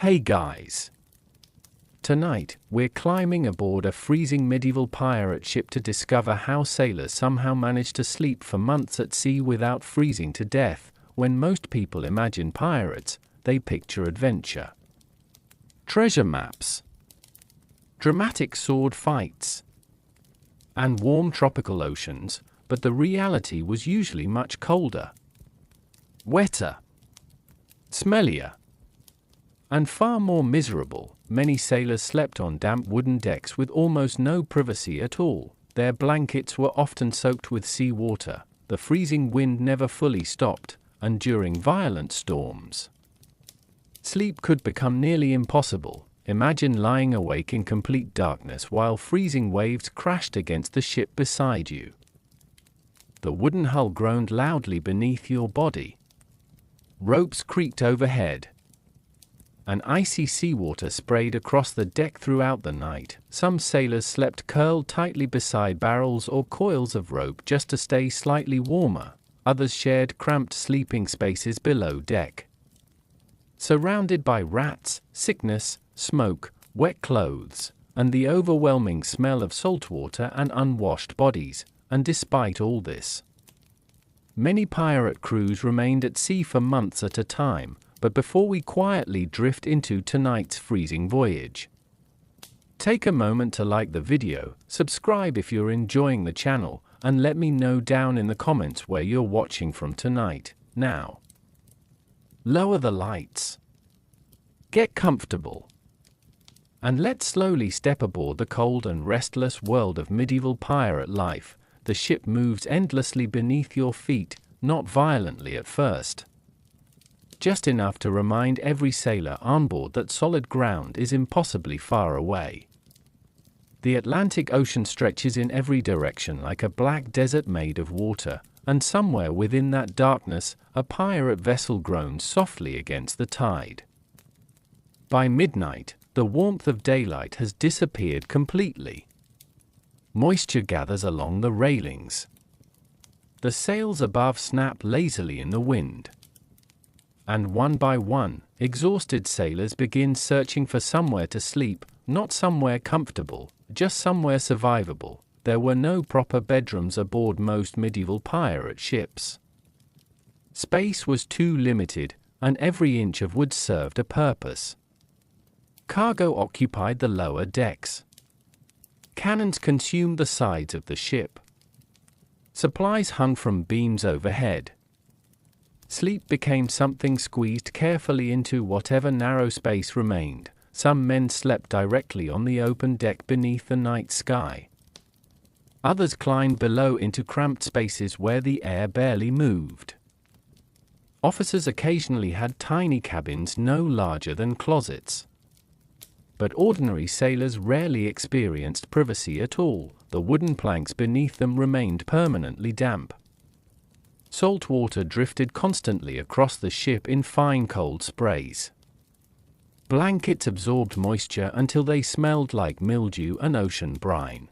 Hey guys! Tonight, we're climbing aboard a freezing medieval pirate ship to discover how sailors somehow manage to sleep for months at sea without freezing to death. When most people imagine pirates, they picture adventure, treasure maps, dramatic sword fights, and warm tropical oceans, but the reality was usually much colder, wetter, smellier, and far more miserable. Many sailors slept on damp wooden decks with almost no privacy at all. Their blankets were often soaked with sea water, the freezing wind never fully stopped, and during violent storms, sleep could become nearly impossible. Imagine lying awake in complete darkness while freezing waves crashed against the ship beside you. The wooden hull groaned loudly beneath your body. Ropes creaked overhead, and icy seawater sprayed across the deck throughout the night. Some sailors slept curled tightly beside barrels or coils of rope just to stay slightly warmer. Others shared cramped sleeping spaces below deck, surrounded by rats, sickness, smoke, wet clothes, and the overwhelming smell of saltwater and unwashed bodies. And despite all this, many pirate crews remained at sea for months at a time. But before we quietly drift into tonight's freezing voyage, take a moment to like the video, subscribe if you're enjoying the channel, and let me know down in the comments where you're watching from tonight. Now, lower the lights, get comfortable, and let's slowly step aboard the cold and restless world of medieval pirate life. The ship moves endlessly beneath your feet, not violently at first, just enough to remind every sailor on board that solid ground is impossibly far away. The Atlantic Ocean stretches in every direction like a black desert made of water, and somewhere within that darkness, a pirate vessel groans softly against the tide. By midnight, the warmth of daylight has disappeared completely. Moisture gathers along the railings. The sails above snap lazily in the wind. And one by one, exhausted sailors begin searching for somewhere to sleep, not somewhere comfortable, just somewhere survivable. There were no proper bedrooms aboard most medieval pirate ships. Space was too limited, and every inch of wood served a purpose. Cargo occupied the lower decks. Cannons consumed the sides of the ship. Supplies hung from beams overhead. Sleep became something squeezed carefully into whatever narrow space remained. Some men slept directly on the open deck beneath the night sky. Others climbed below into cramped spaces where the air barely moved. Officers occasionally had tiny cabins no larger than closets. But ordinary sailors rarely experienced privacy at all. The wooden planks beneath them remained permanently damp. Salt water drifted constantly across the ship in fine cold sprays. Blankets absorbed moisture until they smelled like mildew and ocean brine.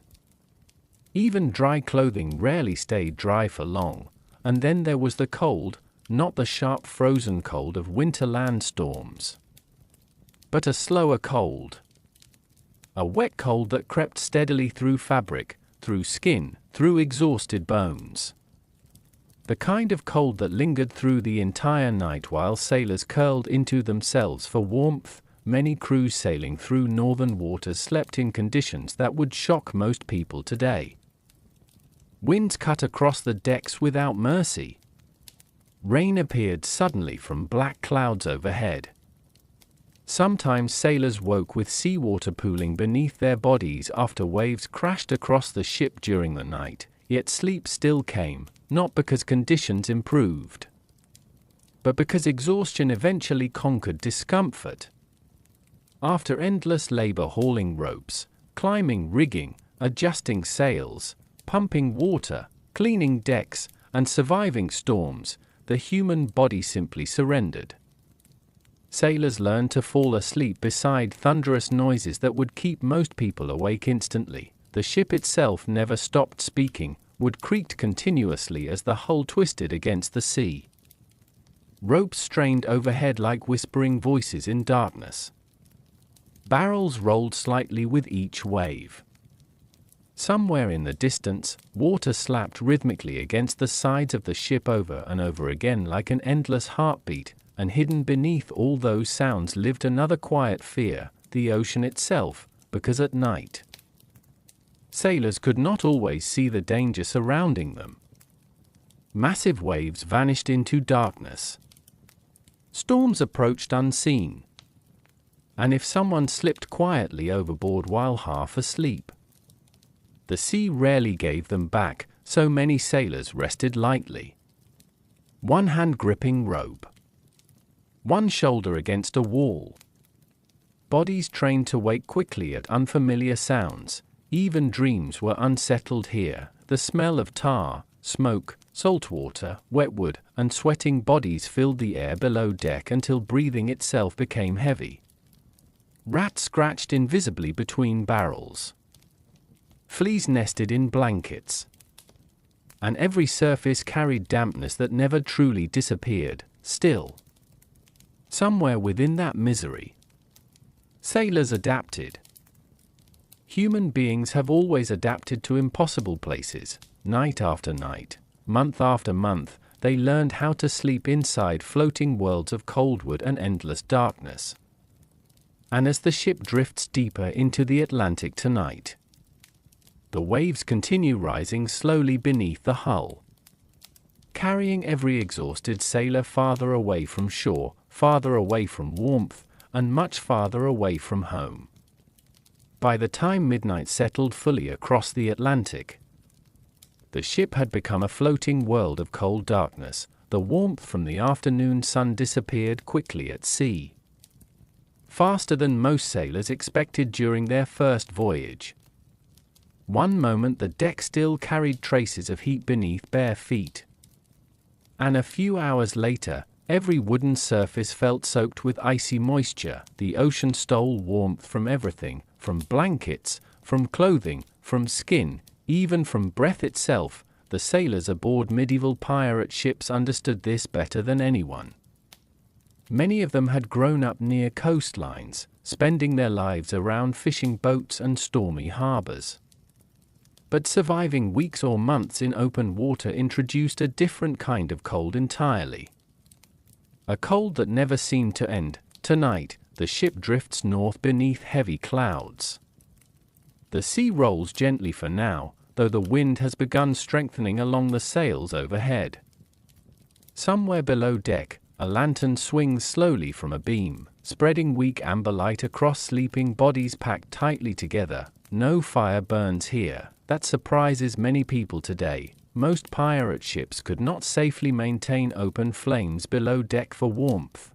Even dry clothing rarely stayed dry for long. And then there was the cold, not the sharp frozen cold of winter land storms, but a slower cold. A wet cold that crept steadily through fabric, through skin, through exhausted bones. The kind of cold that lingered through the entire night while sailors curled into themselves for warmth. Many crews sailing through northern waters slept in conditions that would shock most people today. Winds cut across the decks without mercy. Rain appeared suddenly from black clouds overhead. Sometimes sailors woke with seawater pooling beneath their bodies after waves crashed across the ship during the night, yet sleep still came. Not because conditions improved, but because exhaustion eventually conquered discomfort. After endless labor hauling ropes, climbing rigging, adjusting sails, pumping water, cleaning decks, and surviving storms, the human body simply surrendered. Sailors learned to fall asleep beside thunderous noises that would keep most people awake instantly. The ship itself never stopped speaking. Wood creaked continuously as the hull twisted against the sea. Ropes strained overhead like whispering voices in darkness. Barrels rolled slightly with each wave. Somewhere in the distance, water slapped rhythmically against the sides of the ship over and over again like an endless heartbeat, and hidden beneath all those sounds lived another quiet fear, the ocean itself, because at night, sailors could not always see the danger surrounding them. Massive waves vanished into darkness. Storms approached unseen. And if someone slipped quietly overboard while half asleep, the sea rarely gave them back, so many sailors rested lightly. One hand gripping rope. One shoulder against a wall. Bodies trained to wake quickly at unfamiliar sounds. Even dreams were unsettled here. The smell of tar, smoke, salt water, wet wood, and sweating bodies filled the air below deck until breathing itself became heavy. Rats scratched invisibly between barrels. Fleas nested in blankets. And every surface carried dampness that never truly disappeared. Still, somewhere within that misery, sailors adapted. Human beings have always adapted to impossible places. Night after night, month after month, they learned how to sleep inside floating worlds of cold wood and endless darkness. And as the ship drifts deeper into the Atlantic tonight, the waves continue rising slowly beneath the hull, carrying every exhausted sailor farther away from shore, farther away from warmth, and much farther away from home. By the time midnight settled fully across the Atlantic, the ship had become a floating world of cold darkness. The warmth from the afternoon sun disappeared quickly at sea, faster than most sailors expected during their first voyage. One moment the deck still carried traces of heat beneath bare feet, and a few hours later, every wooden surface felt soaked with icy moisture. The ocean stole warmth from everything, from blankets, from clothing, from skin, even from breath itself. The sailors aboard medieval pirate ships understood this better than anyone. Many of them had grown up near coastlines, spending their lives around fishing boats and stormy harbors. But surviving weeks or months in open water introduced a different kind of cold entirely. A cold that never seemed to end. Tonight, the ship drifts north beneath heavy clouds. The sea rolls gently for now, though the wind has begun strengthening along the sails overhead. Somewhere below deck, a lantern swings slowly from a beam, spreading weak amber light across sleeping bodies packed tightly together. No fire burns here. That surprises many people today. Most pirate ships could not safely maintain open flames below deck for warmth.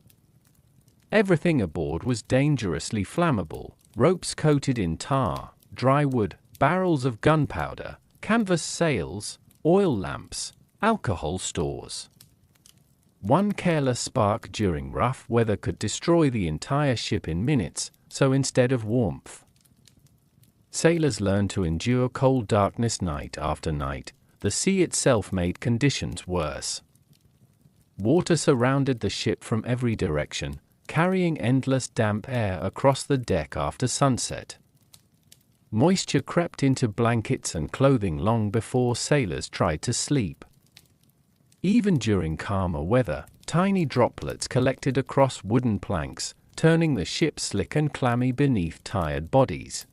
Everything aboard was dangerously flammable. Ropes coated in tar, dry wood, barrels of gunpowder, canvas sails, oil lamps, alcohol stores. One careless spark during rough weather could destroy the entire ship in minutes, so instead of warmth, sailors learned to endure cold darkness night after night. The sea itself made conditions worse. Water surrounded the ship from every direction, carrying endless damp air across the deck after sunset. Moisture crept into blankets and clothing long before sailors tried to sleep. Even during calmer weather, tiny droplets collected across wooden planks, turning the ship slick and clammy beneath tired bodies.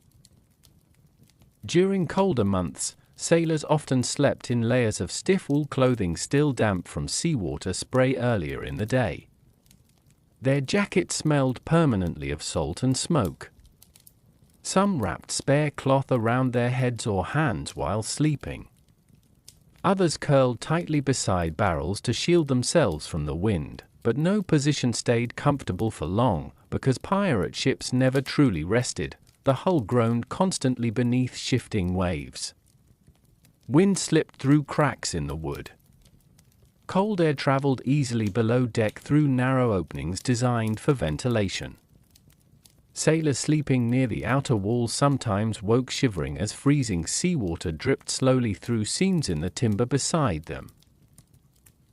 During colder months, sailors often slept in layers of stiff wool clothing still damp from seawater spray earlier in the day. Their jackets smelled permanently of salt and smoke. Some wrapped spare cloth around their heads or hands while sleeping. Others curled tightly beside barrels to shield themselves from the wind, but no position stayed comfortable for long, because pirate ships never truly rested. The hull groaned constantly beneath shifting waves. Wind slipped through cracks in the wood. Cold air traveled easily below deck through narrow openings designed for ventilation. Sailors sleeping near the outer wall sometimes woke shivering as freezing seawater dripped slowly through seams in the timber beside them.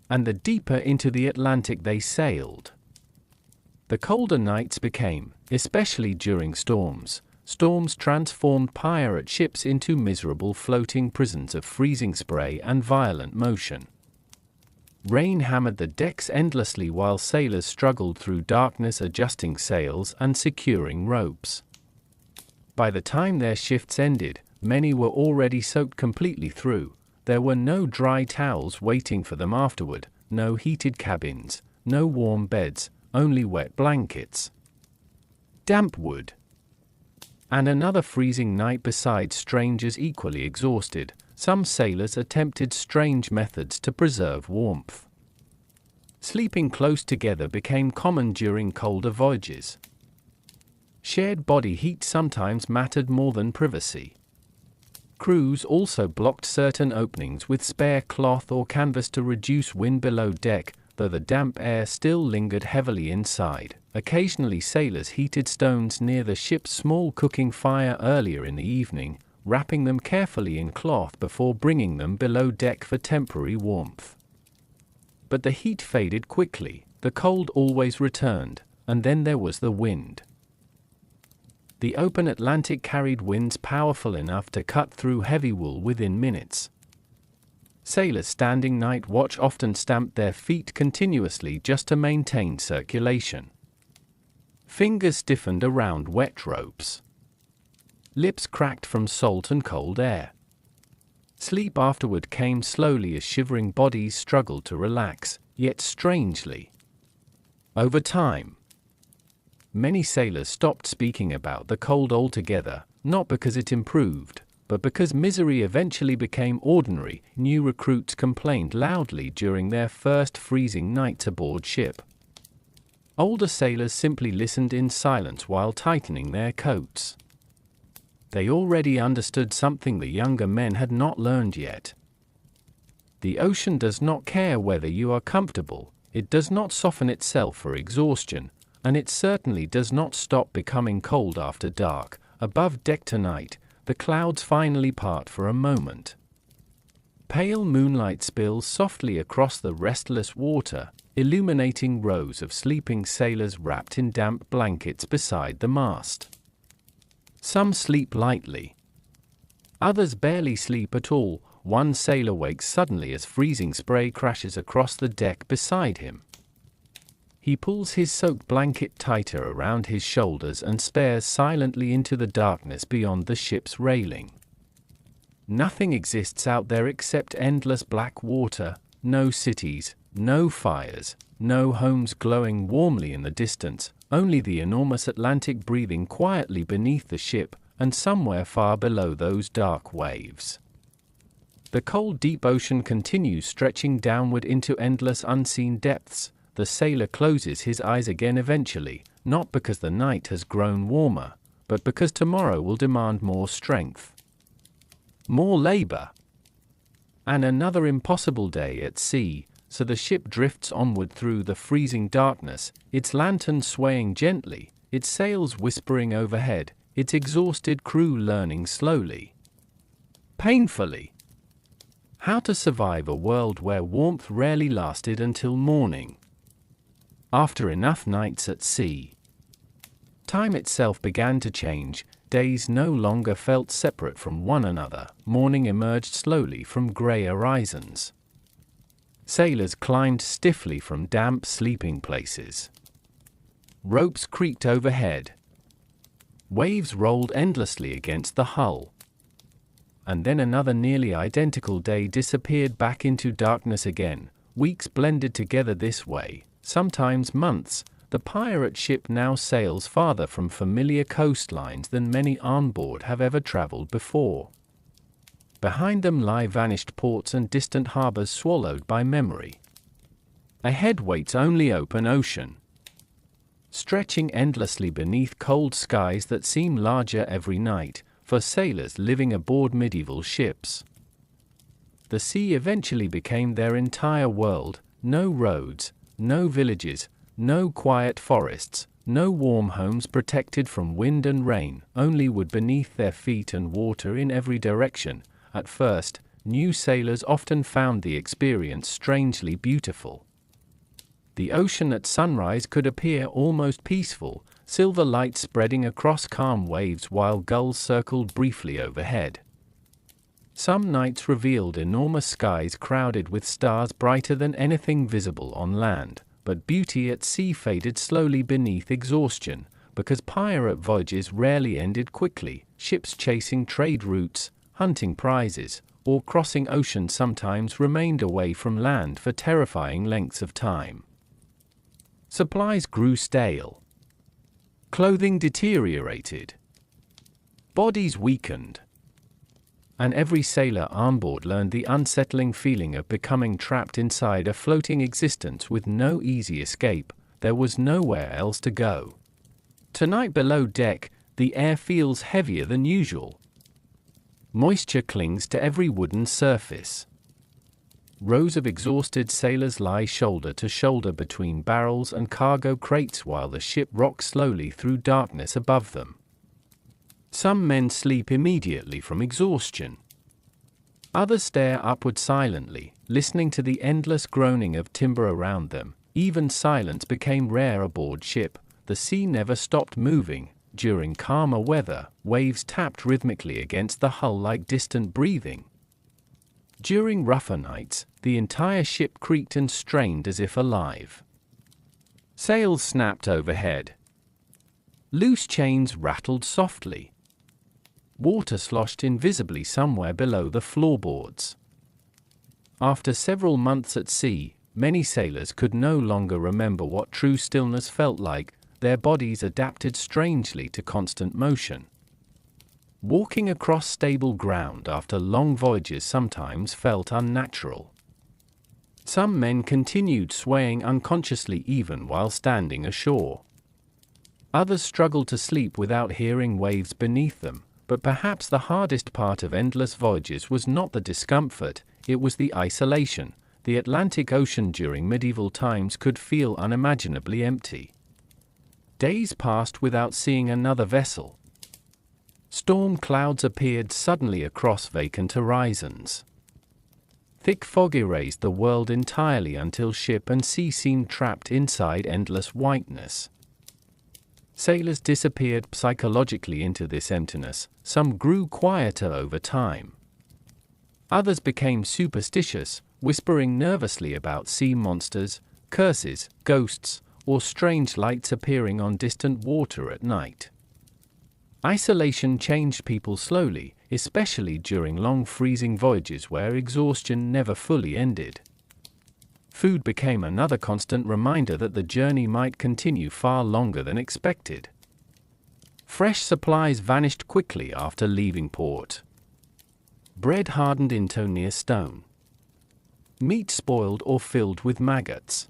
And the deeper into the Atlantic they sailed, The colder nights became, especially during storms, storms transformed pirate ships into miserable floating prisons of freezing spray and violent motion. Rain hammered the decks endlessly while sailors struggled through darkness adjusting sails and securing ropes. By the time their shifts ended, many were already soaked completely through. There were no dry towels waiting for them afterward, no heated cabins, no warm beds, only wet blankets. Damp wood. And another freezing night besides strangers equally exhausted. Some sailors attempted strange methods to preserve warmth. Sleeping close together became common during colder voyages. Shared body heat sometimes mattered more than privacy. Crews also blocked certain openings with spare cloth or canvas to reduce wind below deck, though the damp air still lingered heavily inside. Occasionally sailors heated stones near the ship's small cooking fire earlier in the evening, wrapping them carefully in cloth before bringing them below deck for temporary warmth. But the heat faded quickly, the cold always returned, and then there was the wind. The open Atlantic carried winds powerful enough to cut through heavy wool within minutes. Sailors standing night watch often stamped their feet continuously just to maintain circulation. Fingers stiffened around wet ropes. Lips cracked from salt and cold air. Sleep afterward came slowly as shivering bodies struggled to relax, yet strangely. Over time, many sailors stopped speaking about the cold altogether, not because it improved, but because misery eventually became ordinary. New recruits complained loudly during their first freezing nights aboard ship. Older sailors simply listened in silence while tightening their coats. They already understood something the younger men had not learned yet. The ocean does not care whether you are comfortable, it does not soften itself for exhaustion, and it certainly does not stop becoming cold after dark. Above deck tonight, the clouds finally part for a moment. Pale moonlight spills softly across the restless water, illuminating rows of sleeping sailors wrapped in damp blankets beside the mast. Some sleep lightly. Others barely sleep at all. One sailor wakes suddenly as freezing spray crashes across the deck beside him. He pulls his soaked blanket tighter around his shoulders and stares silently into the darkness beyond the ship's railing. Nothing exists out there except endless black water, no cities, no fires, no homes glowing warmly in the distance, only the enormous Atlantic breathing quietly beneath the ship, and somewhere far below those dark waves. The cold deep ocean continues stretching downward into endless unseen depths. The sailor closes his eyes again eventually, not because the night has grown warmer, but because tomorrow will demand more strength, more labor, and another impossible day at sea. So the ship drifts onward through the freezing darkness, its lantern swaying gently, its sails whispering overhead, its exhausted crew learning slowly, painfully, how to survive a world where warmth rarely lasted until morning. After enough nights at sea, time itself began to change. Days no longer felt separate from one another. Morning emerged slowly from gray horizons. Sailors climbed stiffly from damp sleeping places. Ropes creaked overhead. Waves rolled endlessly against the hull. And then another nearly identical day disappeared back into darkness again. Weeks blended together this way, sometimes months. The pirate ship now sails farther from familiar coastlines than many on board have ever traveled before. Behind them lie vanished ports and distant harbors swallowed by memory. Ahead waits only open ocean, stretching endlessly beneath cold skies that seem larger every night, for sailors living aboard medieval ships. The sea eventually became their entire world. No roads, no villages, no quiet forests, no warm homes protected from wind and rain, only wood beneath their feet and water in every direction. At first, new sailors often found the experience strangely beautiful. The ocean at sunrise could appear almost peaceful, silver light spreading across calm waves while gulls circled briefly overhead. Some nights revealed enormous skies crowded with stars brighter than anything visible on land, but beauty at sea faded slowly beneath exhaustion, because pirate voyages rarely ended quickly. Ships chasing trade routes, hunting prizes, or crossing oceans sometimes remained away from land for terrifying lengths of time. Supplies grew stale. Clothing deteriorated. Bodies weakened. And every sailor on board learned the unsettling feeling of becoming trapped inside a floating existence with no easy escape. There was nowhere else to go. Tonight below deck, the air feels heavier than usual. Moisture clings to every wooden surface. Rows of exhausted sailors lie shoulder to shoulder between barrels and cargo crates while the ship rocks slowly through darkness above them. Some men sleep immediately from exhaustion. Others stare upward silently, listening to the endless groaning of timber around them. Even silence became rare aboard ship. The sea never stopped moving. During calmer weather, waves tapped rhythmically against the hull like distant breathing. During rougher nights, the entire ship creaked and strained as if alive. Sails snapped overhead. Loose chains rattled softly. Water sloshed invisibly somewhere below the floorboards. After several months at sea, many sailors could no longer remember what true stillness felt like. Their bodies adapted strangely to constant motion. Walking across stable ground after long voyages sometimes felt unnatural. Some men continued swaying unconsciously even while standing ashore. Others struggled to sleep without hearing waves beneath them. But perhaps the hardest part of endless voyages was not the discomfort, it was the isolation. The Atlantic Ocean during medieval times could feel unimaginably empty. Days passed without seeing another vessel. Storm clouds appeared suddenly across vacant horizons. Thick fog erased the world entirely until ship and sea seemed trapped inside endless whiteness. Sailors disappeared psychologically into this emptiness. Some grew quieter over time. Others became superstitious, whispering nervously about sea monsters, curses, ghosts, or strange lights appearing on distant water at night. Isolation changed people slowly, especially during long freezing voyages where exhaustion never fully ended. Food became another constant reminder that the journey might continue far longer than expected. Fresh supplies vanished quickly after leaving port. Bread hardened into near stone. Meat spoiled or filled with maggots.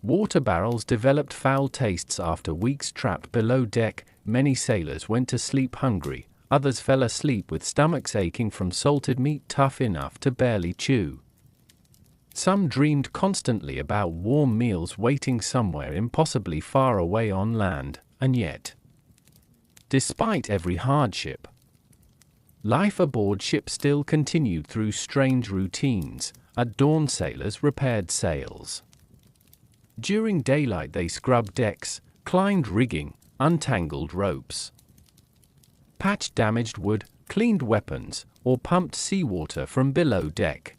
Water barrels developed foul tastes after weeks trapped below deck. Many sailors went to sleep hungry, others fell asleep with stomachs aching from salted meat tough enough to barely chew. Some dreamed constantly about warm meals waiting somewhere impossibly far away on land, and yet, despite every hardship, life aboard ship still continued through strange routines. At dawn, sailors repaired sails. During daylight they scrubbed decks, climbed rigging, untangled ropes, patched damaged wood, cleaned weapons, or pumped seawater from below deck.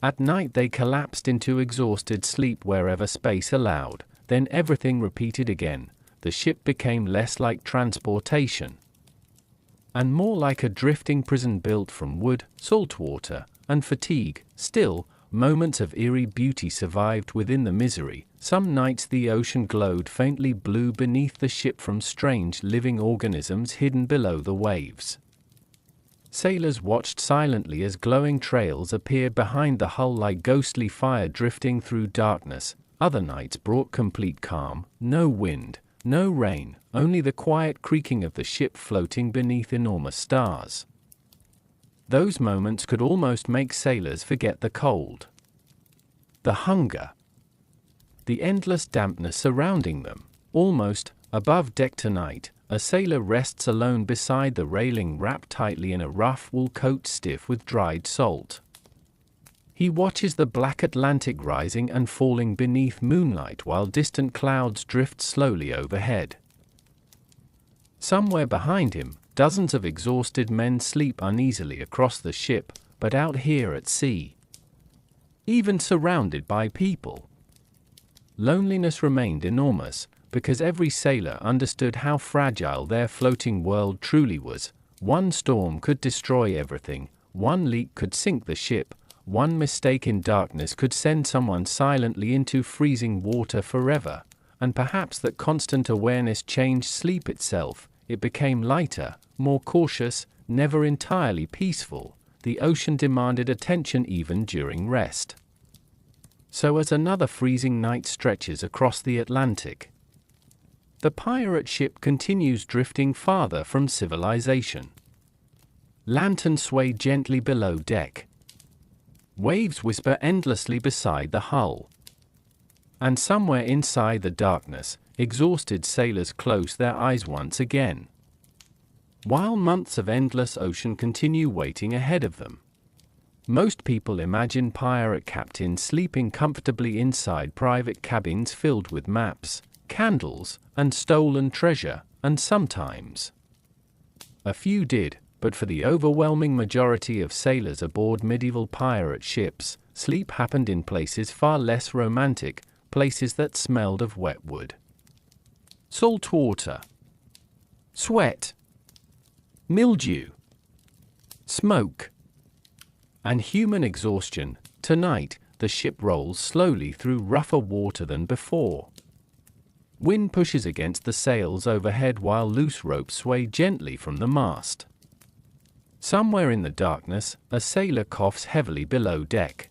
At night they collapsed into exhausted sleep wherever space allowed, then everything repeated again. The ship became less like transportation, and more like a drifting prison built from wood, salt water, and fatigue. Still, moments of eerie beauty survived within the misery. Some nights the ocean glowed faintly blue beneath the ship from strange living organisms hidden below the waves. Sailors watched silently as glowing trails appeared behind the hull like ghostly fire drifting through darkness. Other nights brought complete calm, no wind, no rain, only the quiet creaking of the ship floating beneath enormous stars. Those moments could almost make sailors forget the cold, the hunger, the endless dampness surrounding them. Almost above deck tonight, a sailor rests alone beside the railing, wrapped tightly in a rough wool coat stiff with dried salt. He watches the black Atlantic rising and falling beneath moonlight while distant clouds drift slowly overhead. Somewhere behind him, dozens of exhausted men sleep uneasily across the ship, but out here at sea, even surrounded by people, loneliness remained enormous, because every sailor understood how fragile their floating world truly was. One storm could destroy everything, one leak could sink the ship, one mistake in darkness could send someone silently into freezing water forever, and perhaps that constant awareness changed sleep itself. It became lighter, more cautious, never entirely peaceful. The ocean demanded attention even during rest. So as another freezing night stretches across the Atlantic, the pirate ship continues drifting farther from civilization. Lanterns sway gently below deck. Waves whisper endlessly beside the hull. And somewhere inside the darkness, exhausted sailors close their eyes once again, while months of endless ocean continue waiting ahead of them. Most people imagine pirate captains sleeping comfortably inside private cabins filled with maps, candles, and stolen treasure, and sometimes a few did, but for the overwhelming majority of sailors aboard medieval pirate ships, sleep happened in places far less romantic, places that smelled of wet wood, salt water, sweat, mildew, smoke, and human exhaustion. Tonight, the ship rolls slowly through rougher water than before. Wind pushes against the sails overhead while loose ropes sway gently from the mast. Somewhere in the darkness, a sailor coughs heavily below deck.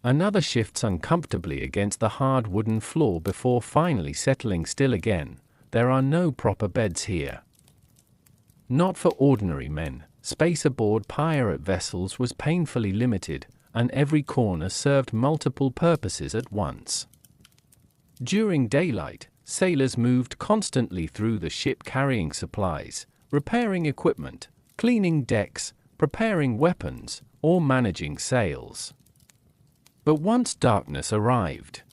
Another shifts uncomfortably against the hard wooden floor before finally settling still again. There are no proper beds here. Not for ordinary men. Space aboard pirate vessels was painfully limited, and every corner served multiple purposes at once. During daylight, sailors moved constantly through the ship carrying supplies, repairing equipment, cleaning decks, preparing weapons, or managing sails. But once darkness arrived,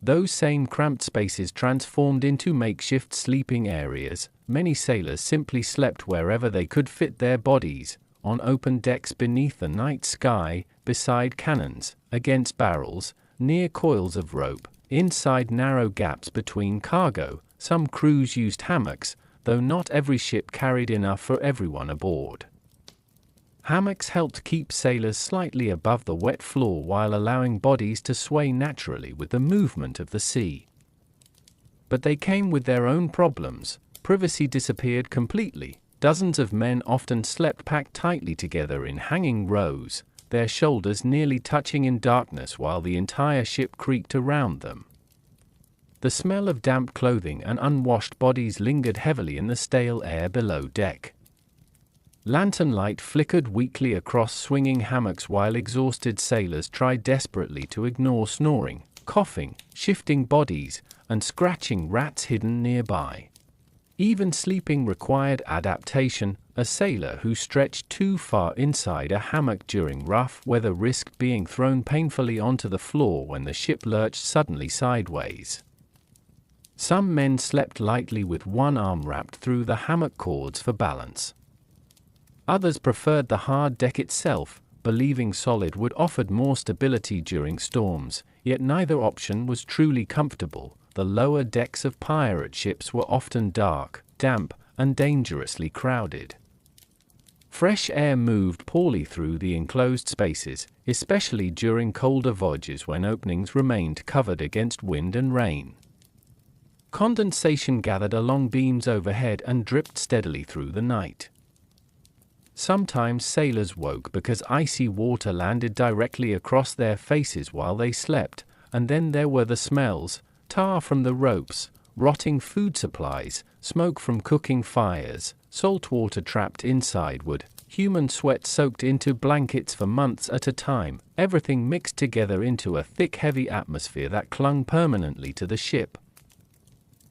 those same cramped spaces transformed into makeshift sleeping areas. Many sailors simply slept wherever they could fit their bodies, on open decks beneath the night sky, beside cannons, against barrels, near coils of rope, inside narrow gaps between cargo. Some crews used hammocks, though not every ship carried enough for everyone aboard. Hammocks helped keep sailors slightly above the wet floor while allowing bodies to sway naturally with the movement of the sea. But they came with their own problems. Privacy disappeared completely. Dozens of men often slept packed tightly together in hanging rows, their shoulders nearly touching in darkness while the entire ship creaked around them. The smell of damp clothing and unwashed bodies lingered heavily in the stale air below deck. Lantern light flickered weakly across swinging hammocks while exhausted sailors tried desperately to ignore snoring, coughing, shifting bodies, and scratching rats hidden nearby. Even sleeping required adaptation. A sailor who stretched too far inside a hammock during rough weather risked being thrown painfully onto the floor when the ship lurched suddenly sideways. Some men slept lightly with one arm wrapped through the hammock cords for balance. Others preferred the hard deck itself, believing solid wood offered more stability during storms, yet neither option was truly comfortable. The lower decks of pirate ships were often dark, damp, and dangerously crowded. Fresh air moved poorly through the enclosed spaces, especially during colder voyages when openings remained covered against wind and rain. Condensation gathered along beams overhead and dripped steadily through the night. Sometimes sailors woke because icy water landed directly across their faces while they slept, and then there were the smells: tar from the ropes, rotting food supplies, smoke from cooking fires, salt water trapped inside wood, human sweat soaked into blankets for months at a time, everything mixed together into a thick, heavy atmosphere that clung permanently to the ship.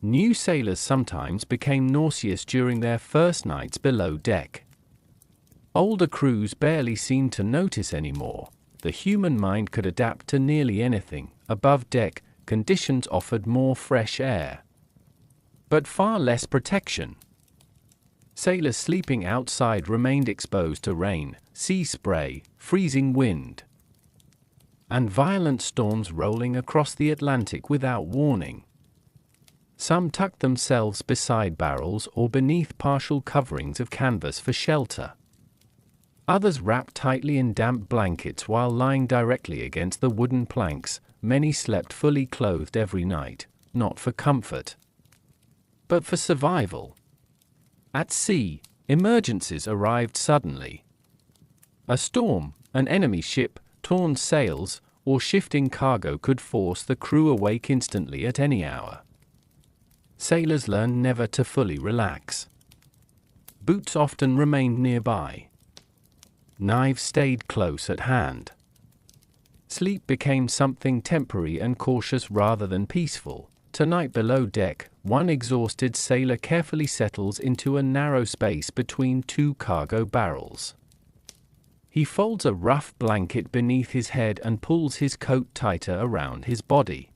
New sailors sometimes became nauseous during their first nights below deck. Older crews barely seemed to notice anymore. The human mind could adapt to nearly anything. Above deck, conditions offered more fresh air, but far less protection. Sailors sleeping outside remained exposed to rain, sea spray, freezing wind, and violent storms rolling across the Atlantic without warning. Some tucked themselves beside barrels or beneath partial coverings of canvas for shelter. Others wrapped tightly in damp blankets while lying directly against the wooden planks. Many slept fully clothed every night, not for comfort, but for survival. At sea, emergencies arrived suddenly. A storm, an enemy ship, torn sails, or shifting cargo could force the crew awake instantly at any hour. Sailors learned never to fully relax. Boots often remained nearby. Knives stayed close at hand. Sleep became something temporary and cautious rather than peaceful. Tonight below deck, one exhausted sailor carefully settles into a narrow space between two cargo barrels. He folds a rough blanket beneath his head and pulls his coat tighter around his body.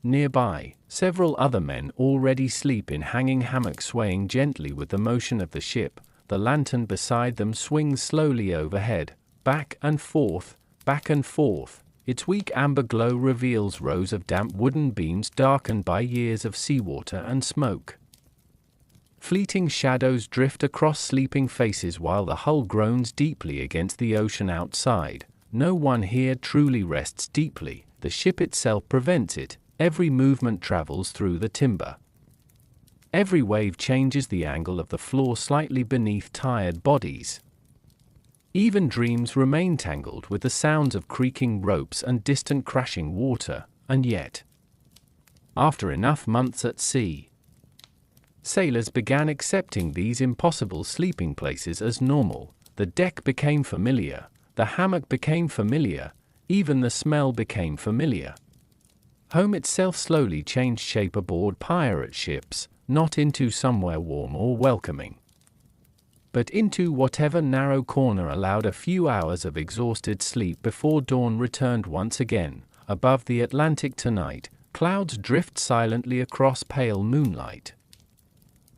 Nearby, several other men already sleep in hanging hammocks swaying gently with the motion of the ship. The lantern beside them swings slowly overhead, back and forth, its weak amber glow reveals rows of damp wooden beams darkened by years of seawater and smoke. Fleeting shadows drift across sleeping faces while the hull groans deeply against the ocean outside. No one here truly rests deeply, the ship itself prevents it. Every movement travels through the timber. Every wave changes the angle of the floor slightly beneath tired bodies. Even dreams remain tangled with the sounds of creaking ropes and distant crashing water, and yet, after enough months at sea, sailors began accepting these impossible sleeping places as normal. The deck became familiar, the hammock became familiar, even the smell became familiar. Home itself slowly changed shape aboard pirate ships, not into somewhere warm or welcoming, but into whatever narrow corner allowed a few hours of exhausted sleep before dawn returned once again. Above the Atlantic tonight, clouds drift silently across pale moonlight.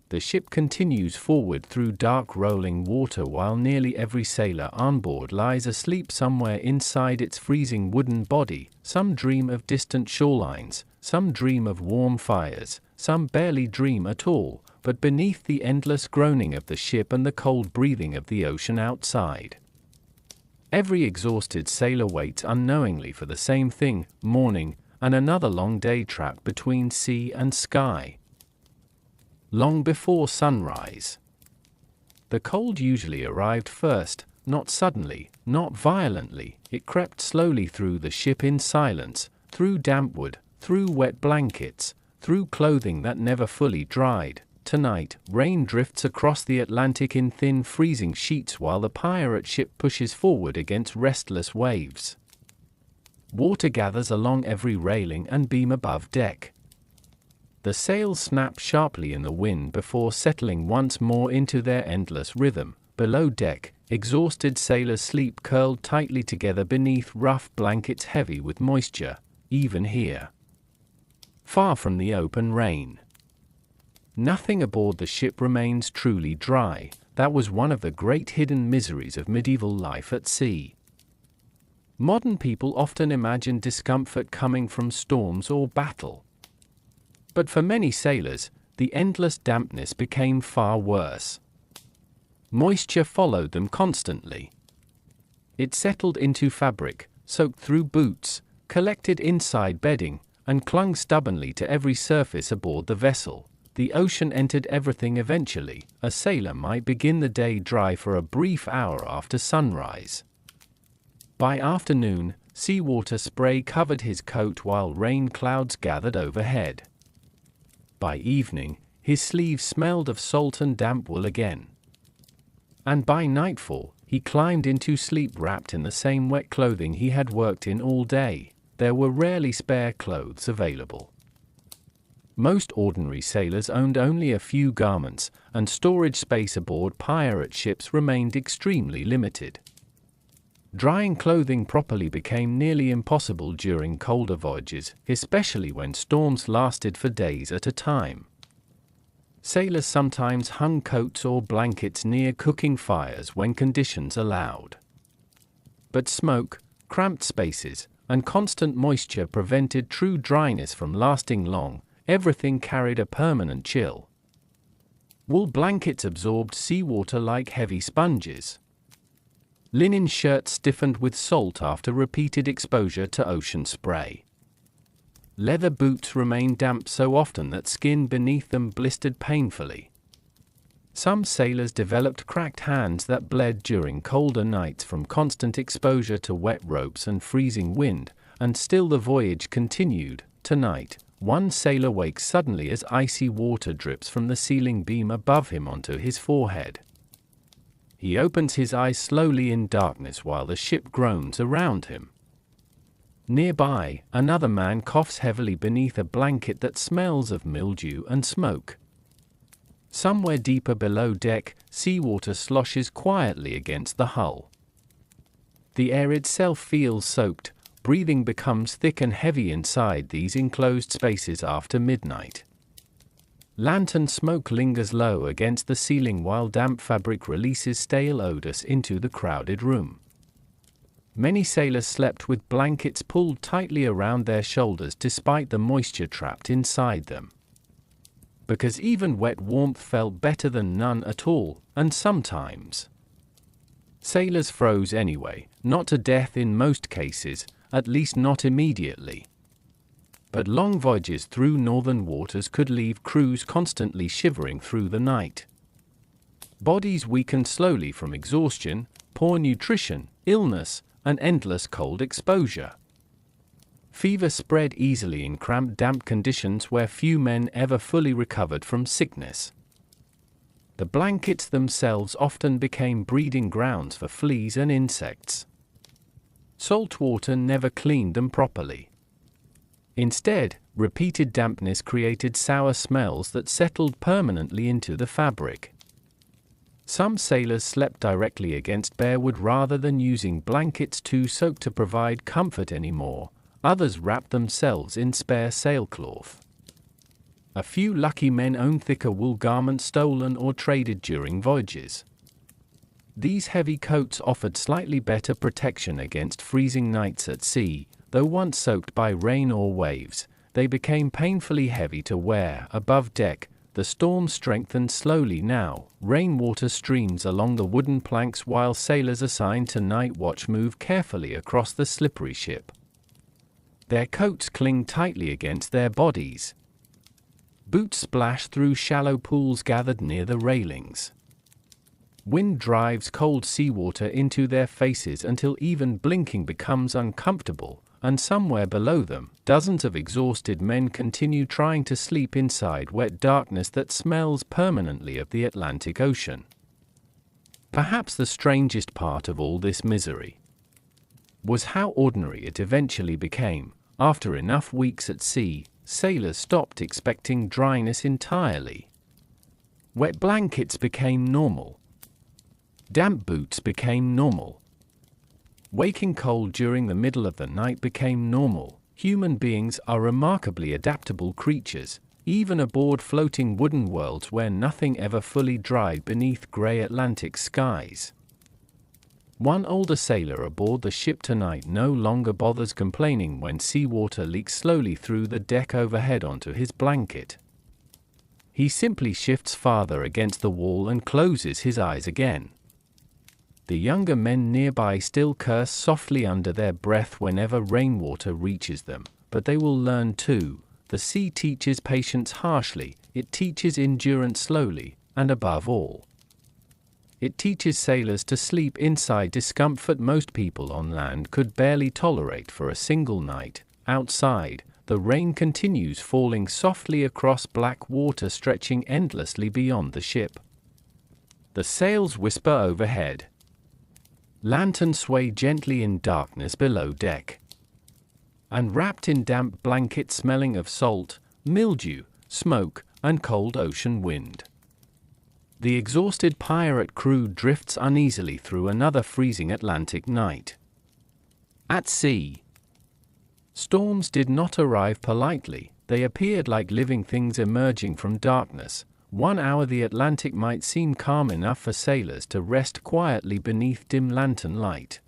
The ship continues forward through dark rolling water while nearly every sailor on board lies asleep somewhere inside its freezing wooden body. Some dream of distant shorelines, some dream of warm fires, some barely dream at all, but beneath the endless groaning of the ship and the cold breathing of the ocean outside, every exhausted sailor waits unknowingly for the same thing: morning, and another long day trapped between sea and sky. Long before sunrise, the cold usually arrived first, not suddenly, not violently. It crept slowly through the ship in silence, through damp wood, through wet blankets, through clothing that never fully dried. Tonight, rain drifts across the Atlantic in thin freezing sheets while the pirate ship pushes forward against restless waves. Water gathers along every railing and beam above deck. The sails snap sharply in the wind before settling once more into their endless rhythm. Below deck, exhausted sailors sleep curled tightly together beneath rough blankets heavy with moisture, even here, far from the open rain. Nothing aboard the ship remains truly dry. That was one of the great hidden miseries of medieval life at sea. Modern people often imagine discomfort coming from storms or battle. But for many sailors, the endless dampness became far worse. Moisture followed them constantly. It settled into fabric, soaked through boots, collected inside bedding, and clung stubbornly to every surface aboard the vessel. The ocean entered everything eventually. A sailor might begin the day dry for a brief hour after sunrise. By afternoon, seawater spray covered his coat while rain clouds gathered overhead. By evening, his sleeves smelled of salt and damp wool again. And by nightfall, he climbed into sleep wrapped in the same wet clothing he had worked in all day. There were rarely spare clothes available. Most ordinary sailors owned only a few garments, and storage space aboard pirate ships remained extremely limited. Drying clothing properly became nearly impossible during colder voyages, especially when storms lasted for days at a time. Sailors sometimes hung coats or blankets near cooking fires when conditions allowed. But smoke, cramped spaces, and constant moisture prevented true dryness from lasting long. Everything carried a permanent chill. Wool blankets absorbed seawater like heavy sponges. Linen shirts stiffened with salt after repeated exposure to ocean spray. Leather boots remained damp so often that skin beneath them blistered painfully. Some sailors developed cracked hands that bled during colder nights from constant exposure to wet ropes and freezing wind, and still the voyage continued. Tonight, one sailor wakes suddenly as icy water drips from the ceiling beam above him onto his forehead. He opens his eyes slowly in darkness while the ship groans around him. Nearby, another man coughs heavily beneath a blanket that smells of mildew and smoke. Somewhere deeper below deck, seawater sloshes quietly against the hull. The air itself feels soaked. Breathing becomes thick and heavy inside these enclosed spaces after midnight. Lantern smoke lingers low against the ceiling while damp fabric releases stale odors into the crowded room. Many sailors slept with blankets pulled tightly around their shoulders despite the moisture trapped inside them. Because even wet warmth felt better than none at all, and sometimes sailors froze anyway, not to death in most cases, at least not immediately. But long voyages through northern waters could leave crews constantly shivering through the night. Bodies weakened slowly from exhaustion, poor nutrition, illness, and endless cold exposure. Fever spread easily in cramped, damp conditions where few men ever fully recovered from sickness. The blankets themselves often became breeding grounds for fleas and insects. Salt water never cleaned them properly. Instead, repeated dampness created sour smells that settled permanently into the fabric. Some sailors slept directly against bare wood rather than using blankets too soaked to provide comfort anymore. Others wrapped themselves in spare sailcloth. A few lucky men owned thicker wool garments stolen or traded during voyages. These heavy coats offered slightly better protection against freezing nights at sea, though once soaked by rain or waves, they became painfully heavy to wear. Above deck, the storm strengthened slowly now. Rainwater streams along the wooden planks while sailors assigned to night watch move carefully across the slippery ship. Their coats cling tightly against their bodies. Boots splash through shallow pools gathered near the railings. Wind drives cold seawater into their faces until even blinking becomes uncomfortable, and somewhere below them, dozens of exhausted men continue trying to sleep inside wet darkness that smells permanently of the Atlantic Ocean. Perhaps the strangest part of all this misery was how ordinary it eventually became. After enough weeks at sea, sailors stopped expecting dryness entirely. Wet blankets became normal. Damp boots became normal. Waking cold during the middle of the night became normal. Human beings are remarkably adaptable creatures, even aboard floating wooden worlds where nothing ever fully dried beneath grey Atlantic skies. One older sailor aboard the ship tonight no longer bothers complaining when seawater leaks slowly through the deck overhead onto his blanket. He simply shifts farther against the wall and closes his eyes again. The younger men nearby still curse softly under their breath whenever rainwater reaches them, but they will learn too. The sea teaches patience harshly, it teaches endurance slowly, and above all, it teaches sailors to sleep inside discomfort most people on land could barely tolerate for a single night. Outside, the rain continues falling softly across black water stretching endlessly beyond the ship. The sails whisper overhead. Lanterns sway gently in darkness below deck. And wrapped in damp blankets smelling of salt, mildew, smoke, and cold ocean wind, the exhausted pirate crew drifts uneasily through another freezing Atlantic night. At sea, storms did not arrive politely. They appeared like living things emerging from darkness. 1 hour the Atlantic might seem calm enough for sailors to rest quietly beneath dim lantern light.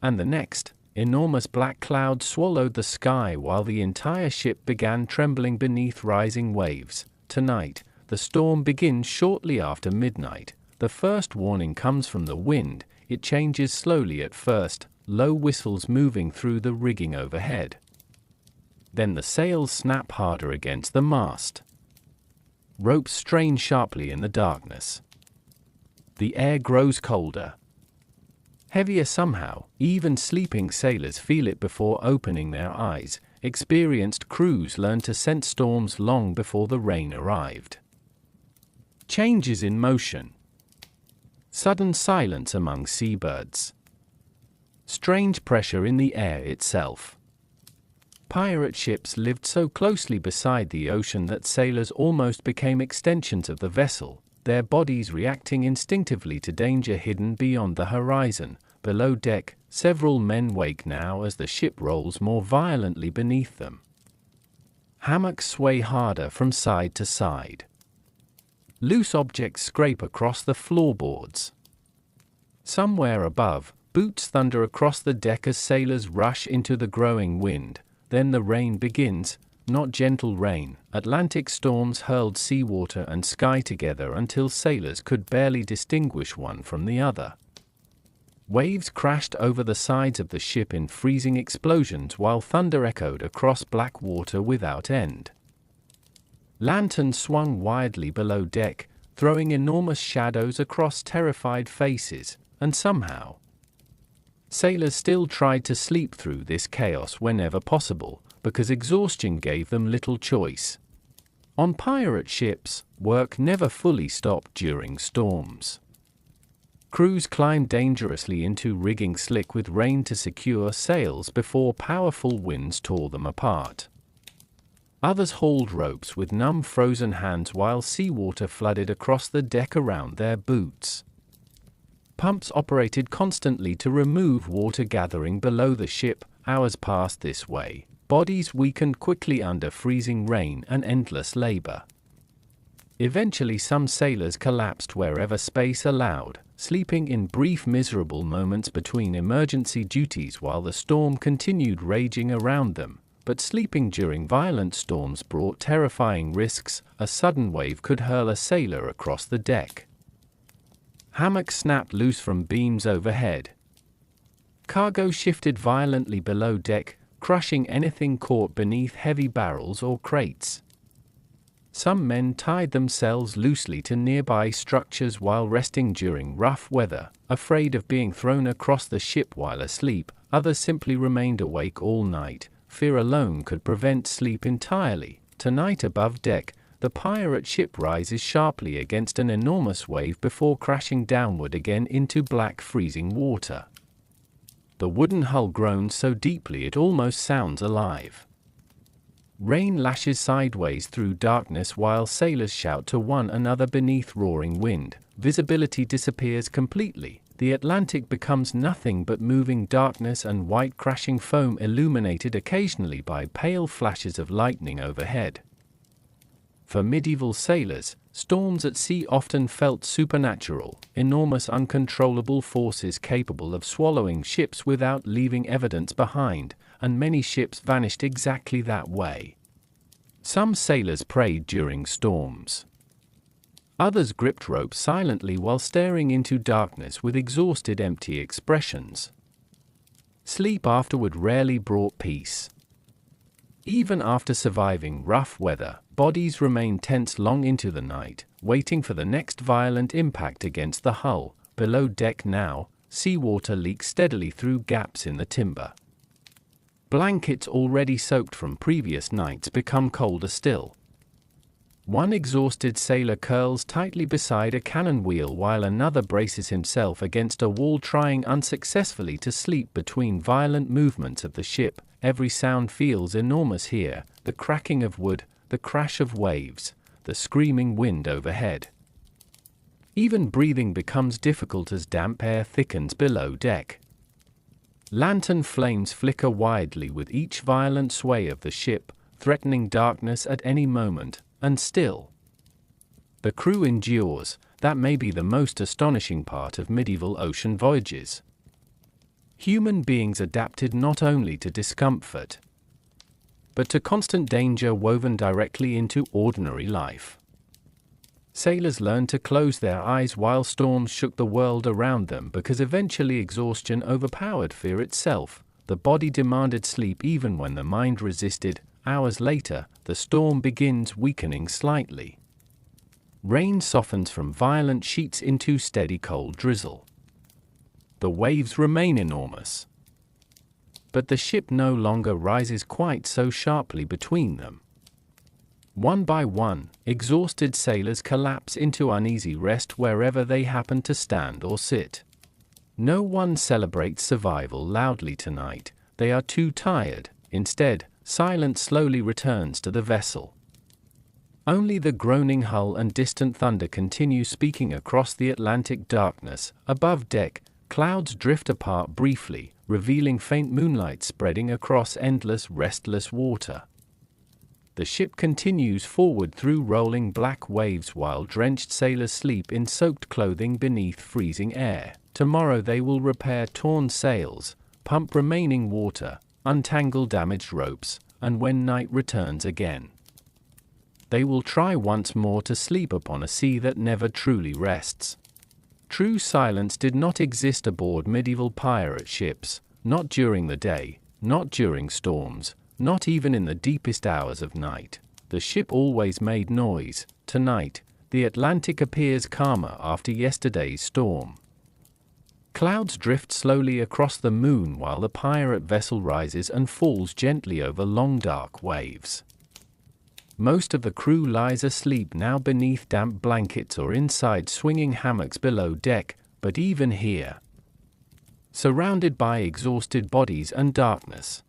And the next, enormous black clouds swallowed the sky while the entire ship began trembling beneath rising waves. Tonight, the storm begins shortly after midnight. The first warning comes from the wind. It changes slowly at first, low whistles moving through the rigging overhead. Then the sails snap harder against the mast. Ropes strain sharply in the darkness. The air grows colder. Heavier somehow. Even sleeping sailors feel it before opening their eyes. Experienced crews learn to sense storms long before the rain arrived. Changes in motion. Sudden silence among seabirds. Strange pressure in the air itself. Pirate ships lived so closely beside the ocean that sailors almost became extensions of the vessel, their bodies reacting instinctively to danger hidden beyond the horizon. Below deck, several men wake now as the ship rolls more violently beneath them. Hammocks sway harder from side to side. Loose objects scrape across the floorboards. Somewhere above, boots thunder across the deck as sailors rush into the growing wind. Then the rain begins, not gentle rain. Atlantic storms hurled seawater and sky together until sailors could barely distinguish one from the other. Waves crashed over the sides of the ship in freezing explosions while thunder echoed across black water without end. Lanterns swung wildly below deck, throwing enormous shadows across terrified faces, and somehow, sailors still tried to sleep through this chaos whenever possible, because exhaustion gave them little choice. On pirate ships, work never fully stopped during storms. Crews climbed dangerously into rigging slick with rain to secure sails before powerful winds tore them apart. Others hauled ropes with numb frozen hands while seawater flooded across the deck around their boots. Pumps operated constantly to remove water gathering below the ship. Hours passed this way. Bodies weakened quickly under freezing rain and endless labor. Eventually some sailors collapsed wherever space allowed, sleeping in brief miserable moments between emergency duties while the storm continued raging around them. But sleeping during violent storms brought terrifying risks. A sudden wave could hurl a sailor across the deck. Hammocks snapped loose from beams overhead. Cargo shifted violently below deck, crushing anything caught beneath heavy barrels or crates. Some men tied themselves loosely to nearby structures while resting during rough weather, afraid of being thrown across the ship while asleep. Others simply remained awake all night. Fear alone could prevent sleep entirely. Tonight above deck, the pirate ship rises sharply against an enormous wave before crashing downward again into black freezing water. The wooden hull groans so deeply it almost sounds alive. Rain lashes sideways through darkness while sailors shout to one another beneath roaring wind. Visibility disappears completely. The Atlantic becomes nothing but moving darkness and white crashing foam illuminated occasionally by pale flashes of lightning overhead. For medieval sailors, storms at sea often felt supernatural, enormous uncontrollable forces capable of swallowing ships without leaving evidence behind, and many ships vanished exactly that way. Some sailors prayed during storms. Others gripped ropes silently while staring into darkness with exhausted, empty expressions. Sleep afterward rarely brought peace. Even after surviving rough weather, bodies remained tense long into the night, waiting for the next violent impact against the hull. Below deck now, seawater leaks steadily through gaps in the timber. Blankets already soaked from previous nights become colder still. One exhausted sailor curls tightly beside a cannon wheel while another braces himself against a wall, trying unsuccessfully to sleep between violent movements of the ship. Every sound feels enormous here, the cracking of wood, the crash of waves, the screaming wind overhead. Even breathing becomes difficult as damp air thickens below deck. Lantern flames flicker wildly with each violent sway of the ship, threatening darkness at any moment, and still the crew endures. That may be the most astonishing part of medieval ocean voyages. Human beings adapted not only to discomfort, but to constant danger woven directly into ordinary life. Sailors learned to close their eyes while storms shook the world around them because eventually exhaustion overpowered fear itself. The body demanded sleep even when the mind resisted. Hours later, the storm begins weakening slightly. Rain softens from violent sheets into steady cold drizzle. The waves remain enormous, but the ship no longer rises quite so sharply between them. One by one, exhausted sailors collapse into uneasy rest wherever they happen to stand or sit. No one celebrates survival loudly tonight. They are too tired. Instead, silence slowly returns to the vessel. Only the groaning hull and distant thunder continue speaking across the Atlantic darkness. Above deck, clouds drift apart briefly, revealing faint moonlight spreading across endless, restless water. The ship continues forward through rolling black waves while drenched sailors sleep in soaked clothing beneath freezing air. Tomorrow they will repair torn sails, pump remaining water, untangle damaged ropes, and when night returns again, they will try once more to sleep upon a sea that never truly rests. True silence did not exist aboard medieval pirate ships, not during the day, not during storms, not even in the deepest hours of night. The ship always made noise. Tonight, the Atlantic appears calmer after yesterday's storm. Clouds drift slowly across the moon while the pirate vessel rises and falls gently over long dark waves. Most of the crew lies asleep now beneath damp blankets or inside swinging hammocks below deck, but even here, surrounded by exhausted bodies and darkness,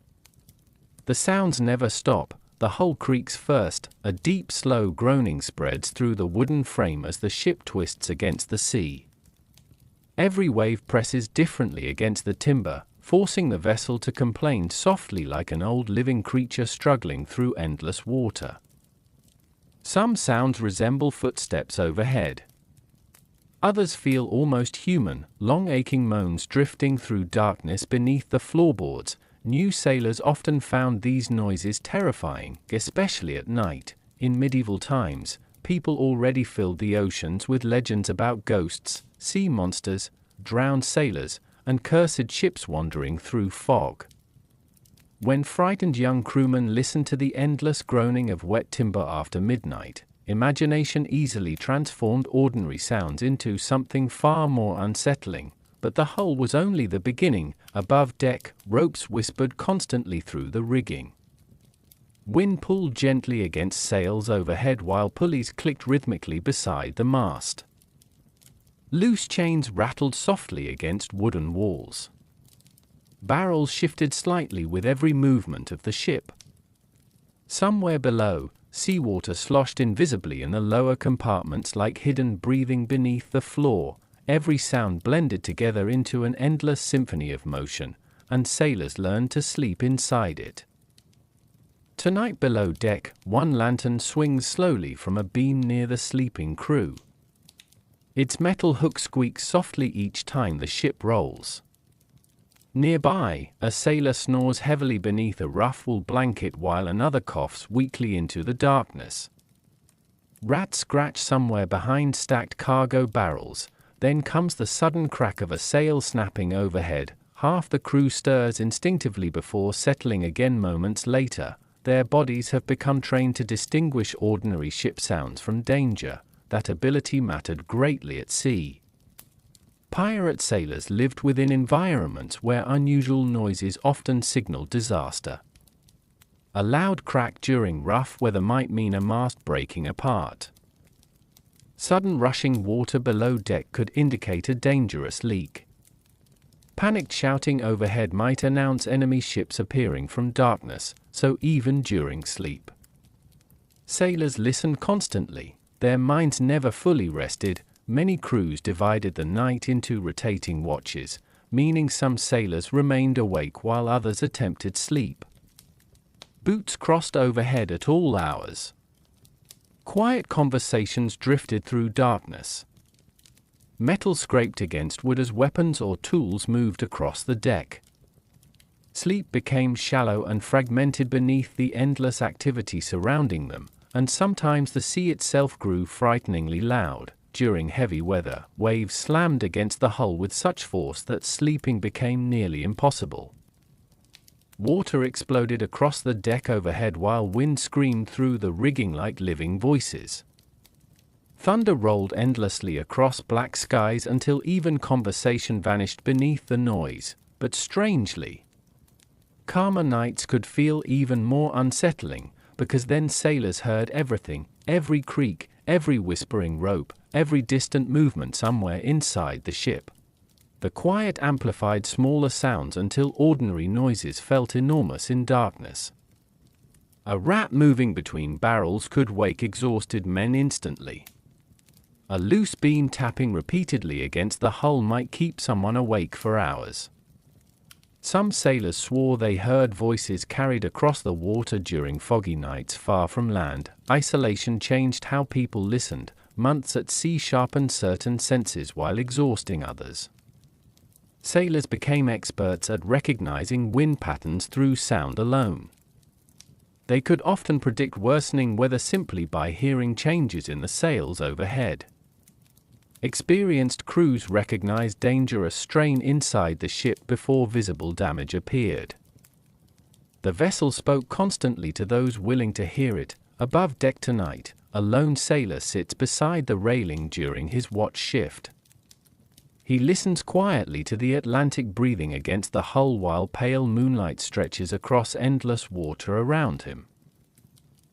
the sounds never stop. The hull creaks first. A deep, slow groaning spreads through the wooden frame as the ship twists against the sea. Every wave presses differently against the timber, forcing the vessel to complain softly like an old living creature struggling through endless water. Some sounds resemble footsteps overhead. Others feel almost human, long aching moans drifting through darkness beneath the floorboards. New sailors often found these noises terrifying, especially at night. In medieval times, people already filled the oceans with legends about ghosts, sea monsters, drowned sailors, and cursed ships wandering through fog. When frightened young crewmen listened to the endless groaning of wet timber after midnight, imagination easily transformed ordinary sounds into something far more unsettling. But the hull was only the beginning. Above deck, ropes whispered constantly through the rigging. Wind pulled gently against sails overhead while pulleys clicked rhythmically beside the mast. Loose chains rattled softly against wooden walls. Barrels shifted slightly with every movement of the ship. Somewhere below, seawater sloshed invisibly in the lower compartments like hidden breathing beneath the floor. Every sound blended together into an endless symphony of motion, and sailors learned to sleep inside it. Tonight below deck, one lantern swings slowly from a beam near the sleeping crew. Its metal hook squeaks softly each time the ship rolls. Nearby, a sailor snores heavily beneath a rough wool blanket while another coughs weakly into the darkness. Rats scratch somewhere behind stacked cargo barrels. Then comes the sudden crack of a sail snapping overhead. Half the crew stirs instinctively before settling again moments later. Their bodies have become trained to distinguish ordinary ship sounds from danger. That ability mattered greatly at sea. Pirate sailors lived within environments where unusual noises often signaled disaster. A loud crack during rough weather might mean a mast breaking apart. Sudden rushing water below deck could indicate a dangerous leak. Panicked shouting overhead might announce enemy ships appearing from darkness, so even during sleep, sailors listened constantly. Their minds never fully rested. Many crews divided the night into rotating watches, meaning some sailors remained awake while others attempted sleep. Boots crossed overhead at all hours. Quiet conversations drifted through darkness. Metal scraped against wood as weapons or tools moved across the deck. Sleep became shallow and fragmented beneath the endless activity surrounding them, and sometimes the sea itself grew frighteningly loud. During heavy weather, waves slammed against the hull with such force that sleeping became nearly impossible. Water exploded across the deck overhead while wind screamed through the rigging like living voices. Thunder rolled endlessly across black skies until even conversation vanished beneath the noise, but strangely, calmer nights could feel even more unsettling, because then sailors heard everything, every creak, every whispering rope, every distant movement somewhere inside the ship. The quiet amplified smaller sounds until ordinary noises felt enormous in darkness. A rat moving between barrels could wake exhausted men instantly. A loose beam tapping repeatedly against the hull might keep someone awake for hours. Some sailors swore they heard voices carried across the water during foggy nights far from land. Isolation changed how people listened. Months at sea sharpened certain senses while exhausting others. Sailors became experts at recognizing wind patterns through sound alone. They could often predict worsening weather simply by hearing changes in the sails overhead. Experienced crews recognized dangerous strain inside the ship before visible damage appeared. The vessel spoke constantly to those willing to hear it. Above deck tonight, a lone sailor sits beside the railing during his watch shift. He listens quietly to the Atlantic breathing against the hull while pale moonlight stretches across endless water around him.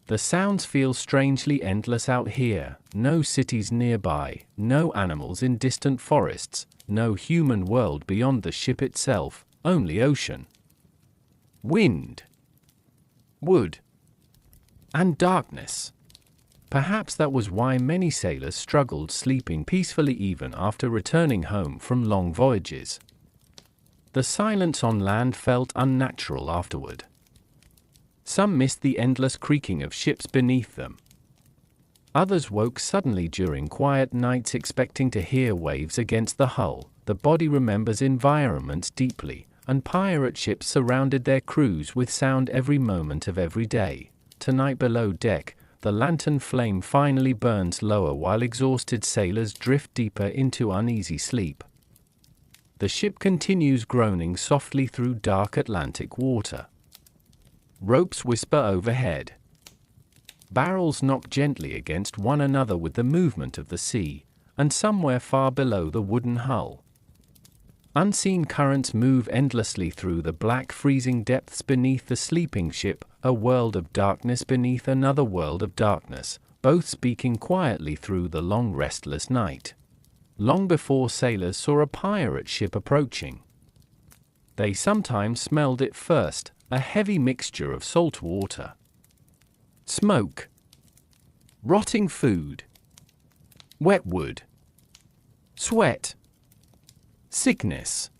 The sounds feel strangely endless out here. No cities nearby, no animals in distant forests, no human world beyond the ship itself, only ocean, wind, wood, and darkness. Perhaps that was why many sailors struggled sleeping peacefully even after returning home from long voyages. The silence on land felt unnatural afterward. Some missed the endless creaking of ships beneath them. Others woke suddenly during quiet nights expecting to hear waves against the hull. The body remembers environments deeply, and pirate ships surrounded their crews with sound every moment of every day. Tonight below deck, the lantern flame finally burns lower while exhausted sailors drift deeper into uneasy sleep. The ship continues groaning softly through dark Atlantic water. Ropes whisper overhead. Barrels knock gently against one another with the movement of the sea, and somewhere far below the wooden hull, unseen currents move endlessly through the black freezing depths beneath the sleeping ship, a world of darkness beneath another world of darkness, both speaking quietly through the long restless night. Long before sailors saw a pirate ship approaching, they sometimes smelled it first, a heavy mixture of salt water, smoke, rotting food, wet wood, sweat, sickness,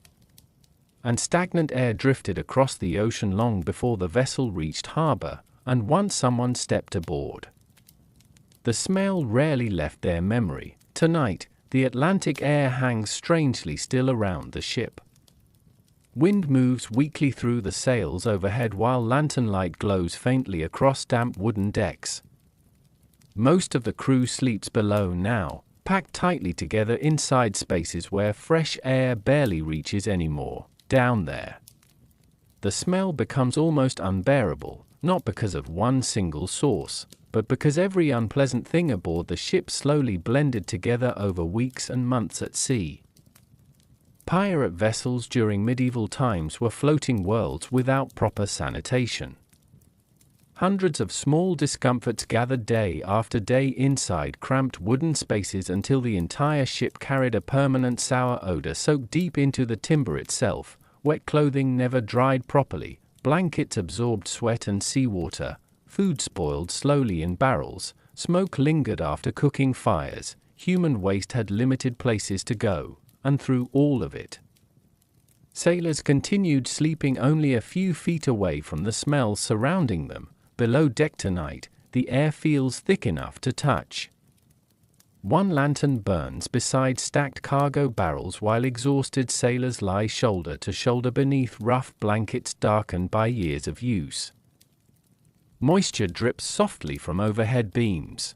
and stagnant air drifted across the ocean long before the vessel reached harbor, and once someone stepped aboard. The smell rarely left their memory. Tonight, the Atlantic air hangs strangely still around the ship. Wind moves weakly through the sails overhead while lantern light glows faintly across damp wooden decks. Most of the crew sleeps below now, packed tightly together inside spaces where fresh air barely reaches anymore. Down there, the smell becomes almost unbearable, not because of one single source, but because every unpleasant thing aboard the ship slowly blended together over weeks and months at sea. Pirate vessels during medieval times were floating worlds without proper sanitation. Hundreds of small discomforts gathered day after day inside cramped wooden spaces until the entire ship carried a permanent sour odor soaked deep into the timber itself. Wet clothing never dried properly, blankets absorbed sweat and seawater, food spoiled slowly in barrels, smoke lingered after cooking fires, human waste had limited places to go. And through all of it, Sailors continued sleeping only a few feet away from the smells surrounding them. Below deck tonight, the air feels thick enough to touch. One lantern burns beside stacked cargo barrels while exhausted sailors lie shoulder to shoulder beneath rough blankets darkened by years of use. Moisture drips softly from overhead beams.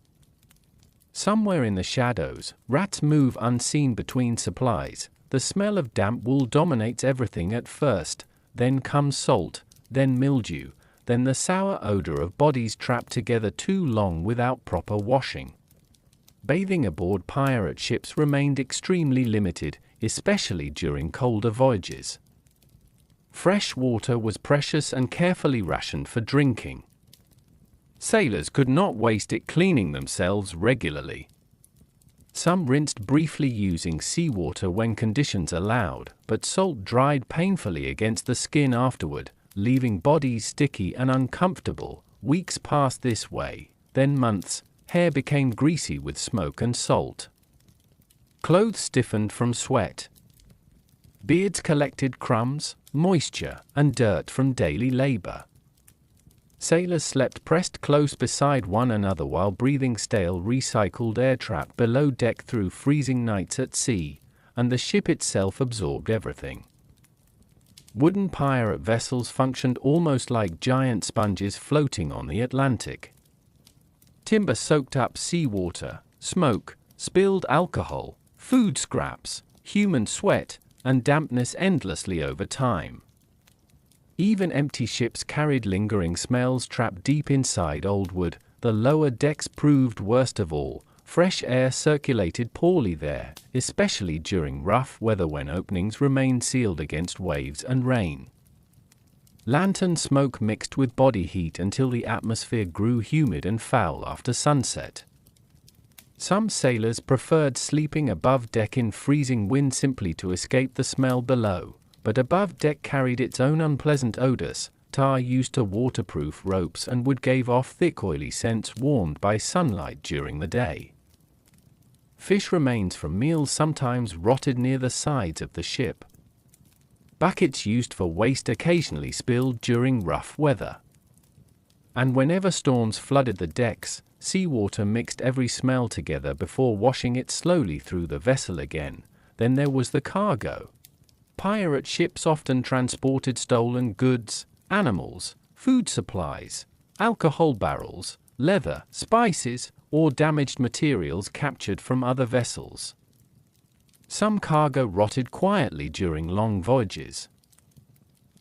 Somewhere in the shadows, rats move unseen between supplies. The smell of damp wool dominates everything at first, then comes salt, then mildew, then the sour odor of bodies trapped together too long without proper washing. Bathing aboard pirate ships remained extremely limited, especially during colder voyages. Fresh water was precious and carefully rationed for drinking. Sailors could not waste it cleaning themselves regularly. Some rinsed briefly using seawater when conditions allowed, but salt dried painfully against the skin afterward, leaving bodies sticky and uncomfortable. Weeks passed this way, then months. Hair became greasy with smoke and salt. Clothes stiffened from sweat. Beards collected crumbs, moisture, and dirt from daily labor. Sailors slept pressed close beside one another while breathing stale recycled air trapped below deck through freezing nights at sea, and the ship itself absorbed everything. Wooden pirate vessels functioned almost like giant sponges floating on the Atlantic. Timber soaked up seawater, smoke, spilled alcohol, food scraps, human sweat, and dampness endlessly over time. Even empty ships carried lingering smells trapped deep inside old wood. The lower decks proved worst of all. Fresh air circulated poorly there, especially during rough weather when openings remained sealed against waves and rain. Lantern smoke mixed with body heat until the atmosphere grew humid and foul after sunset. Some sailors preferred sleeping above deck in freezing wind simply to escape the smell below, but above deck carried its own unpleasant odors. Tar used to waterproof ropes and wood gave off thick oily scents warmed by sunlight during the day. Fish remains from meals sometimes rotted near the sides of the ship. Buckets used for waste occasionally spilled during rough weather. And whenever storms flooded the decks, seawater mixed every smell together before washing it slowly through the vessel again. Then there was the cargo. Pirate ships often transported stolen goods, animals, food supplies, alcohol barrels, leather, spices, or damaged materials captured from other vessels. Some cargo rotted quietly during long voyages.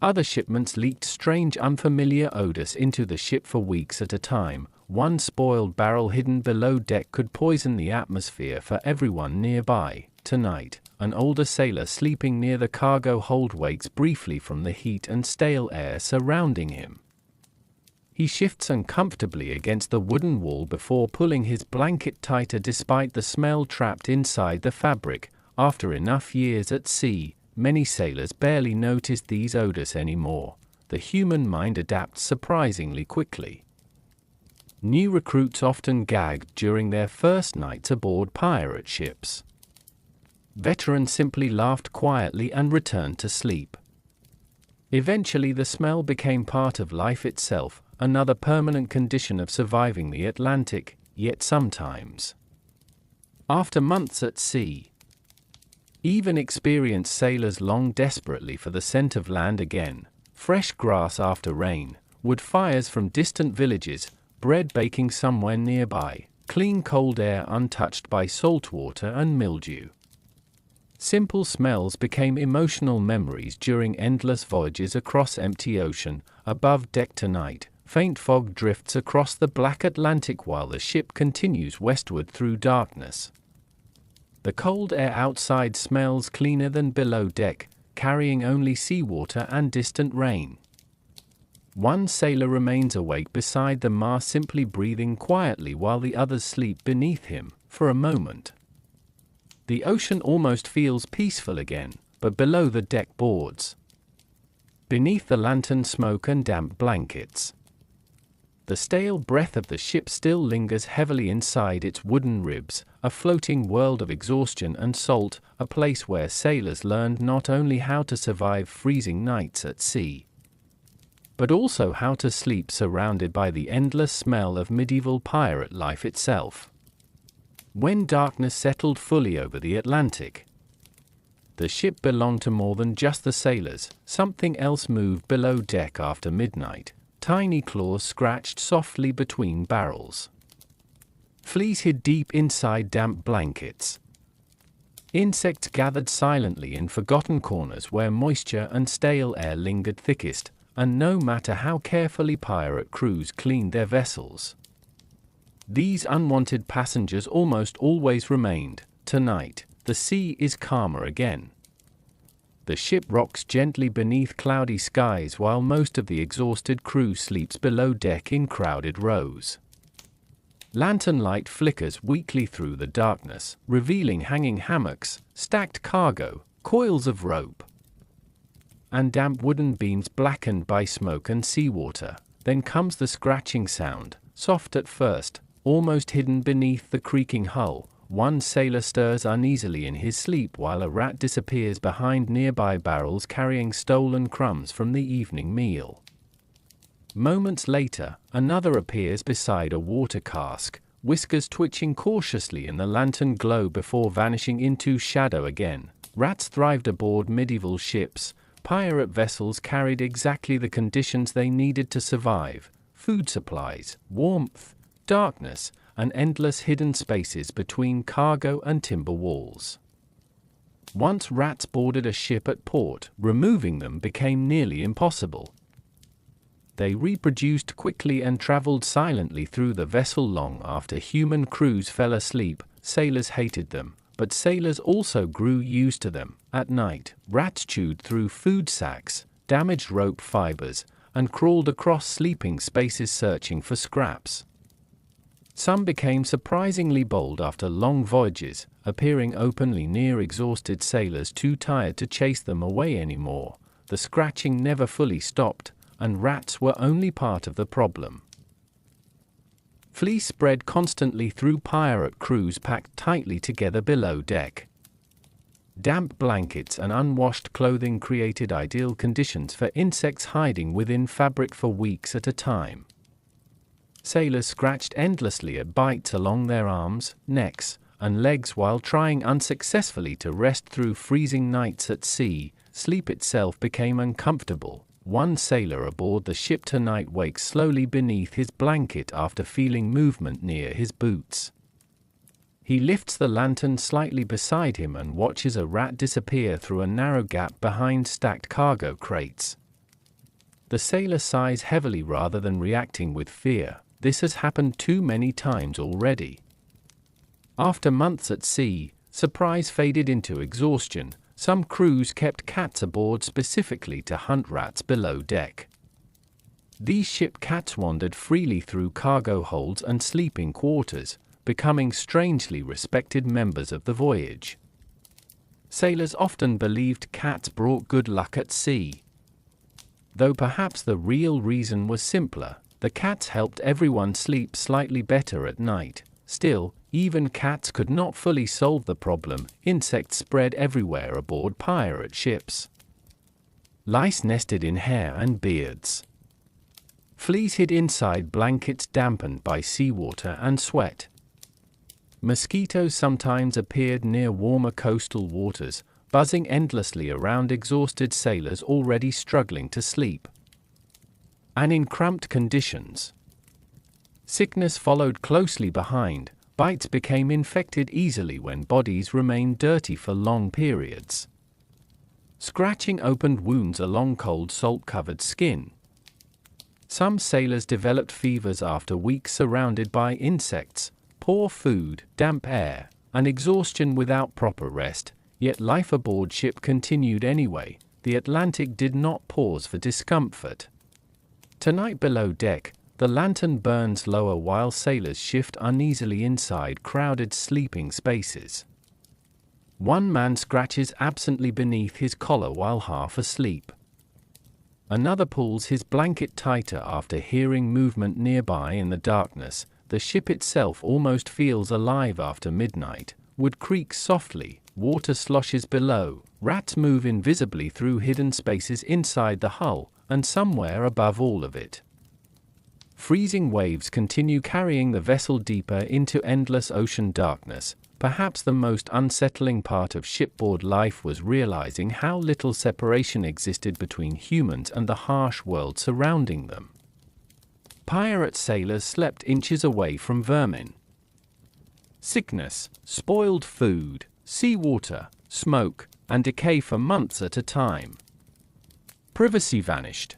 Other shipments leaked strange unfamiliar odors into the ship for weeks at a time. One spoiled barrel hidden below deck could poison the atmosphere for everyone nearby. Tonight, an older sailor sleeping near the cargo hold wakes briefly from the heat and stale air surrounding him. He shifts uncomfortably against the wooden wall before pulling his blanket tighter despite the smell trapped inside the fabric. After enough years at sea, many sailors barely notice these odors anymore. The human mind adapts surprisingly quickly. New recruits often gagged during their first nights aboard pirate ships. Veterans simply laughed quietly and returned to sleep. Eventually the smell became part of life itself, another permanent condition of surviving the Atlantic, yet sometimes. After months at sea, even experienced sailors long desperately for the scent of land again, fresh grass after rain, wood fires from distant villages, bread baking somewhere nearby, clean cold air untouched by salt water and mildew. Simple smells became emotional memories during endless voyages across empty ocean. Above deck tonight, faint fog drifts across the black Atlantic while the ship continues westward through darkness. The cold air outside smells cleaner than below deck, carrying only seawater and distant rain. One sailor remains awake beside the mast, simply breathing quietly while the others sleep beneath him. For a moment, the ocean almost feels peaceful again, but below the deck boards, beneath the lantern smoke and damp blankets, The stale breath of the ship still lingers heavily inside its wooden ribs, a floating world of exhaustion and salt, a place where sailors learned not only how to survive freezing nights at sea, but also how to sleep surrounded by the endless smell of medieval pirate life itself. When darkness settled fully over the Atlantic, the ship belonged to more than just the sailors. Something else moved below deck after midnight. Tiny claws scratched softly between barrels. Fleas hid deep inside damp blankets. Insects gathered silently in forgotten corners where moisture and stale air lingered thickest, and no matter how carefully pirate crews cleaned their vessels, these unwanted passengers almost always remained. Tonight, the sea is calmer again. The ship rocks gently beneath cloudy skies while most of the exhausted crew sleeps below deck in crowded rows. Lantern light flickers weakly through the darkness, revealing hanging hammocks, stacked cargo, coils of rope, and damp wooden beams blackened by smoke and seawater. Then comes the scratching sound, soft at first, almost hidden beneath the creaking hull. One sailor stirs uneasily in his sleep while a rat disappears behind nearby barrels carrying stolen crumbs from the evening meal. Moments later, another appears beside a water cask, whiskers twitching cautiously in the lantern glow before vanishing into shadow again. Rats thrived aboard medieval ships. Pirate vessels carried exactly the conditions they needed to survive: food supplies, warmth, darkness, and endless hidden spaces between cargo and timber walls. Once rats boarded a ship at port, removing them became nearly impossible. They reproduced quickly and traveled silently through the vessel long after human crews fell asleep. Sailors hated them, but sailors also grew used to them. At night, rats chewed through food sacks, damaged rope fibers, and crawled across sleeping spaces searching for scraps. Some became surprisingly bold after long voyages, appearing openly near exhausted sailors too tired to chase them away anymore. The scratching never fully stopped, and rats were only part of the problem. Fleas spread constantly through pirate crews packed tightly together below deck. Damp blankets and unwashed clothing created ideal conditions for insects hiding within fabric for weeks at a time. Sailors scratched endlessly at bites along their arms, necks, and legs while trying unsuccessfully to rest through freezing nights at sea. Sleep itself became uncomfortable. One sailor aboard the ship tonight wakes slowly beneath his blanket after feeling movement near his boots. He lifts the lantern slightly beside him and watches a rat disappear through a narrow gap behind stacked cargo crates. The sailor sighs heavily rather than reacting with fear. This has happened too many times already. After months at sea, surprise faded into exhaustion. Some crews kept cats aboard specifically to hunt rats below deck. These ship cats wandered freely through cargo holds and sleeping quarters, becoming strangely respected members of the voyage. Sailors often believed cats brought good luck at sea, though perhaps the real reason was simpler. The cats helped everyone sleep slightly better at night. Still, even cats could not fully solve the problem. Insects spread everywhere aboard pirate ships. Lice nested in hair and beards. Fleas hid inside blankets dampened by seawater and sweat. Mosquitoes sometimes appeared near warmer coastal waters, buzzing endlessly around exhausted sailors already struggling to sleep. And in cramped conditions, sickness followed closely behind. Bites became infected easily when bodies remained dirty for long periods. Scratching opened wounds along cold salt-covered skin. Some sailors developed fevers after weeks surrounded by insects, poor food, damp air, and exhaustion without proper rest. Yet life aboard ship continued anyway. The Atlantic did not pause for discomfort. Tonight below deck, the lantern burns lower while sailors shift uneasily inside crowded sleeping spaces. One man scratches absently beneath his collar while half asleep. Another pulls his blanket tighter after hearing movement nearby in the darkness. The ship itself almost feels alive after midnight. Wood creaks softly, water sloshes below, rats move invisibly through hidden spaces inside the hull, and somewhere above all of it, freezing waves continue carrying the vessel deeper into endless ocean darkness. Perhaps the most unsettling part of shipboard life was realizing how little separation existed between humans and the harsh world surrounding them. Pirate sailors slept inches away from vermin, sickness, spoiled food, seawater, smoke, and decay for months at a time. Privacy vanished.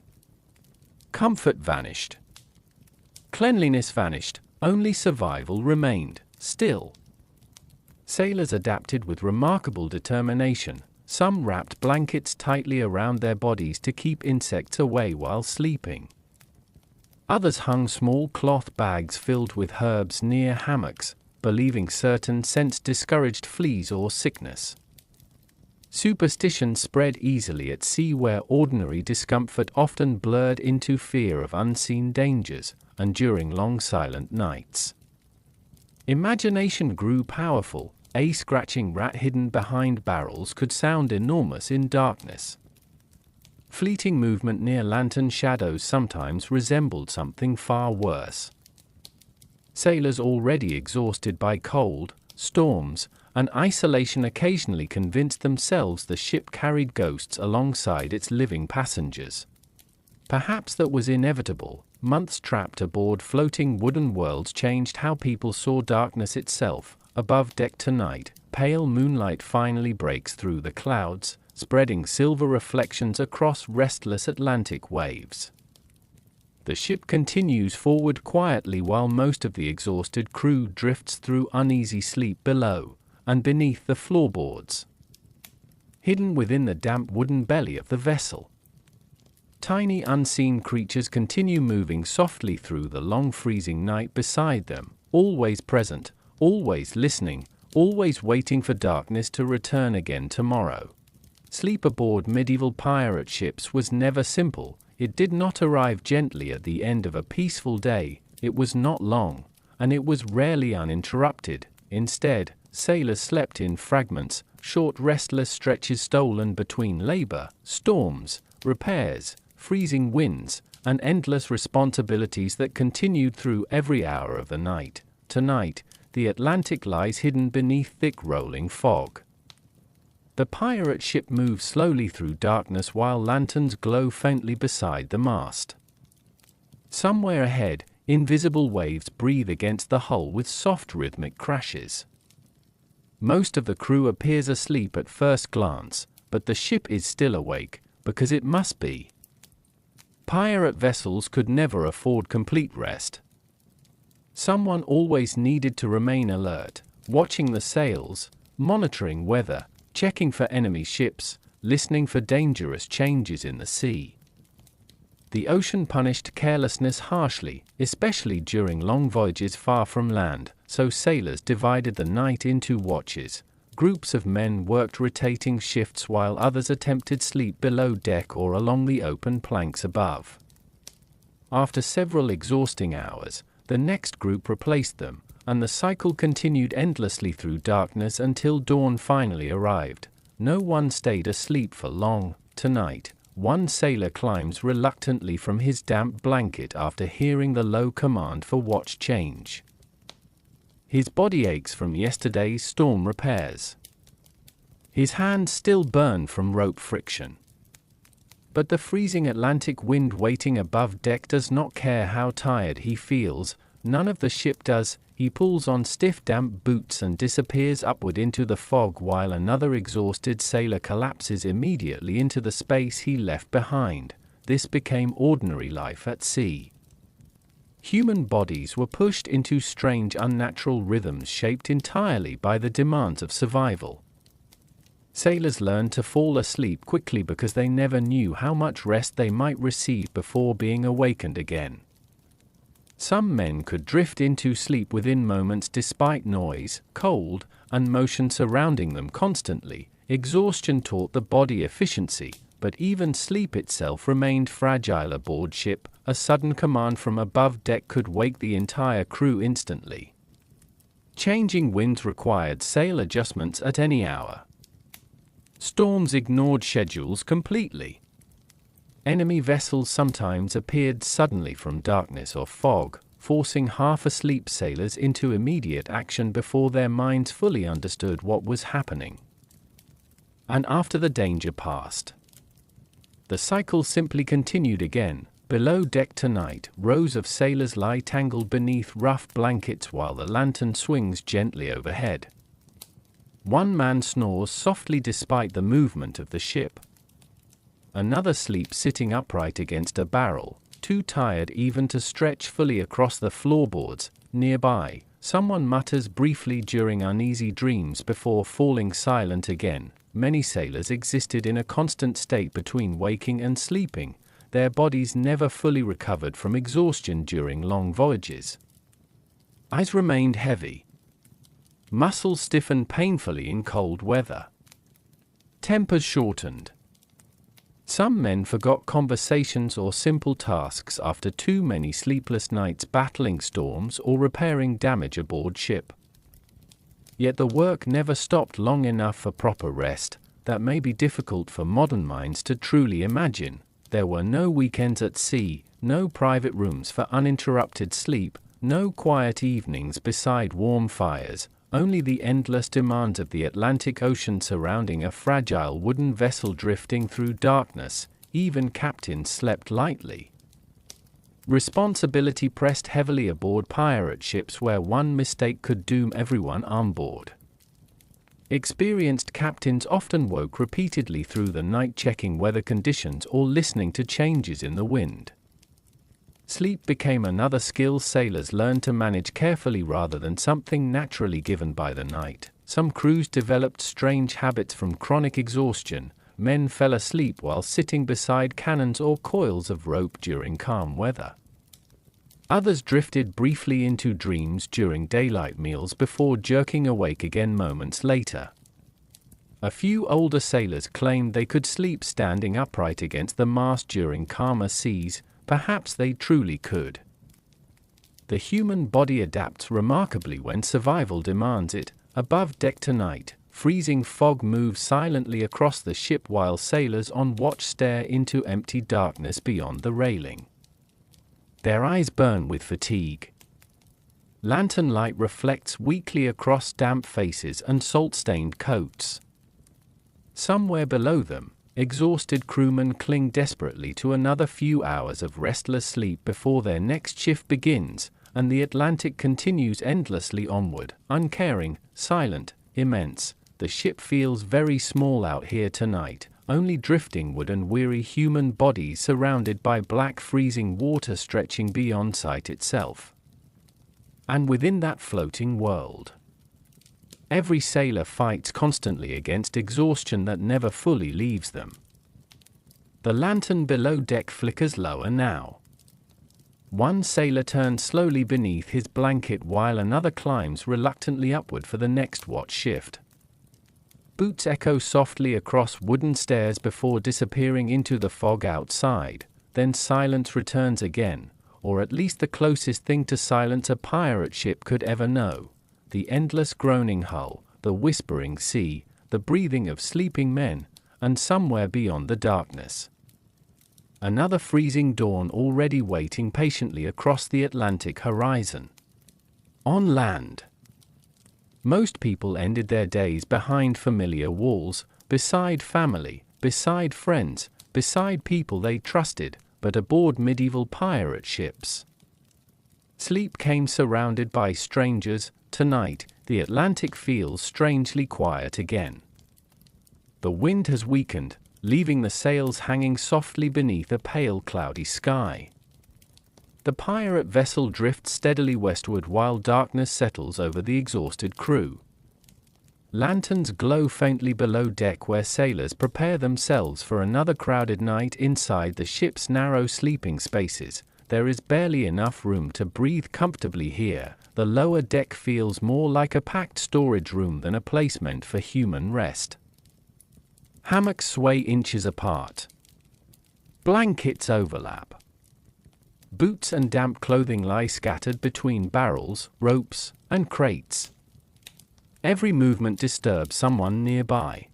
Comfort vanished. Cleanliness vanished, only survival remained. Still, sailors adapted with remarkable determination. Some wrapped blankets tightly around their bodies to keep insects away while sleeping. Others hung small cloth bags filled with herbs near hammocks, believing certain scents discouraged fleas or sickness. Superstition spread easily at sea where ordinary discomfort often blurred into fear of unseen dangers, and during long silent nights, imagination grew powerful. A scratching rat hidden behind barrels could sound enormous in darkness. Fleeting movement near lantern shadows sometimes resembled something far worse. Sailors already exhausted by cold, storms, and isolation occasionally convinced themselves the ship carried ghosts alongside its living passengers. Perhaps that was inevitable. Months trapped aboard floating wooden worlds changed how people saw darkness itself. Above deck tonight, pale moonlight finally breaks through the clouds, spreading silver reflections across restless Atlantic waves. The ship continues forward quietly while most of the exhausted crew drifts through uneasy sleep below and beneath the floorboards, hidden within the damp wooden belly of the vessel. Tiny unseen creatures continue moving softly through the long freezing night beside them, always present, always listening, always waiting for darkness to return again tomorrow. Sleep aboard medieval pirate ships was never simple. It did not arrive gently at the end of a peaceful day. It was not long, and it was rarely uninterrupted. Instead, sailors slept in fragments, short restless stretches stolen between labor, storms, repairs, freezing winds, and endless responsibilities that continued through every hour of the night. Tonight, the Atlantic lies hidden beneath thick rolling fog. The pirate ship moves slowly through darkness while lanterns glow faintly beside the mast. Somewhere ahead, invisible waves breathe against the hull with soft rhythmic crashes. Most of the crew appears asleep at first glance, but the ship is still awake, because it must be. Pirate vessels could never afford complete rest. Someone always needed to remain alert, watching the sails, monitoring weather, checking for enemy ships, listening for dangerous changes in the sea. The ocean punished carelessness harshly, especially during long voyages far from land, so sailors divided the night into watches. Groups of men worked rotating shifts while others attempted sleep below deck or along the open planks above. After several exhausting hours, the next group replaced them, and the cycle continued endlessly through darkness until dawn finally arrived. No one stayed asleep for long. Tonight, one sailor climbs reluctantly from his damp blanket after hearing the low command for watch change. His body aches from yesterday's storm repairs. His hands still burn from rope friction. But the freezing Atlantic wind waiting above deck does not care how tired he feels. None of the ship does. He pulls on stiff damp boots and disappears upward into the fog while another exhausted sailor collapses immediately into the space he left behind. This became ordinary life at sea. Human bodies were pushed into strange unnatural rhythms shaped entirely by the demands of survival. Sailors learned to fall asleep quickly because they never knew how much rest they might receive before being awakened again. Some men could drift into sleep within moments despite noise, cold, and motion surrounding them constantly. Exhaustion taught the body efficiency, but even sleep itself remained fragile aboard ship. A sudden command from above deck could wake the entire crew instantly. Changing winds required sail adjustments at any hour. Storms ignored schedules completely. Enemy vessels sometimes appeared suddenly from darkness or fog, forcing half-asleep sailors into immediate action before their minds fully understood what was happening. And after the danger passed, the cycle simply continued again. Below deck tonight, rows of sailors lie tangled beneath rough blankets while the lantern swings gently overhead. One man snores softly despite the movement of the ship. Another sleeps sitting upright against a barrel, too tired even to stretch fully across the floorboards. Nearby, someone mutters briefly during uneasy dreams before falling silent again. Many sailors existed in a constant state between waking and sleeping, their bodies never fully recovered from exhaustion during long voyages. Eyes remained heavy. Muscles stiffened painfully in cold weather. Tempers shortened. Some men forgot conversations or simple tasks after too many sleepless nights battling storms or repairing damage aboard ship. Yet the work never stopped long enough for proper rest. That may be difficult for modern minds to truly imagine. There were no weekends at sea, no private rooms for uninterrupted sleep, no quiet evenings beside warm fires, only the endless demands of the Atlantic Ocean surrounding a fragile wooden vessel drifting through darkness. Even captains slept lightly. Responsibility pressed heavily aboard pirate ships where one mistake could doom everyone on board. Experienced captains often woke repeatedly through the night checking weather conditions or listening to changes in the wind. Sleep became another skill sailors learned to manage carefully rather than something naturally given by the night. Some crews developed strange habits from chronic exhaustion. Men fell asleep while sitting beside cannons or coils of rope during calm weather. Others drifted briefly into dreams during daylight meals before jerking awake again moments later. A few older sailors claimed they could sleep standing upright against the mast during calmer seas. Perhaps they truly could. The human body adapts remarkably when survival demands it. Above deck tonight, freezing fog moves silently across the ship while sailors on watch stare into empty darkness beyond the railing. Their eyes burn with fatigue. Lantern light reflects weakly across damp faces and salt-stained coats. Somewhere below them, exhausted crewmen cling desperately to another few hours of restless sleep before their next shift begins, and the Atlantic continues endlessly onward, uncaring, silent, immense. The ship feels very small out here tonight. Only drifting wood and weary human bodies surrounded by black freezing water stretching beyond sight itself. And within that floating world, every sailor fights constantly against exhaustion that never fully leaves them. The lantern below deck flickers lower now. One sailor turns slowly beneath his blanket while another climbs reluctantly upward for the next watch shift. Boots echo softly across wooden stairs before disappearing into the fog outside. Then silence returns again, or at least the closest thing to silence a pirate ship could ever know. The endless groaning hull, the whispering sea, the breathing of sleeping men, and somewhere beyond the darkness, another freezing dawn already waiting patiently across the Atlantic horizon. On land, most people ended their days behind familiar walls, beside family, beside friends, beside people they trusted, but aboard medieval pirate ships, sleep came surrounded by strangers. Tonight, the Atlantic feels strangely quiet again. The wind has weakened, leaving the sails hanging softly beneath a pale cloudy sky. The pirate vessel drifts steadily westward while darkness settles over the exhausted crew. Lanterns glow faintly below deck where sailors prepare themselves for another crowded night inside the ship's narrow sleeping spaces. There is barely enough room to breathe comfortably here. The lower deck feels more like a packed storage room than a place meant for human rest. Hammocks sway inches apart. Blankets overlap. Boots and damp clothing lie scattered between barrels, ropes, and crates. Every movement disturbs someone nearby.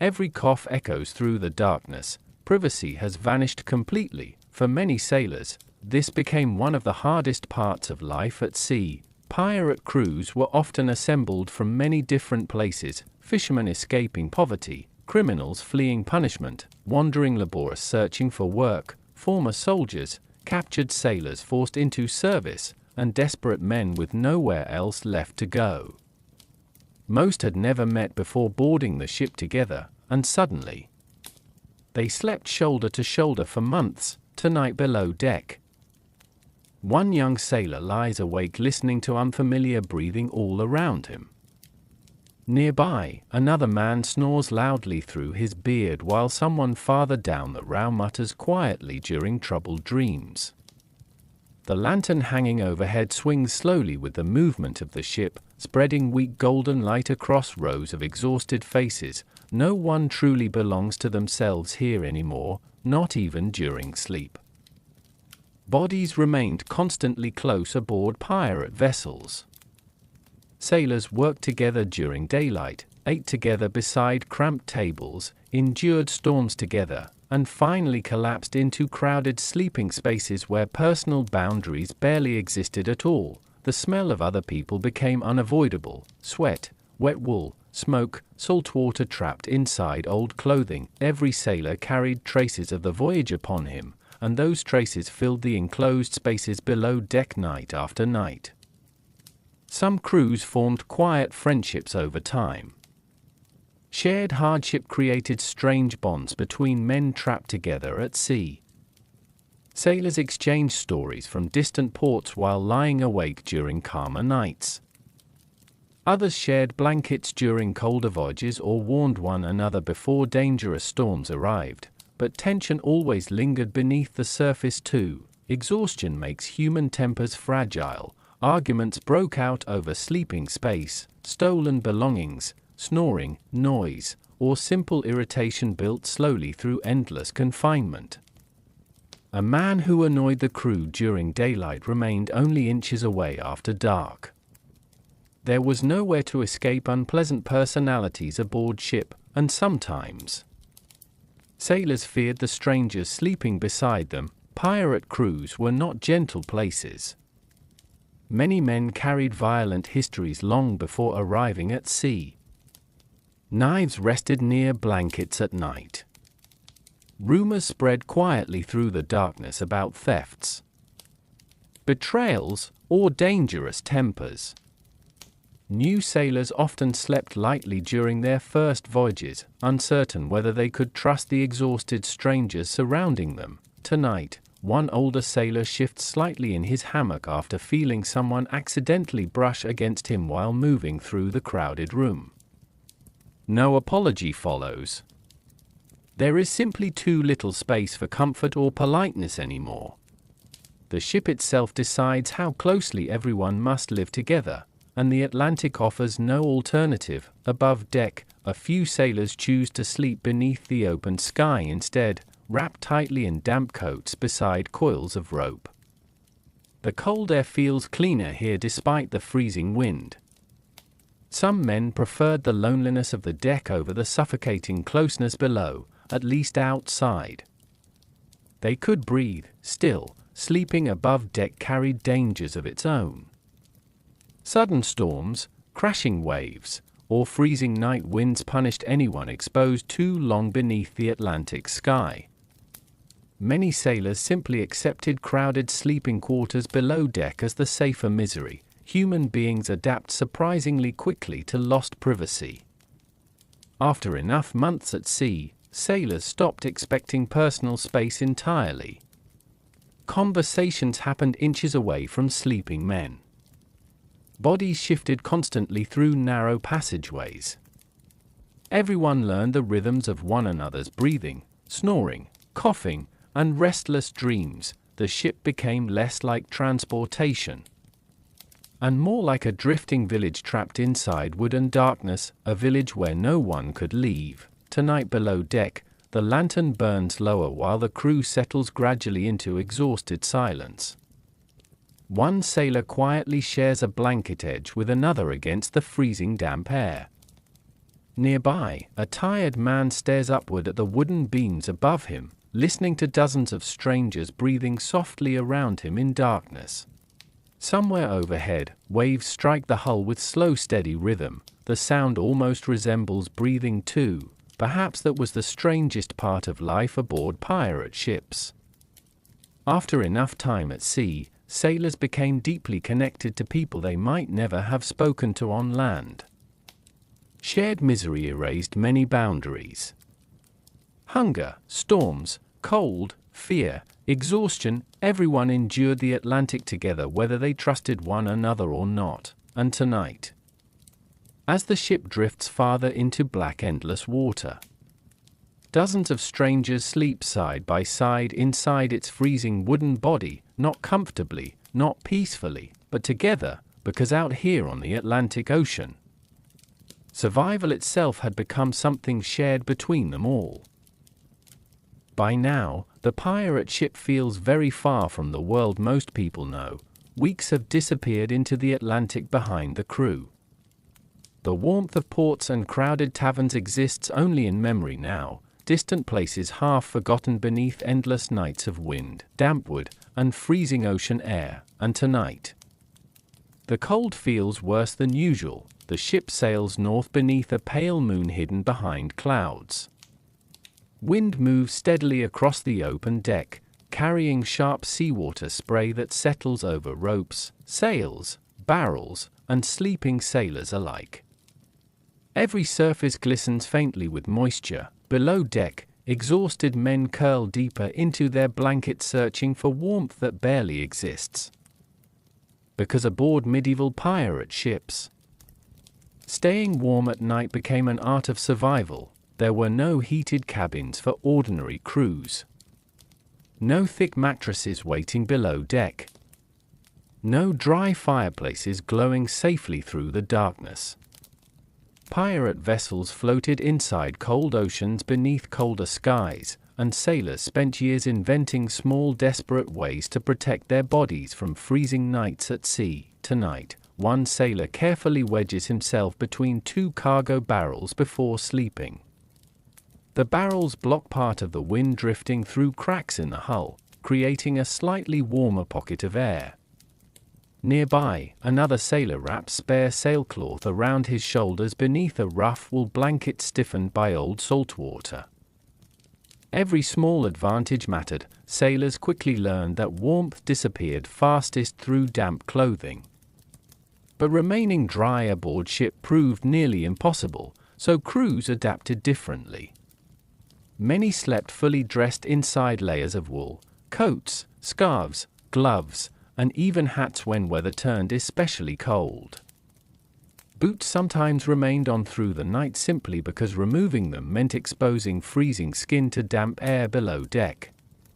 Every cough echoes through the darkness. Privacy has vanished completely. For many sailors, this became one of the hardest parts of life at sea. Pirate crews were often assembled from many different places: fishermen escaping poverty, criminals fleeing punishment, wandering laborers searching for work, former soldiers, captured sailors forced into service, and desperate men with nowhere else left to go. Most had never met before boarding the ship together, and suddenly they slept shoulder to shoulder for months, tonight below deck. One young sailor lies awake listening to unfamiliar breathing all around him. Nearby, another man snores loudly through his beard while someone farther down the row mutters quietly during troubled dreams. The lantern hanging overhead swings slowly with the movement of the ship, spreading weak golden light across rows of exhausted faces. No one truly belongs to themselves here anymore, not even during sleep. Bodies remained constantly close aboard pirate vessels. Sailors worked together during daylight, ate together beside cramped tables, endured storms together, and finally collapsed into crowded sleeping spaces where personal boundaries barely existed at all. The smell of other people became unavoidable: sweat, wet wool, smoke, salt water trapped inside old clothing. Every sailor carried traces of the voyage upon him, and those traces filled the enclosed spaces below deck night after night. Some crews formed quiet friendships over time. Shared hardship created strange bonds between men trapped together at sea. Sailors exchanged stories from distant ports while lying awake during calmer nights. Others shared blankets during colder voyages or warned one another before dangerous storms arrived. But tension always lingered beneath the surface too. Exhaustion makes human tempers fragile. Arguments broke out over sleeping space, stolen belongings, snoring, noise, or simple irritation built slowly through endless confinement. A man who annoyed the crew during daylight remained only inches away after dark. There was nowhere to escape unpleasant personalities aboard ship, and sometimes sailors feared the strangers sleeping beside them. Pirate crews were not gentle places. Many men carried violent histories long before arriving at sea. Knives rested near blankets at night. Rumors spread quietly through the darkness about thefts, betrayals, or dangerous tempers. New sailors often slept lightly during their first voyages, uncertain whether they could trust the exhausted strangers surrounding them. Tonight, one older sailor shifts slightly in his hammock after feeling someone accidentally brush against him while moving through the crowded room. No apology follows. There is simply too little space for comfort or politeness anymore. The ship itself decides how closely everyone must live together, and the Atlantic offers no alternative. Above deck, a few sailors choose to sleep beneath the open sky instead, wrapped tightly in damp coats beside coils of rope. The cold air feels cleaner here despite the freezing wind. Some men preferred the loneliness of the deck over the suffocating closeness below, at least outside. They could breathe. Still, sleeping above deck carried dangers of its own. Sudden storms, crashing waves, or freezing night winds punished anyone exposed too long beneath the Atlantic sky. Many sailors simply accepted crowded sleeping quarters below deck as the safer misery. Human beings adapt surprisingly quickly to lost privacy. After enough months at sea, sailors stopped expecting personal space entirely. Conversations happened inches away from sleeping men. Bodies shifted constantly through narrow passageways. Everyone learned the rhythms of one another's breathing, snoring, coughing, and restless dreams. The ship became less like transportation and more like a drifting village trapped inside wood and darkness, a village where no one could leave. Tonight below deck, the lantern burns lower while the crew settles gradually into exhausted silence. One sailor quietly shares a blanket edge with another against the freezing damp air. Nearby, a tired man stares upward at the wooden beams above him, listening to dozens of strangers breathing softly around him in darkness. Somewhere overhead, waves strike the hull with slow, steady rhythm. The sound almost resembles breathing too. Perhaps that was the strangest part of life aboard pirate ships. After enough time at sea, sailors became deeply connected to people they might never have spoken to on land. Shared misery erased many boundaries. Hunger, storms, cold, fear, exhaustion, everyone endured the Atlantic together whether they trusted one another or not. And tonight, as the ship drifts farther into black endless water, dozens of strangers sleep side by side inside its freezing wooden body, not comfortably, not peacefully, but together, because out here on the Atlantic Ocean, survival itself had become something shared between them all. By now, the pirate ship feels very far from the world most people know. Weeks have disappeared into the Atlantic behind the crew. The warmth of ports and crowded taverns exists only in memory now, distant places half forgotten beneath endless nights of wind, damp wood, and freezing ocean air. And tonight, the cold feels worse than usual. The ship sails north beneath a pale moon hidden behind clouds. Wind moves steadily across the open deck, carrying sharp seawater spray that settles over ropes, sails, barrels, and sleeping sailors alike. Every surface glistens faintly with moisture. Below deck, exhausted men curl deeper into their blankets searching for warmth that barely exists. Because aboard medieval pirate ships, staying warm at night became an art of survival. There were no heated cabins for ordinary crews. No thick mattresses waiting below deck. No dry fireplaces glowing safely through the darkness. Pirate vessels floated inside cold oceans beneath colder skies, and sailors spent years inventing small, desperate ways to protect their bodies from freezing nights at sea. Tonight, one sailor carefully wedges himself between two cargo barrels before sleeping. The barrels block part of the wind drifting through cracks in the hull, creating a slightly warmer pocket of air. Nearby, another sailor wraps spare sailcloth around his shoulders beneath a rough wool blanket stiffened by old salt water. Every small advantage mattered. Sailors quickly learned that warmth disappeared fastest through damp clothing. But remaining dry aboard ship proved nearly impossible, so crews adapted differently. Many slept fully dressed inside layers of wool, coats, scarves, gloves, and even hats when weather turned especially cold. Boots sometimes remained on through the night simply because removing them meant exposing freezing skin to damp air below deck.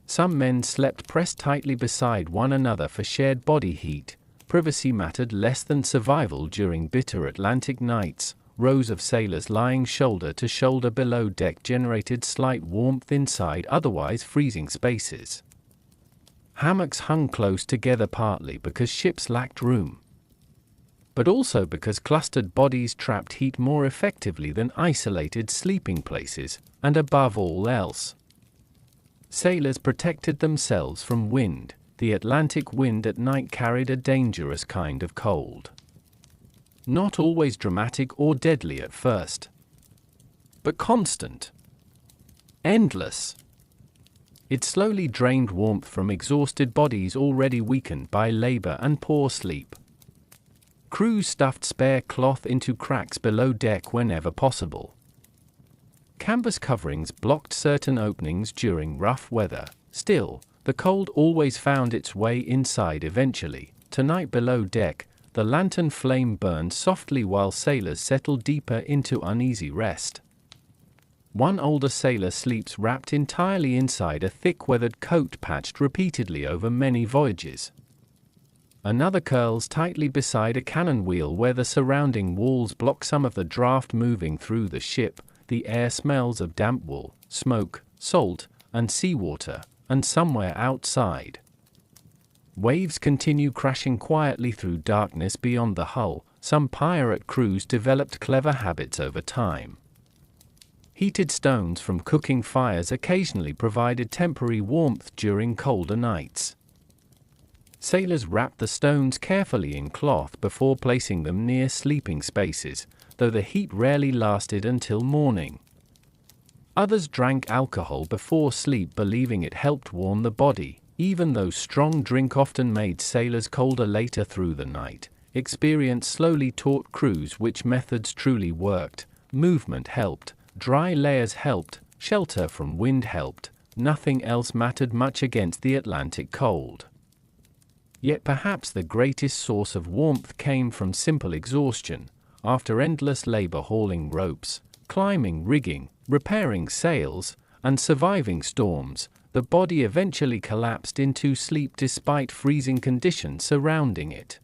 Some men slept pressed tightly beside one another for shared body heat. Privacy mattered less than survival during bitter Atlantic nights. Rows of sailors lying shoulder to shoulder below deck generated slight warmth inside otherwise freezing spaces. Hammocks hung close together partly because ships lacked room, but also because clustered bodies trapped heat more effectively than isolated sleeping places, and above all else, sailors protected themselves from wind. The Atlantic wind at night carried a dangerous kind of cold. Not always dramatic or deadly at first, but constant, endless. It slowly drained warmth from exhausted bodies already weakened by labor and poor sleep. Crews stuffed spare cloth into cracks below deck whenever possible. Canvas coverings blocked certain openings during rough weather. Still, the cold always found its way inside eventually. Tonight below deck, the lantern flame burned softly while sailors settled deeper into uneasy rest. One older sailor sleeps wrapped entirely inside a thick weathered coat patched repeatedly over many voyages. Another curls tightly beside a cannon wheel where the surrounding walls block some of the draft moving through the ship. the air smells of damp wool, smoke, salt, and seawater, and somewhere outside. Waves continue crashing quietly through darkness beyond the hull. Some pirate crews developed clever habits over time. Heated stones from cooking fires occasionally provided temporary warmth during colder nights. Sailors wrapped the stones carefully in cloth before placing them near sleeping spaces, though the heat rarely lasted until morning. Others drank alcohol before sleep, believing it helped warm the body, even though strong drink often made sailors colder later through the night. Experience slowly taught crews which methods truly worked. Movement helped, dry layers helped, shelter from wind helped. Nothing else mattered much against the Atlantic cold. Yet perhaps the greatest source of warmth came from simple exhaustion. After endless labor hauling ropes, climbing rigging, repairing sails, and surviving storms, the body eventually collapsed into sleep despite freezing conditions surrounding it.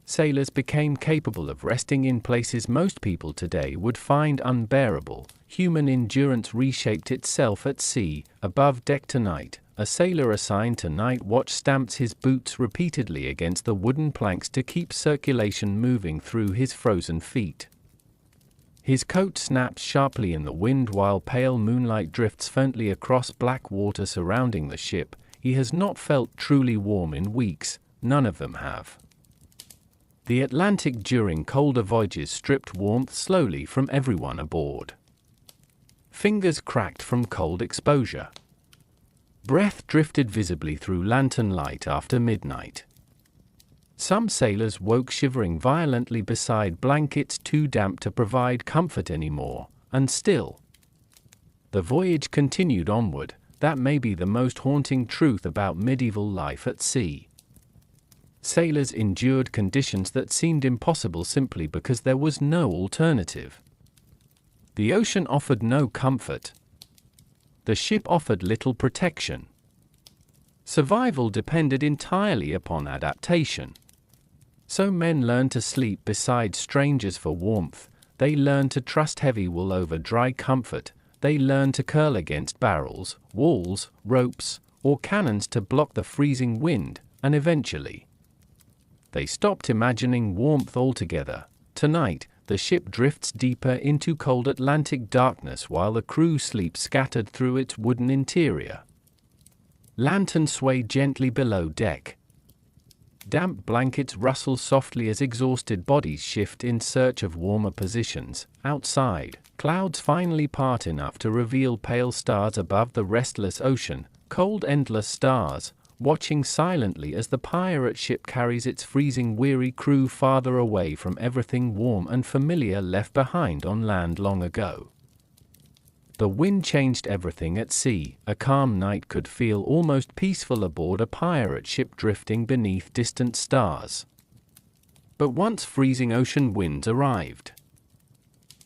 Sailors became capable of resting in places most people today would find unbearable. Human endurance reshaped itself at sea. Above deck tonight, a sailor assigned to night watch stamps his boots repeatedly against the wooden planks to keep circulation moving through his frozen feet. His coat snaps sharply in the wind while pale moonlight drifts faintly across black water surrounding the ship. He has not felt truly warm in weeks. None of them have. The Atlantic during colder voyages stripped warmth slowly from everyone aboard. Fingers cracked from cold exposure. Breath drifted visibly through lantern light after midnight. Some sailors woke shivering violently beside blankets too damp to provide comfort anymore, and still. The voyage continued onward. That may be the most haunting truth about medieval life at sea. Sailors endured conditions that seemed impossible simply because there was no alternative. The ocean offered no comfort. The ship offered little protection. Survival depended entirely upon adaptation. So men learned to sleep beside strangers for warmth. They learned to trust heavy wool over dry comfort. They learned to curl against barrels, walls, ropes, or cannons to block the freezing wind, and eventually, they stopped imagining warmth altogether. Tonight, the ship drifts deeper into cold Atlantic darkness while the crew sleeps scattered through its wooden interior. Lanterns sway gently below deck. Damp blankets rustle softly as exhausted bodies shift in search of warmer positions. Outside, clouds finally part enough to reveal pale stars above the restless ocean, cold endless stars, watching silently as the pirate ship carries its freezing weary crew farther away from everything warm and familiar left behind on land long ago. The wind changed everything at sea. A calm night could feel almost peaceful aboard a pirate ship drifting beneath distant stars. But once freezing ocean winds arrived,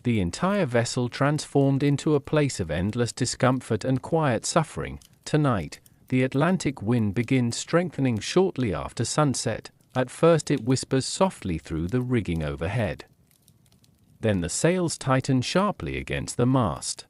the entire vessel transformed into a place of endless discomfort and quiet suffering. Tonight, the Atlantic wind begins strengthening shortly after sunset. At first it whispers softly through the rigging overhead. Then the sails tighten sharply against the mast.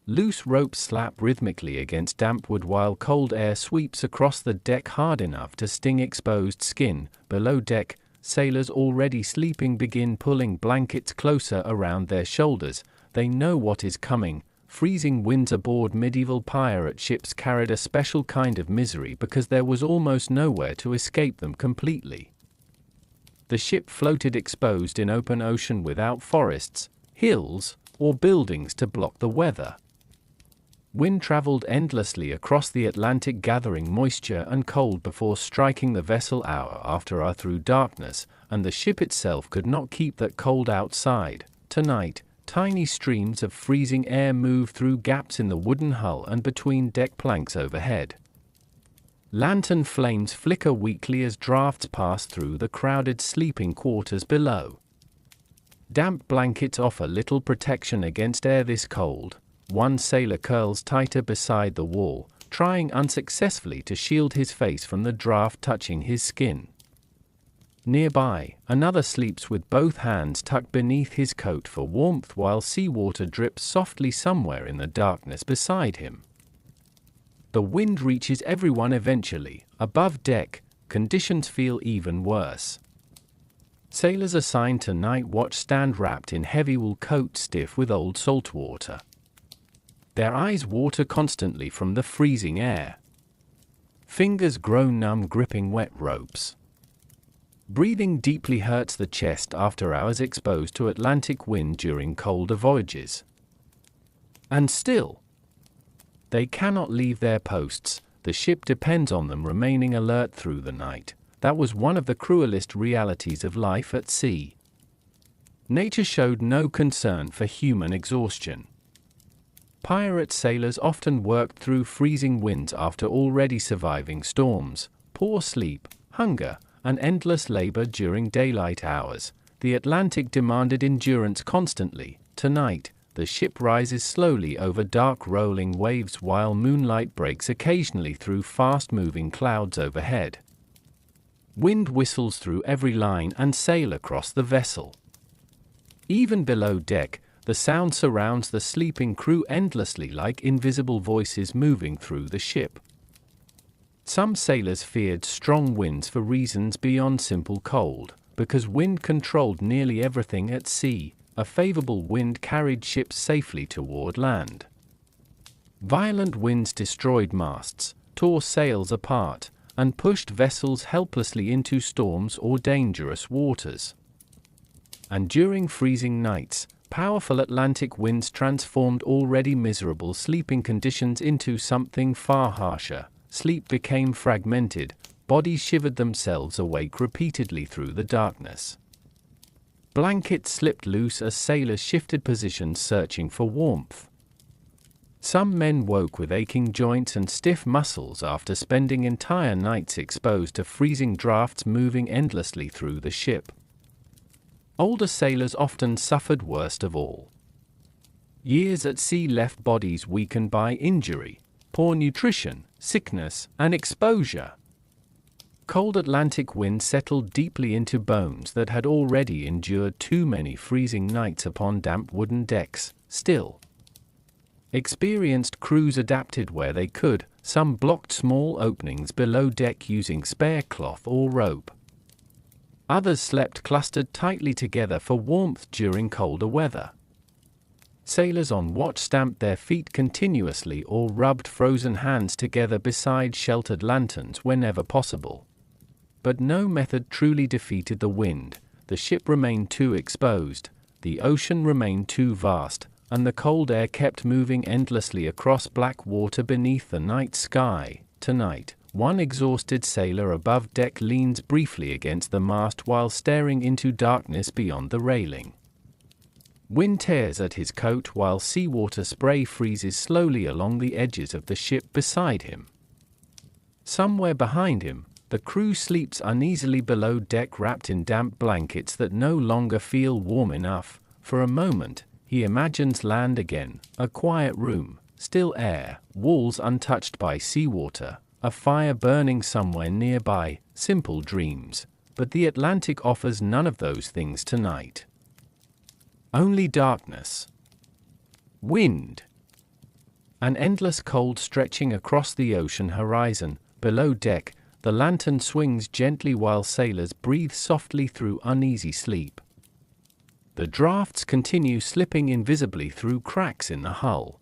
Loose ropes slap rhythmically against damp wood while cold air sweeps across the deck hard enough to sting exposed skin. Below deck, sailors already sleeping begin pulling blankets closer around their shoulders. They know what is coming. Freezing winds aboard medieval pirate ships carried a special kind of misery because there was almost nowhere to escape them completely. The ship floated exposed in open ocean without forests, hills, or buildings to block the weather. Wind traveled endlessly across the Atlantic, gathering moisture and cold before striking the vessel hour after hour through darkness, and the ship itself could not keep that cold outside. Tonight, tiny streams of freezing air move through gaps in the wooden hull and between deck planks overhead. Lantern flames flicker weakly as drafts pass through the crowded sleeping quarters below. Damp blankets offer little protection against air this cold. One sailor curls tighter beside the wall, trying unsuccessfully to shield his face from the draft touching his skin. Nearby, another sleeps with both hands tucked beneath his coat for warmth while seawater drips softly somewhere in the darkness beside him. The wind reaches everyone eventually. Above deck, conditions feel even worse. Sailors assigned to night watch stand wrapped in heavy wool coats stiff with old salt water. Their eyes water constantly from the freezing air. Fingers grow numb gripping wet ropes. Breathing deeply hurts the chest after hours exposed to Atlantic wind during colder voyages. And still, they cannot leave their posts. The ship depends on them remaining alert through the night. That was one of the cruelest realities of life at sea. Nature showed no concern for human exhaustion. Pirate sailors often worked through freezing winds after already surviving storms, poor sleep, hunger, and endless labor during daylight hours. The Atlantic demanded endurance constantly. Tonight, the ship rises slowly over dark rolling waves while moonlight breaks occasionally through fast-moving clouds overhead. Wind whistles through every line and sail across the vessel. Even below deck, the sound surrounds the sleeping crew endlessly like invisible voices moving through the ship. Some sailors feared strong winds for reasons beyond simple cold. Because wind controlled nearly everything at sea, a favorable wind carried ships safely toward land. Violent winds destroyed masts, tore sails apart, and pushed vessels helplessly into storms or dangerous waters. And during freezing nights, powerful Atlantic winds transformed already miserable sleeping conditions into something far harsher. Sleep became fragmented, bodies shivered themselves awake repeatedly through the darkness. Blankets slipped loose as sailors shifted positions searching for warmth. Some men woke with aching joints and stiff muscles after spending entire nights exposed to freezing drafts moving endlessly through the ship. Older sailors often suffered worst of all. Years at sea left bodies weakened by injury, poor nutrition, sickness, and exposure. Cold Atlantic winds settled deeply into bones that had already endured too many freezing nights upon damp wooden decks. Still, experienced crews adapted where they could. Some blocked small openings below deck using spare cloth or rope. Others slept clustered tightly together for warmth during colder weather. Sailors on watch stamped their feet continuously or rubbed frozen hands together beside sheltered lanterns whenever possible. But no method truly defeated the wind. The ship remained too exposed, the ocean remained too vast, and the cold air kept moving endlessly across black water beneath the night sky. Tonight, one exhausted sailor above deck leans briefly against the mast while staring into darkness beyond the railing. Wind tears at his coat while seawater spray freezes slowly along the edges of the ship beside him. Somewhere behind him, the crew sleeps uneasily below deck wrapped in damp blankets that no longer feel warm enough. For a moment, he imagines land again, a quiet room, still air, walls untouched by seawater, a fire burning somewhere nearby, simple dreams. But the Atlantic offers none of those things tonight. Only darkness. Wind. An endless cold stretching across the ocean horizon. Below deck, the lantern swings gently while sailors breathe softly through uneasy sleep. The drafts continue slipping invisibly through cracks in the hull.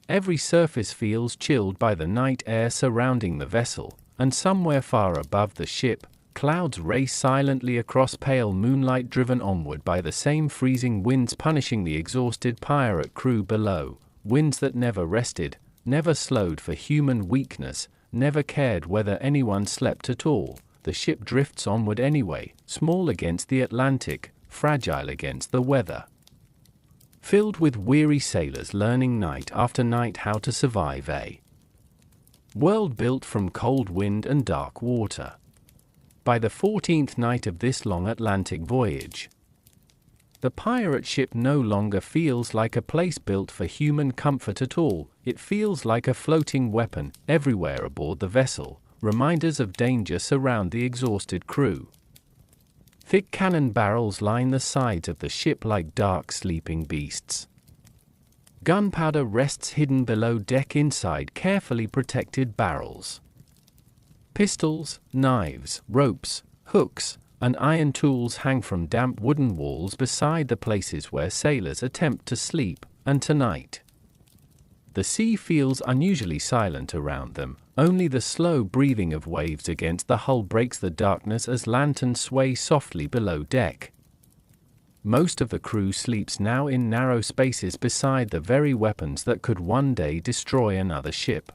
Every surface feels chilled by the night air surrounding the vessel, and somewhere far above the ship, clouds race silently across pale moonlight driven onward by the same freezing winds punishing the exhausted pirate crew below, winds that never rested, never slowed for human weakness, never cared whether anyone slept at all. The ship drifts onward anyway, small against the Atlantic, fragile against the weather. Filled with weary sailors learning night after night how to survive a world built from cold wind and dark water. By the 14th night of this long Atlantic voyage, the pirate ship no longer feels like a place built for human comfort at all. It feels like a floating weapon everywhere aboard the vessel. Reminders of danger surround the exhausted crew. Thick cannon barrels line the sides of the ship like dark sleeping beasts. Gunpowder rests hidden below deck inside carefully protected barrels. Pistols, knives, ropes, hooks, and iron tools hang from damp wooden walls beside the places where sailors attempt to sleep, and tonight. The sea feels unusually silent around them. Only the slow breathing of waves against the hull breaks the darkness as lanterns sway softly below deck. Most of the crew sleeps now in narrow spaces beside the very weapons that could one day destroy another ship.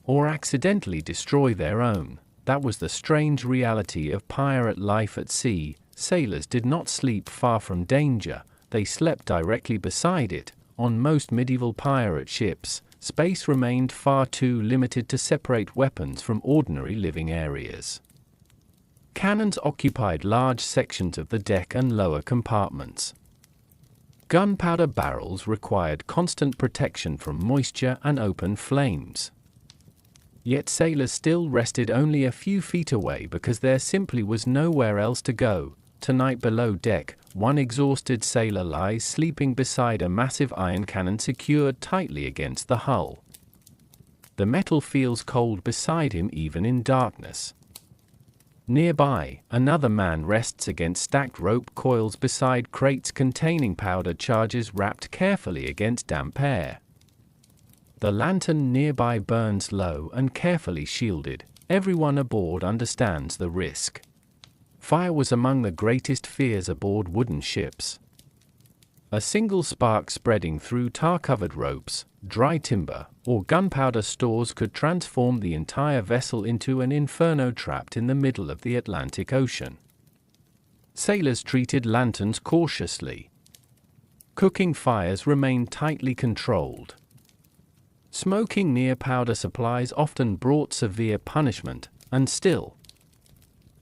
Or accidentally destroy their own. That was the strange reality of pirate life at sea. Sailors did not sleep far from danger, they slept directly beside it. On most medieval pirate ships, space remained far too limited to separate weapons from ordinary living areas. Cannons occupied large sections of the deck and lower compartments. Gunpowder barrels required constant protection from moisture and open flames. Yet sailors still rested only a few feet away because there simply was nowhere else to go. Tonight below deck, one exhausted sailor lies sleeping beside a massive iron cannon secured tightly against the hull. The metal feels cold beside him even in darkness. Nearby, another man rests against stacked rope coils beside crates containing powder charges wrapped carefully against damp air. The lantern nearby burns low and carefully shielded. Everyone aboard understands the risk. Fire was among the greatest fears aboard wooden ships. A single spark spreading through tar-covered ropes, dry timber, or gunpowder stores could transform the entire vessel into an inferno trapped in the middle of the Atlantic Ocean. Sailors treated lanterns cautiously. Cooking fires remained tightly controlled. Smoking near powder supplies often brought severe punishment, and still,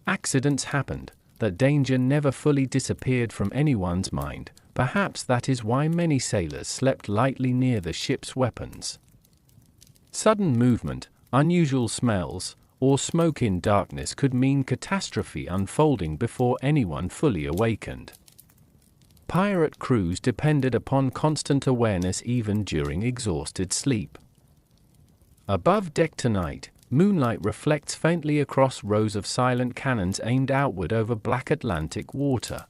accidents happened. That danger never fully disappeared from anyone's mind. Perhaps that is why many sailors slept lightly near the ship's weapons. Sudden movement, unusual smells, or smoke in darkness could mean catastrophe unfolding before anyone fully awakened. Pirate crews depended upon constant awareness even during exhausted sleep. Above deck tonight, moonlight reflects faintly across rows of silent cannons aimed outward over black Atlantic water.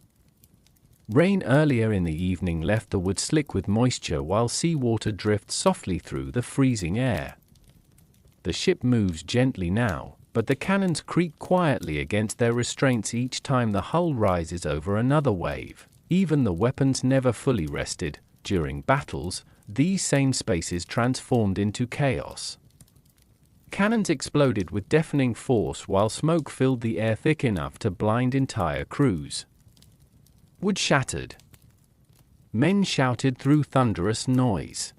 Rain earlier in the evening left the wood slick with moisture while seawater drifts softly through the freezing air. The ship moves gently now, but the cannons creak quietly against their restraints each time the hull rises over another wave. Even the weapons never fully rested. During battles, these same spaces transformed into chaos. Cannons exploded with deafening force while smoke filled the air thick enough to blind entire crews. Wood shattered. Men shouted through thunderous noise.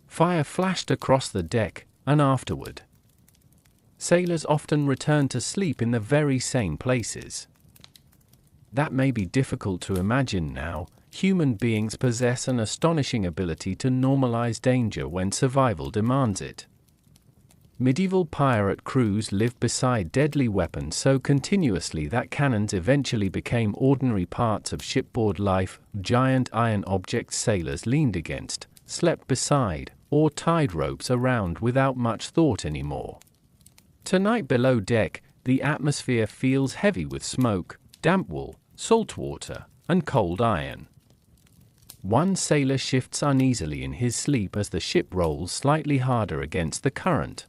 Fire flashed across the deck, and afterward. Sailors often returned to sleep in the very same places. That may be difficult to imagine now. Human beings possess an astonishing ability to normalize danger when survival demands it. Medieval pirate crews lived beside deadly weapons so continuously that cannons eventually became ordinary parts of shipboard life. Giant iron objects sailors leaned against, slept beside, or tied ropes around without much thought anymore. Tonight below deck, the atmosphere feels heavy with smoke, damp wool, salt water, and cold iron. One sailor shifts uneasily in his sleep as the ship rolls slightly harder against the current.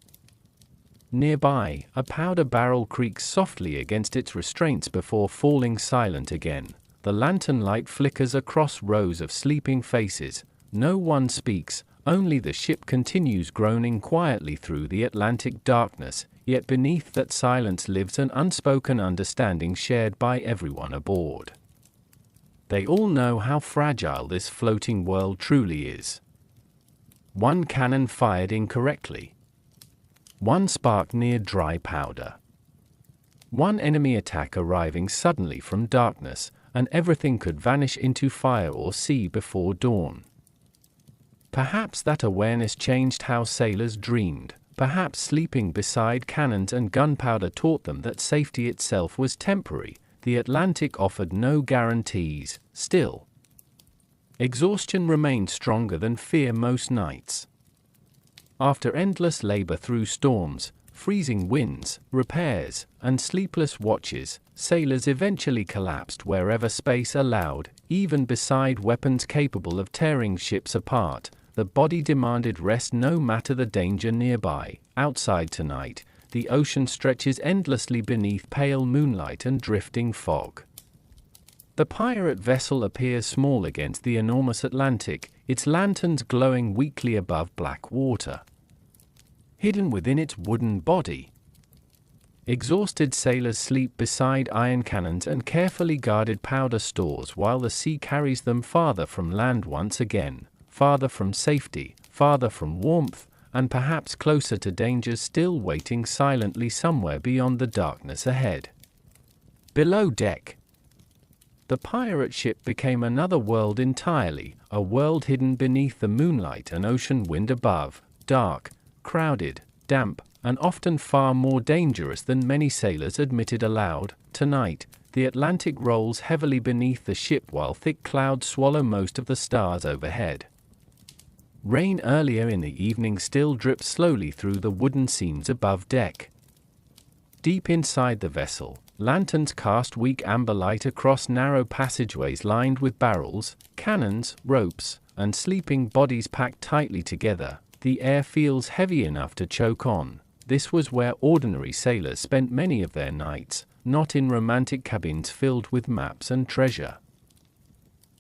Nearby, a powder barrel creaks softly against its restraints before falling silent again. The lantern light flickers across rows of sleeping faces. No one speaks, only the ship continues groaning quietly through the Atlantic darkness, yet beneath that silence lives an unspoken understanding shared by everyone aboard. They all know how fragile this floating world truly is. One cannon fired incorrectly. One spark near dry powder. One enemy attack arriving suddenly from darkness, and everything could vanish into fire or sea before dawn. Perhaps that awareness changed how sailors dreamed. Perhaps sleeping beside cannons and gunpowder taught them that safety itself was temporary. the Atlantic offered no guarantees. Still, exhaustion remained stronger than fear most nights. After endless labor through storms, freezing winds, repairs, and sleepless watches, sailors eventually collapsed wherever space allowed. Even beside weapons capable of tearing ships apart, the body demanded rest no matter the danger nearby. Outside tonight, the ocean stretches endlessly beneath pale moonlight and drifting fog. The pirate vessel appears small against the enormous Atlantic, its lanterns glowing weakly above black water. Hidden within its wooden body, exhausted sailors sleep beside iron cannons and carefully guarded powder stores while the sea carries them farther from land once again, farther from safety, farther from warmth, and perhaps closer to dangers still waiting silently somewhere beyond the darkness ahead. Below deck, the pirate ship became another world entirely, a world hidden beneath the moonlight and ocean wind above, dark, crowded, damp, and often far more dangerous than many sailors admitted aloud. Tonight, the Atlantic rolls heavily beneath the ship while thick clouds swallow most of the stars overhead. Rain earlier in the evening still drips slowly through the wooden seams above deck. Deep inside the vessel, lanterns cast weak amber light across narrow passageways lined with barrels, cannons, ropes, and sleeping bodies packed tightly together. The air feels heavy enough to choke on. This was where ordinary sailors spent many of their nights, not in romantic cabins filled with maps and treasure,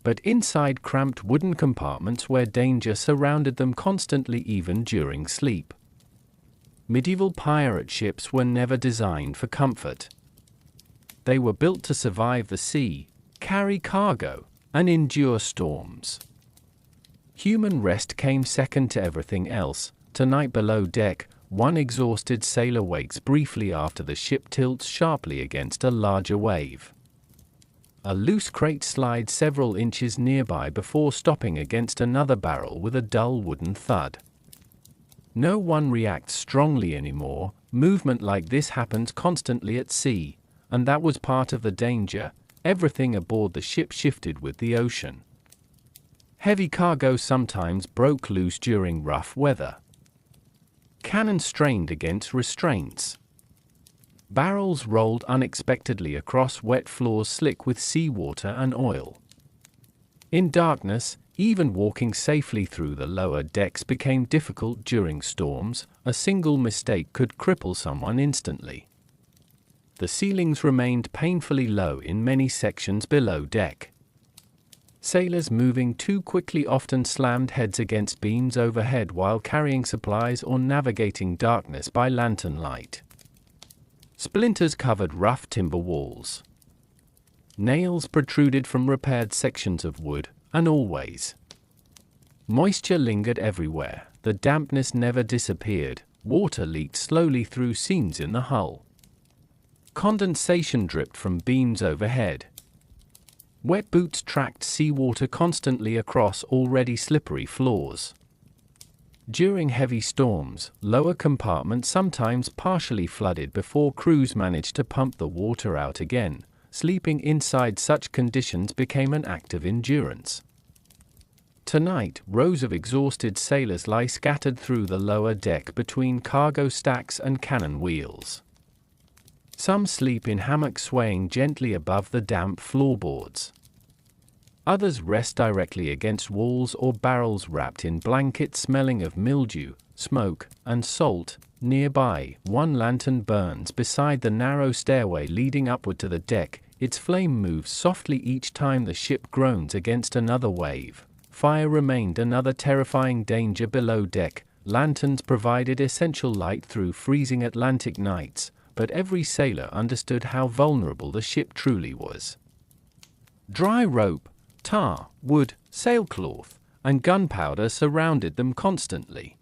but inside cramped wooden compartments where danger surrounded them constantly even during sleep. Medieval pirate ships were never designed for comfort. They were built to survive the sea, carry cargo, and endure storms. Human rest came second to everything else. Tonight below deck, one exhausted sailor wakes briefly after the ship tilts sharply against a larger wave. A loose crate slides several inches nearby before stopping against another barrel with a dull wooden thud. No one reacts strongly anymore. Movement like this happens constantly at sea, and that was part of the danger. Everything aboard the ship shifted with the ocean. Heavy cargo sometimes broke loose during rough weather. Cannons strained against restraints. Barrels rolled unexpectedly across wet floors slick with seawater and oil. In darkness, even walking safely through the lower decks became difficult during storms. A single mistake could cripple someone instantly. The ceilings remained painfully low in many sections below deck. Sailors moving too quickly often slammed heads against beams overhead while carrying supplies or navigating darkness by lantern light. Splinters covered rough timber walls. Nails protruded from repaired sections of wood, and always moisture lingered everywhere. The dampness never disappeared. Water leaked slowly through seams in the hull. Condensation dripped from beams overhead. Wet boots tracked seawater constantly across already slippery floors. During heavy storms, lower compartments sometimes partially flooded before crews managed to pump the water out again. Sleeping inside such conditions became an act of endurance. Tonight, rows of exhausted sailors lie scattered through the lower deck between cargo stacks and cannon wheels. Some sleep in hammocks swaying gently above the damp floorboards. Others rest directly against walls or barrels wrapped in blankets smelling of mildew, smoke, and salt. Nearby, one lantern burns beside the narrow stairway leading upward to the deck. Its flame moves softly each time the ship groans against another wave. Fire remained another terrifying danger below deck. Lanterns provided essential light through freezing Atlantic nights, but every sailor understood how vulnerable the ship truly was. Dry rope, tar, wood, sailcloth, and gunpowder surrounded them constantly.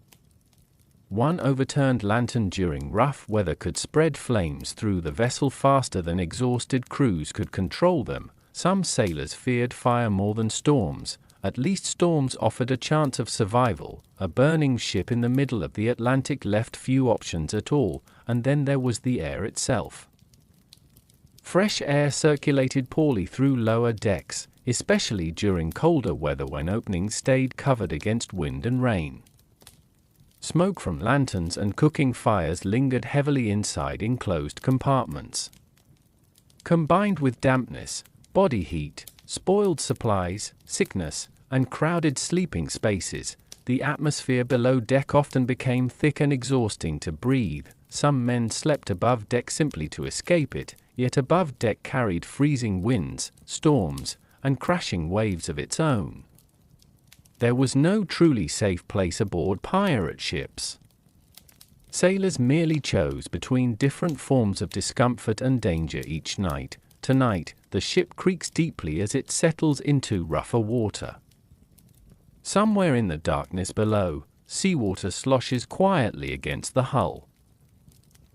One overturned lantern during rough weather could spread flames through the vessel faster than exhausted crews could control them. Some sailors feared fire more than storms. At least storms offered a chance of survival. A burning ship in the middle of the Atlantic left few options at all, and then there was the air itself. Fresh air circulated poorly through lower decks, especially during colder weather when openings stayed covered against wind and rain. Smoke from lanterns and cooking fires lingered heavily inside enclosed compartments. Combined with dampness, body heat, spoiled supplies, sickness, and crowded sleeping spaces, the atmosphere below deck often became thick and exhausting to breathe. Some men slept above deck simply to escape it, yet above deck carried freezing winds, storms, and crashing waves of its own. There was no truly safe place aboard pirate ships. Sailors merely chose between different forms of discomfort and danger each night. Tonight, the ship creaks deeply as it settles into rougher water. Somewhere in the darkness below, seawater sloshes quietly against the hull.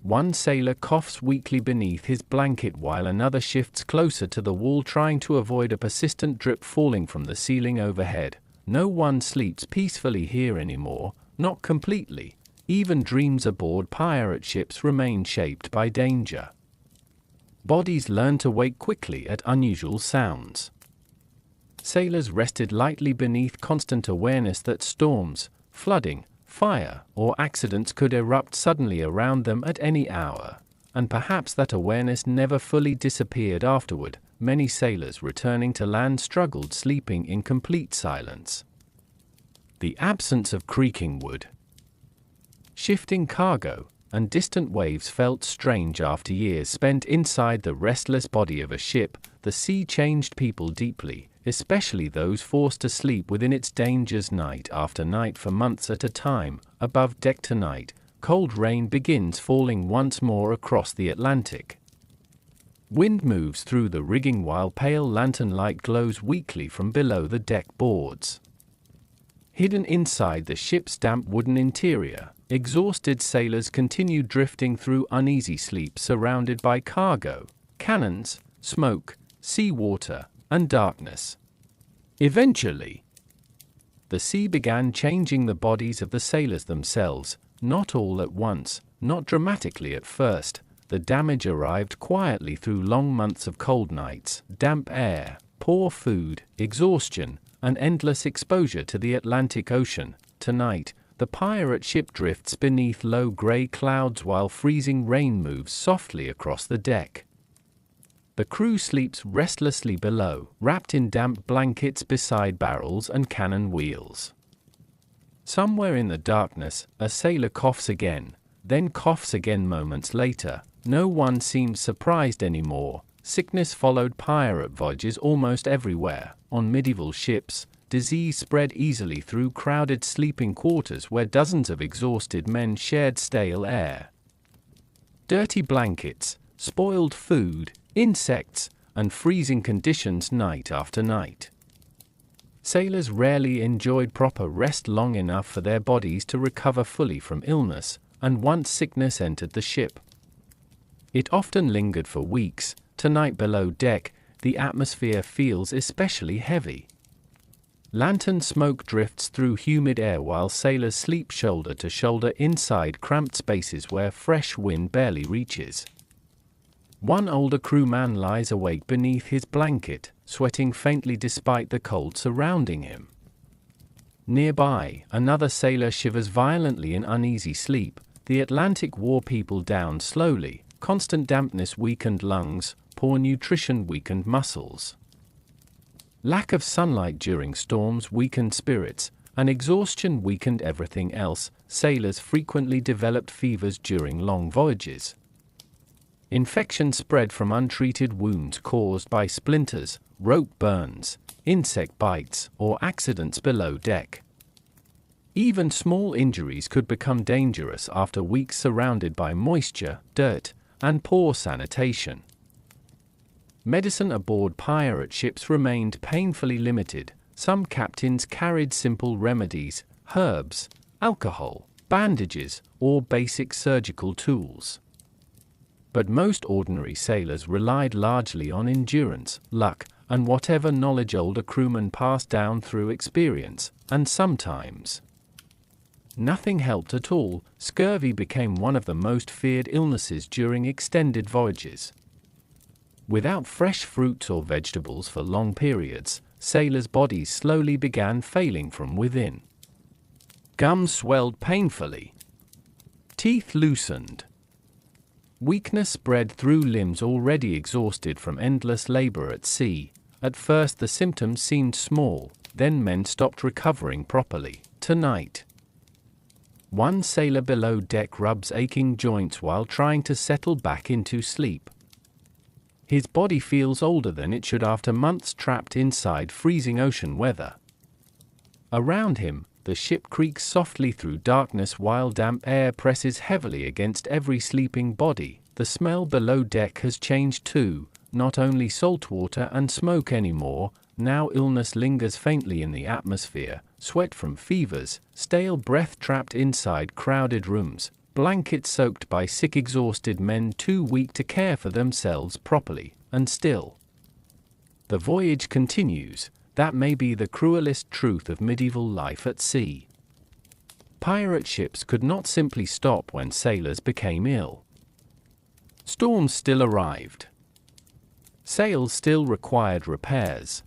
One sailor coughs weakly beneath his blanket while another shifts closer to the wall trying to avoid a persistent drip falling from the ceiling overhead. No one sleeps peacefully here anymore, not completely. Even dreams aboard pirate ships remain shaped by danger. Bodies learn to wake quickly at unusual sounds. Sailors rested lightly beneath constant awareness that storms, flooding, fire, or accidents could erupt suddenly around them at any hour, and perhaps that awareness never fully disappeared afterward. Many sailors returning to land struggled sleeping in complete silence. The absence of creaking wood, shifting cargo, and distant waves felt strange after years spent inside the restless body of a ship. The sea changed people deeply, especially those forced to sleep within its dangers night after night for months at a time. Above deck tonight, cold rain begins falling once more across the Atlantic. Wind moves through the rigging while pale lantern light glows weakly from below the deck boards. Hidden inside the ship's damp wooden interior, exhausted sailors continue drifting through uneasy sleep surrounded by cargo, cannons, smoke, seawater, and darkness. Eventually, the sea began changing the bodies of the sailors themselves, not all at once, not dramatically at first. The damage arrived quietly through long months of cold nights, damp air, poor food, exhaustion, and endless exposure to the Atlantic Ocean. Tonight, the pirate ship drifts beneath low gray clouds while freezing rain moves softly across the deck. The crew sleeps restlessly below, wrapped in damp blankets beside barrels and cannon wheels. Somewhere in the darkness, a sailor coughs again, then coughs again moments later. No one seems surprised anymore. Sickness followed pirate voyages almost everywhere. On medieval ships, disease spread easily through crowded sleeping quarters where dozens of exhausted men shared stale air. Dirty blankets, spoiled food, insects, and freezing conditions night after night. Sailors rarely enjoyed proper rest long enough for their bodies to recover fully from illness, and once sickness entered the ship, it often lingered for weeks. Tonight below deck, the atmosphere feels especially heavy. Lantern smoke drifts through humid air while sailors sleep shoulder to shoulder inside cramped spaces where fresh wind barely reaches. One older crewman lies awake beneath his blanket, sweating faintly despite the cold surrounding him. Nearby, another sailor shivers violently in uneasy sleep. The Atlantic wore people down slowly. Constant dampness weakened lungs, poor nutrition weakened muscles. Lack of sunlight during storms weakened spirits, and exhaustion weakened everything else. Sailors frequently developed fevers during long voyages. Infection spread from untreated wounds caused by splinters, rope burns, insect bites, or accidents below deck. Even small injuries could become dangerous after weeks surrounded by moisture, dirt, and poor sanitation. Medicine aboard pirate ships remained painfully limited. Some captains carried simple remedies, herbs, alcohol, bandages, or basic surgical tools. But most ordinary sailors relied largely on endurance, luck, and whatever knowledge older crewmen passed down through experience, and sometimes nothing helped at all. Scurvy became one of the most feared illnesses during extended voyages. Without fresh fruits or vegetables for long periods, sailors' bodies slowly began failing from within. Gums swelled painfully. Teeth loosened. Weakness spread through limbs already exhausted from endless labor at sea. At first the symptoms seemed small, then men stopped recovering properly. Tonight, one sailor below deck rubs aching joints while trying to settle back into sleep. His body feels older than it should after months trapped inside freezing ocean weather. Around him, the ship creaks softly through darkness while damp air presses heavily against every sleeping body. The smell below deck has changed too, not only salt water and smoke anymore, now illness lingers faintly in the atmosphere, sweat from fevers, stale breath trapped inside crowded rooms, blankets soaked by sick exhausted men too weak to care for themselves properly, and still. The voyage continues. That may be the cruelest truth of medieval life at sea. Pirate ships could not simply stop when sailors became ill. Storms still arrived. Sails still required repairs.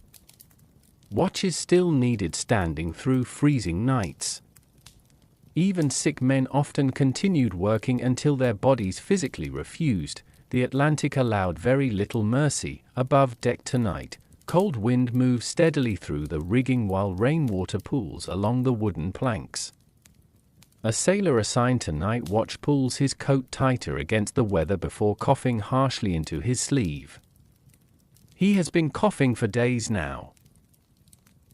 Watches still needed standing through freezing nights. Even sick men often continued working until their bodies physically refused. The Atlantic allowed very little mercy. Above deck tonight, cold wind moves steadily through the rigging while rainwater pools along the wooden planks. A sailor assigned to night watch pulls his coat tighter against the weather before coughing harshly into his sleeve. He has been coughing for days now.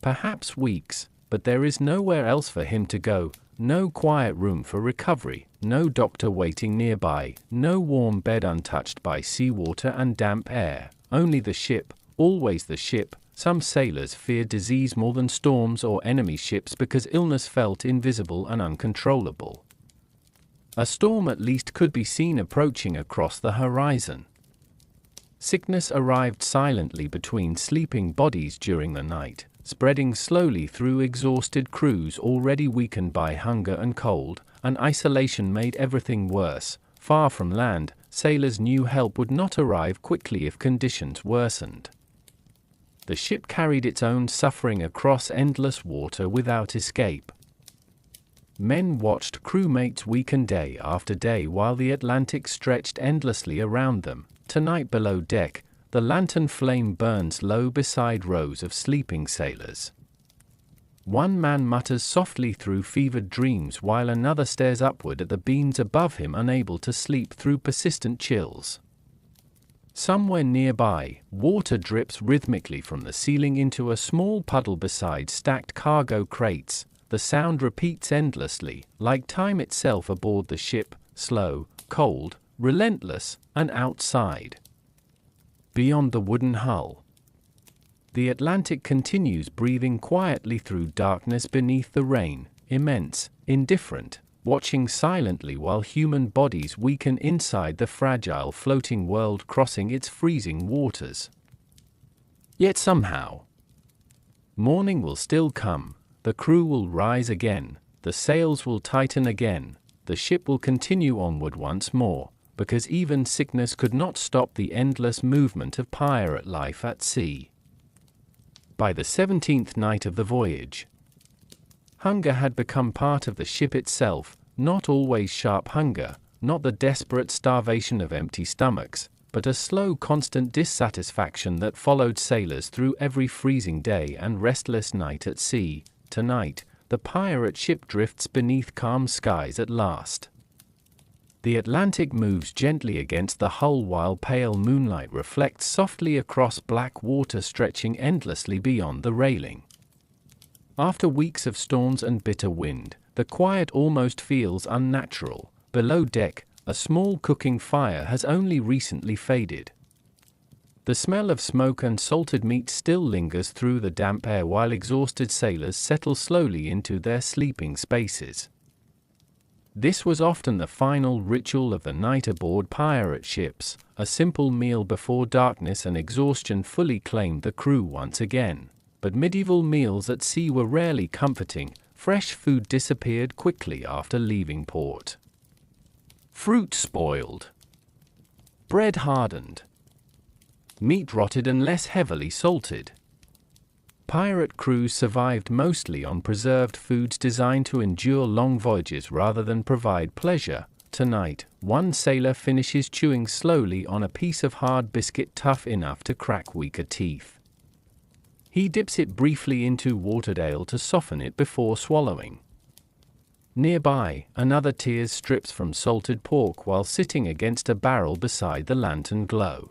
Perhaps weeks, but there is nowhere else for him to go, no quiet room for recovery, no doctor waiting nearby, no warm bed untouched by seawater and damp air, only the ship. Always the ship. Some sailors fear disease more than storms or enemy ships because illness felt invisible and uncontrollable. A storm at least could be seen approaching across the horizon. Sickness arrived silently between sleeping bodies during the night, spreading slowly through exhausted crews already weakened by hunger and cold, and isolation made everything worse. Far from land, sailors knew help would not arrive quickly if conditions worsened. The ship carried its own suffering across endless water without escape. Men watched crewmates weaken day after day while the Atlantic stretched endlessly around them. Tonight below deck, the lantern flame burns low beside rows of sleeping sailors. One man mutters softly through fevered dreams while another stares upward at the beams above him, unable to sleep through persistent chills. Somewhere nearby, water drips rhythmically from the ceiling into a small puddle beside stacked cargo crates. The sound repeats endlessly, like time itself aboard the ship, slow, cold, relentless, and outside. Beyond the wooden hull, the Atlantic continues breathing quietly through darkness beneath the rain, immense, indifferent, watching silently while human bodies weaken inside the fragile floating world crossing its freezing waters. Yet somehow, morning will still come, the crew will rise again, the sails will tighten again, the ship will continue onward once more, because even sickness could not stop the endless movement of pirate life at sea. By the 17th night of the voyage, hunger had become part of the ship itself, not always sharp hunger, not the desperate starvation of empty stomachs, but a slow, constant dissatisfaction that followed sailors through every freezing day and restless night at sea. Tonight, the pirate ship drifts beneath calm skies at last. The Atlantic moves gently against the hull while pale moonlight reflects softly across black water stretching endlessly beyond the railing. After weeks of storms and bitter wind, the quiet almost feels unnatural. Below deck, a small cooking fire has only recently faded. The smell of smoke and salted meat still lingers through the damp air while exhausted sailors settle slowly into their sleeping spaces. This was often the final ritual of the night aboard pirate ships. A simple meal before darkness and exhaustion fully claimed the crew once again. But medieval meals at sea were rarely comforting. Fresh food disappeared quickly after leaving port. Fruit spoiled. Bread hardened. meat rotted and less heavily salted. Pirate crews survived mostly on preserved foods designed to endure long voyages rather than provide pleasure. Tonight, one sailor finishes chewing slowly on a piece of hard biscuit tough enough to crack weaker teeth. He dips it briefly into watered ale to soften it before swallowing. Nearby, another tears strips from salted pork while sitting against a barrel beside the lantern glow.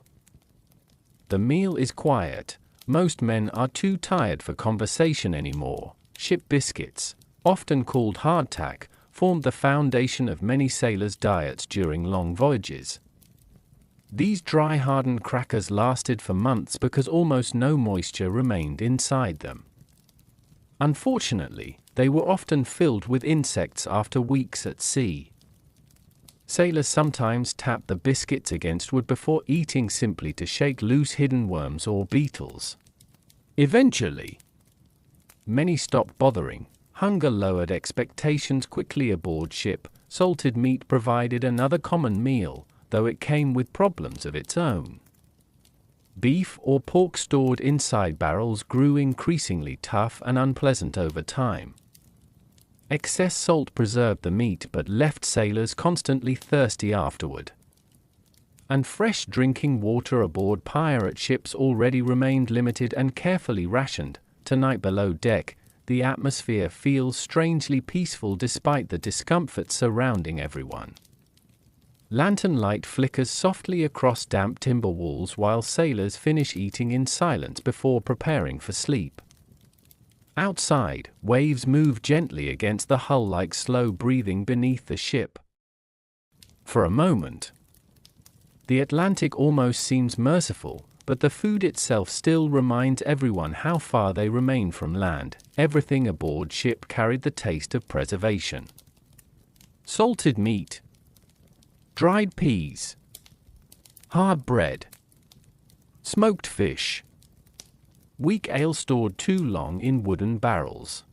The meal is quiet. Most men are too tired for conversation anymore. Ship biscuits, often called hardtack, formed the foundation of many sailors' diets during long voyages. These dry hardened crackers lasted for months because almost no moisture remained inside them. Unfortunately, they were often filled with insects after weeks at sea. Sailors sometimes tapped the biscuits against wood before eating simply to shake loose hidden worms or beetles. Eventually, many stopped bothering. Hunger lowered expectations quickly aboard ship. Salted meat provided another common meal, though it came with problems of its own. Beef or pork stored inside barrels grew increasingly tough and unpleasant over time. Excess salt preserved the meat but left sailors constantly thirsty afterward. And fresh drinking water aboard pirate ships already remained limited and carefully rationed. Tonight below deck, the atmosphere feels strangely peaceful despite the discomfort surrounding everyone. Lantern light flickers softly across damp timber walls while sailors finish eating in silence before preparing for sleep. Outside, waves move gently against the hull like slow breathing beneath the ship. For a moment, the Atlantic almost seems merciful, but the food itself still reminds everyone how far they remain from land. Everything aboard ship carried the taste of preservation. Salted meat, dried peas, hard bread, smoked fish, weak ale stored too long in wooden barrels.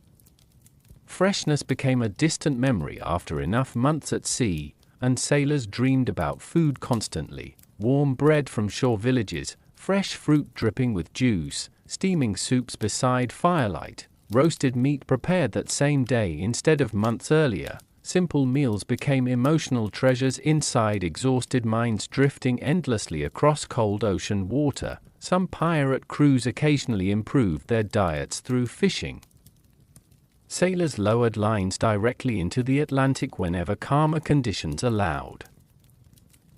Freshness became a distant memory after enough months at sea, and sailors dreamed about food constantly. Warm bread from shore villages, fresh fruit dripping with juice, steaming soups beside firelight, roasted meat prepared that same day instead of months earlier. Simple meals became emotional treasures inside exhausted minds drifting endlessly across cold ocean water. Some pirate crews occasionally improved their diets through fishing. Sailors lowered lines directly into the Atlantic whenever calmer conditions allowed.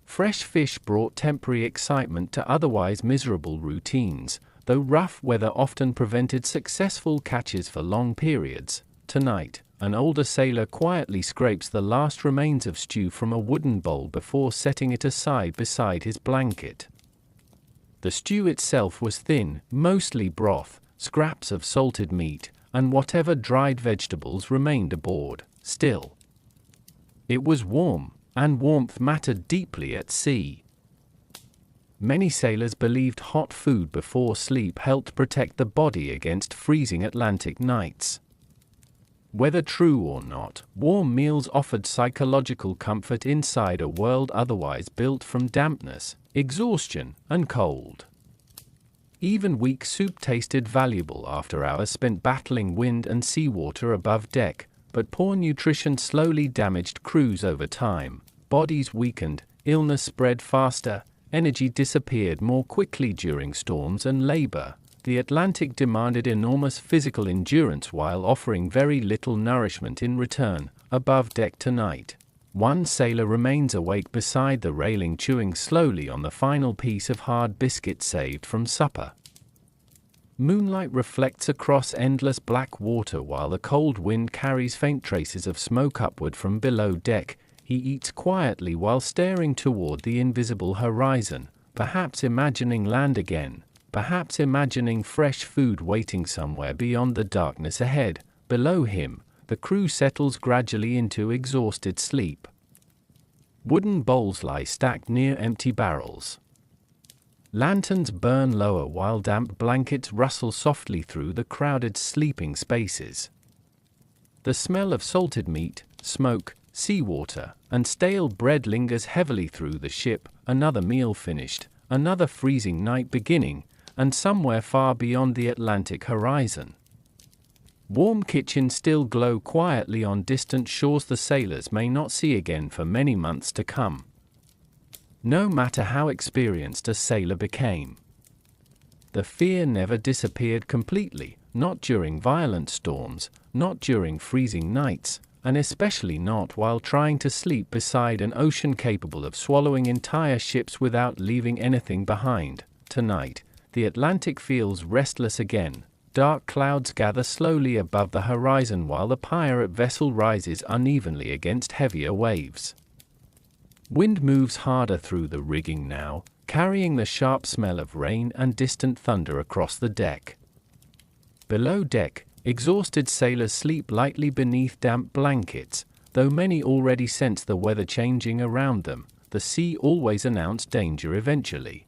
Fresh fish brought temporary excitement to otherwise miserable routines, though rough weather often prevented successful catches for long periods. Tonight, an older sailor quietly scrapes the last remains of stew from a wooden bowl before setting it aside beside his blanket. The stew itself was thin, mostly broth, scraps of salted meat, and whatever dried vegetables remained aboard. Still, it was warm, and warmth mattered deeply at sea. Many sailors believed hot food before sleep helped protect the body against freezing Atlantic nights. Whether true or not, warm meals offered psychological comfort inside a world otherwise built from dampness, exhaustion, and cold. Even weak soup tasted valuable after hours spent battling wind and seawater above deck, but poor nutrition slowly damaged crews over time. Bodies weakened, illness spread faster, energy disappeared more quickly during storms and labor. The Atlantic demanded enormous physical endurance while offering very little nourishment in return. Above deck tonight, one sailor remains awake beside the railing chewing slowly on the final piece of hard biscuit saved from supper. Moonlight reflects across endless black water while the cold wind carries faint traces of smoke upward from below deck. He eats quietly while staring toward the invisible horizon, perhaps imagining land again, perhaps imagining fresh food waiting somewhere beyond the darkness ahead. Below him, the crew settles gradually into exhausted sleep. Wooden bowls lie stacked near empty barrels. Lanterns burn lower while damp blankets rustle softly through the crowded sleeping spaces. The smell of salted meat, smoke, seawater, and stale bread lingers heavily through the ship. Another meal finished, another freezing night beginning, and somewhere far beyond the Atlantic horizon. Warm kitchens still glow quietly on distant shores the sailors may not see again for many months to come. No matter how experienced a sailor became, the fear never disappeared completely, not during violent storms, not during freezing nights, and especially not while trying to sleep beside an ocean capable of swallowing entire ships without leaving anything behind. Tonight, the Atlantic feels restless again. Dark clouds gather slowly above the horizon while the pirate vessel rises unevenly against heavier waves. Wind moves harder through the rigging now, carrying the sharp smell of rain and distant thunder across the deck. Below deck, exhausted sailors sleep lightly beneath damp blankets, though many already sense the weather changing around them. The sea always announced danger eventually.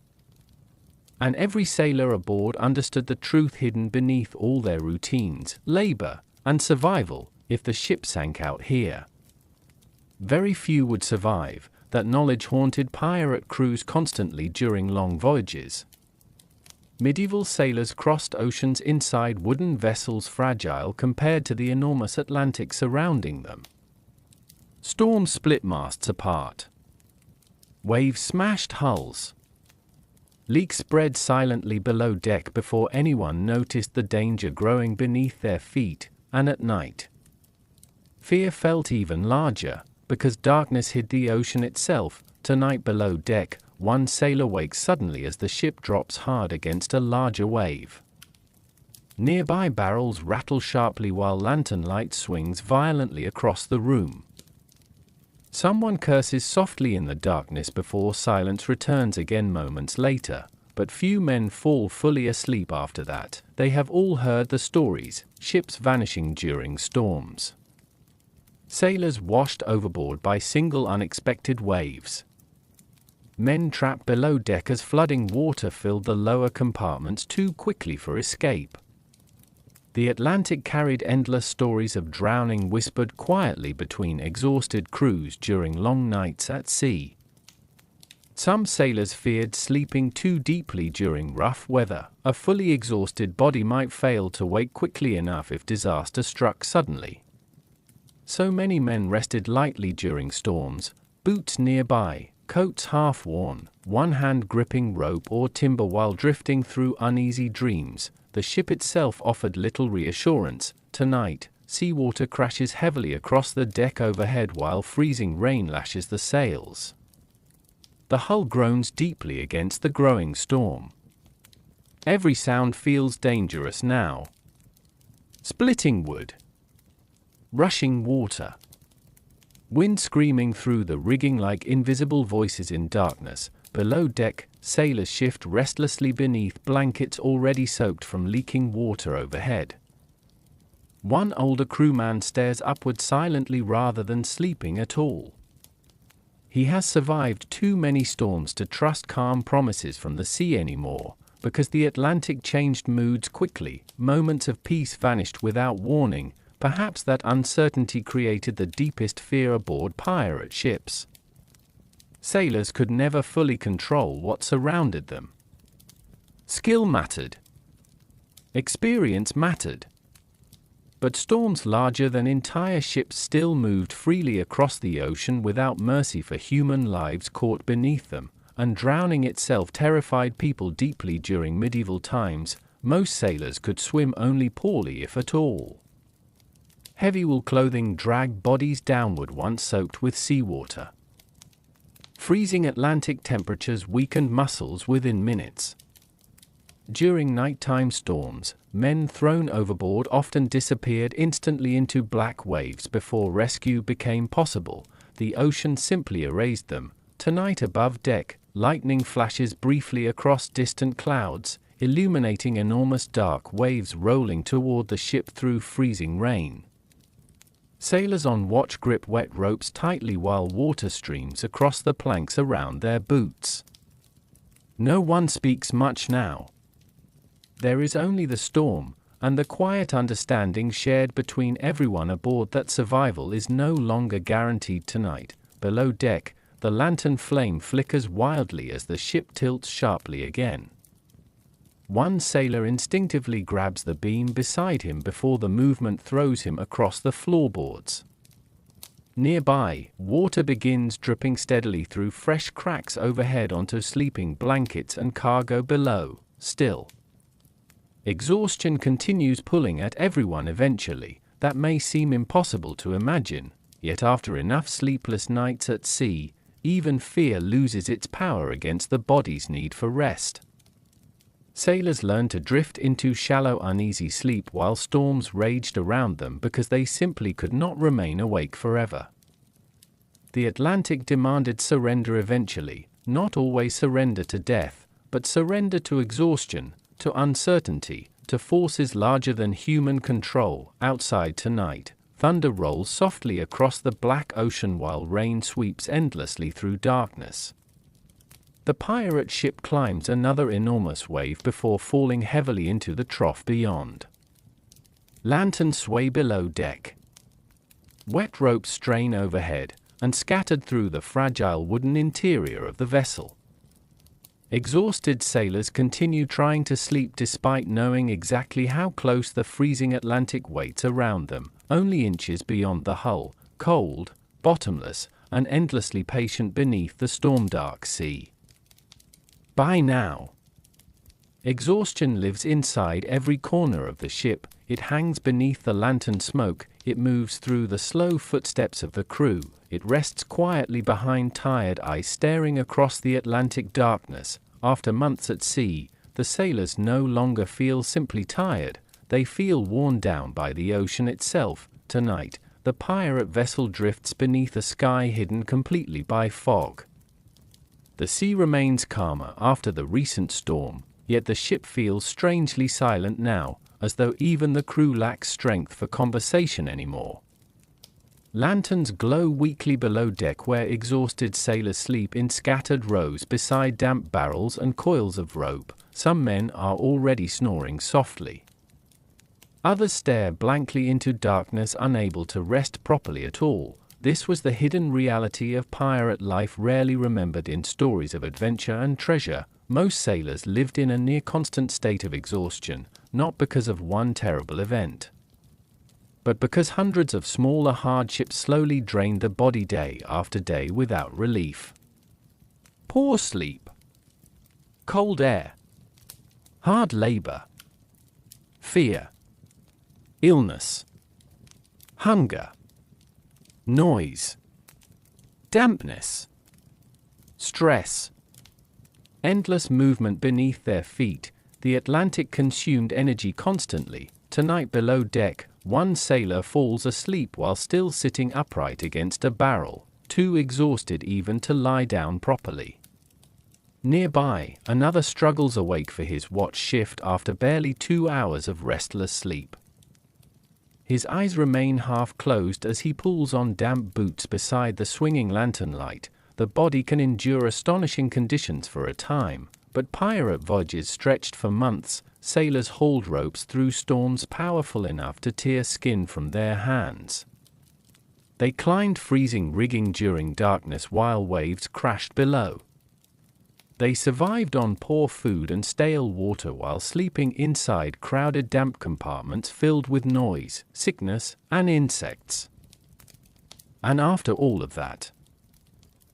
And every sailor aboard understood the truth hidden beneath all their routines, labor, and survival. If the ship sank out here, very few would survive. That knowledge haunted pirate crews constantly during long voyages. Medieval sailors crossed oceans inside wooden vessels fragile compared to the enormous Atlantic surrounding them. Storms split masts apart. Waves smashed hulls. Leaks spread silently below deck before anyone noticed the danger growing beneath their feet, and at night, fear felt even larger, because darkness hid the ocean itself. Tonight below deck, one sailor wakes suddenly as the ship drops hard against a larger wave. Nearby barrels rattle sharply while lantern light swings violently across the room. Someone curses softly in the darkness before silence returns again moments later, but few men fall fully asleep after that. They have all heard the stories, ships vanishing during storms, sailors washed overboard by single unexpected waves, men trapped below deck as flooding water filled the lower compartments too quickly for escape. The Atlantic carried endless stories of drowning whispered quietly between exhausted crews during long nights at sea. Some sailors feared sleeping too deeply during rough weather. A fully exhausted body might fail to wake quickly enough if disaster struck suddenly. So many men rested lightly during storms, boots nearby, coats half worn, one hand gripping rope or timber while drifting through uneasy dreams. The ship itself offered little reassurance. Tonight, seawater crashes heavily across the deck overhead while freezing rain lashes the sails. The hull groans deeply against the growing storm. Every sound feels dangerous now. Splitting wood, rushing water, wind screaming through the rigging like invisible voices in darkness. Below deck, sailors shift restlessly beneath blankets already soaked from leaking water overhead. One older crewman stares upward silently rather than sleeping at all. He has survived too many storms to trust calm promises from the sea anymore, because the Atlantic changed moods quickly. Moments of peace vanished without warning. Perhaps that uncertainty created the deepest fear aboard pirate ships. Sailors could never fully control what surrounded them. Skill mattered. Experience mattered. But storms larger than entire ships still moved freely across the ocean without mercy for human lives caught beneath them, and drowning itself terrified people deeply during medieval times. Most sailors could swim only poorly if at all. Heavy wool clothing dragged bodies downward once soaked with seawater. Freezing Atlantic temperatures weakened muscles within minutes. During nighttime storms, men thrown overboard often disappeared instantly into black waves before rescue became possible. The ocean simply erased them. Tonight above deck, lightning flashes briefly across distant clouds, illuminating enormous dark waves rolling toward the ship through freezing rain. Sailors on watch grip wet ropes tightly while water streams across the planks around their boots. No one speaks much now. There is only the storm, and the quiet understanding shared between everyone aboard that survival is no longer guaranteed tonight. Below deck, the lantern flame flickers wildly as the ship tilts sharply again. One sailor instinctively grabs the beam beside him before the movement throws him across the floorboards. Nearby, water begins dripping steadily through fresh cracks overhead onto sleeping blankets and cargo below, still. Exhaustion continues pulling at everyone eventually. That may seem impossible to imagine, yet after enough sleepless nights at sea, even fear loses its power against the body's need for rest. Sailors learn to drift into shallow, uneasy sleep while storms raged around them because they simply could not remain awake forever. The Atlantic demanded surrender eventually, not always surrender to death, but surrender to exhaustion, to uncertainty, to forces larger than human control. Outside tonight, thunder rolls softly across the black ocean while rain sweeps endlessly through darkness. The pirate ship climbs another enormous wave before falling heavily into the trough beyond. Lanterns sway below deck. Wet ropes strain overhead, and scattered through the fragile wooden interior of the vessel. Exhausted sailors continue trying to sleep despite knowing exactly how close the freezing Atlantic waits around them, only inches beyond the hull, cold, bottomless, and endlessly patient beneath the storm-dark sea. By now, exhaustion lives inside every corner of the ship. It hangs beneath the lantern smoke, it moves through the slow footsteps of the crew, it rests quietly behind tired eyes staring across the Atlantic darkness. After months at sea, the sailors no longer feel simply tired, they feel worn down by the ocean itself. Tonight, the pirate vessel drifts beneath a sky hidden completely by fog. The sea remains calmer after the recent storm, yet the ship feels strangely silent now, as though even the crew lacks strength for conversation anymore. Lanterns glow weakly below deck where exhausted sailors sleep in scattered rows beside damp barrels and coils of rope. Some men are already snoring softly. Others stare blankly into darkness, unable to rest properly at all. This was the hidden reality of pirate life, rarely remembered in stories of adventure and treasure. Most sailors lived in a near-constant state of exhaustion, not because of one terrible event, but because hundreds of smaller hardships slowly drained the body day after day without relief. Poor sleep, cold air, hard labor, fear, illness, hunger, noise, dampness, stress, endless movement beneath their feet. The Atlantic consumed energy constantly. Tonight below deck, one sailor falls asleep while still sitting upright against a barrel, too exhausted even to lie down properly. Nearby, another struggles awake for his watch shift after barely 2 hours of restless sleep. His eyes remain half closed as he pulls on damp boots beside the swinging lantern light. The body can endure astonishing conditions for a time, but pirate voyages stretched for months. Sailors hauled ropes through storms powerful enough to tear skin from their hands. They climbed freezing rigging during darkness while waves crashed below. They survived on poor food and stale water while sleeping inside crowded damp compartments filled with noise, sickness, and insects. And after all of that,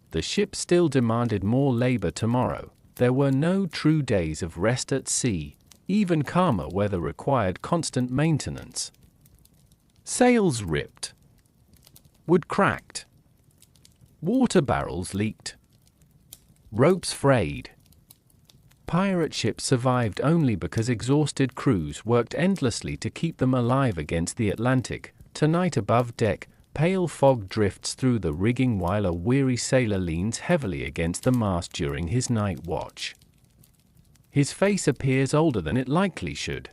the ship still demanded more labor tomorrow. There were no true days of rest at sea. Even calmer weather required constant maintenance. Sails ripped, wood cracked, water barrels leaked, ropes frayed. Pirate ships survived only because exhausted crews worked endlessly to keep them alive against the Atlantic. Tonight above deck, pale fog drifts through the rigging while a weary sailor leans heavily against the mast during his night watch. His face appears older than it likely should.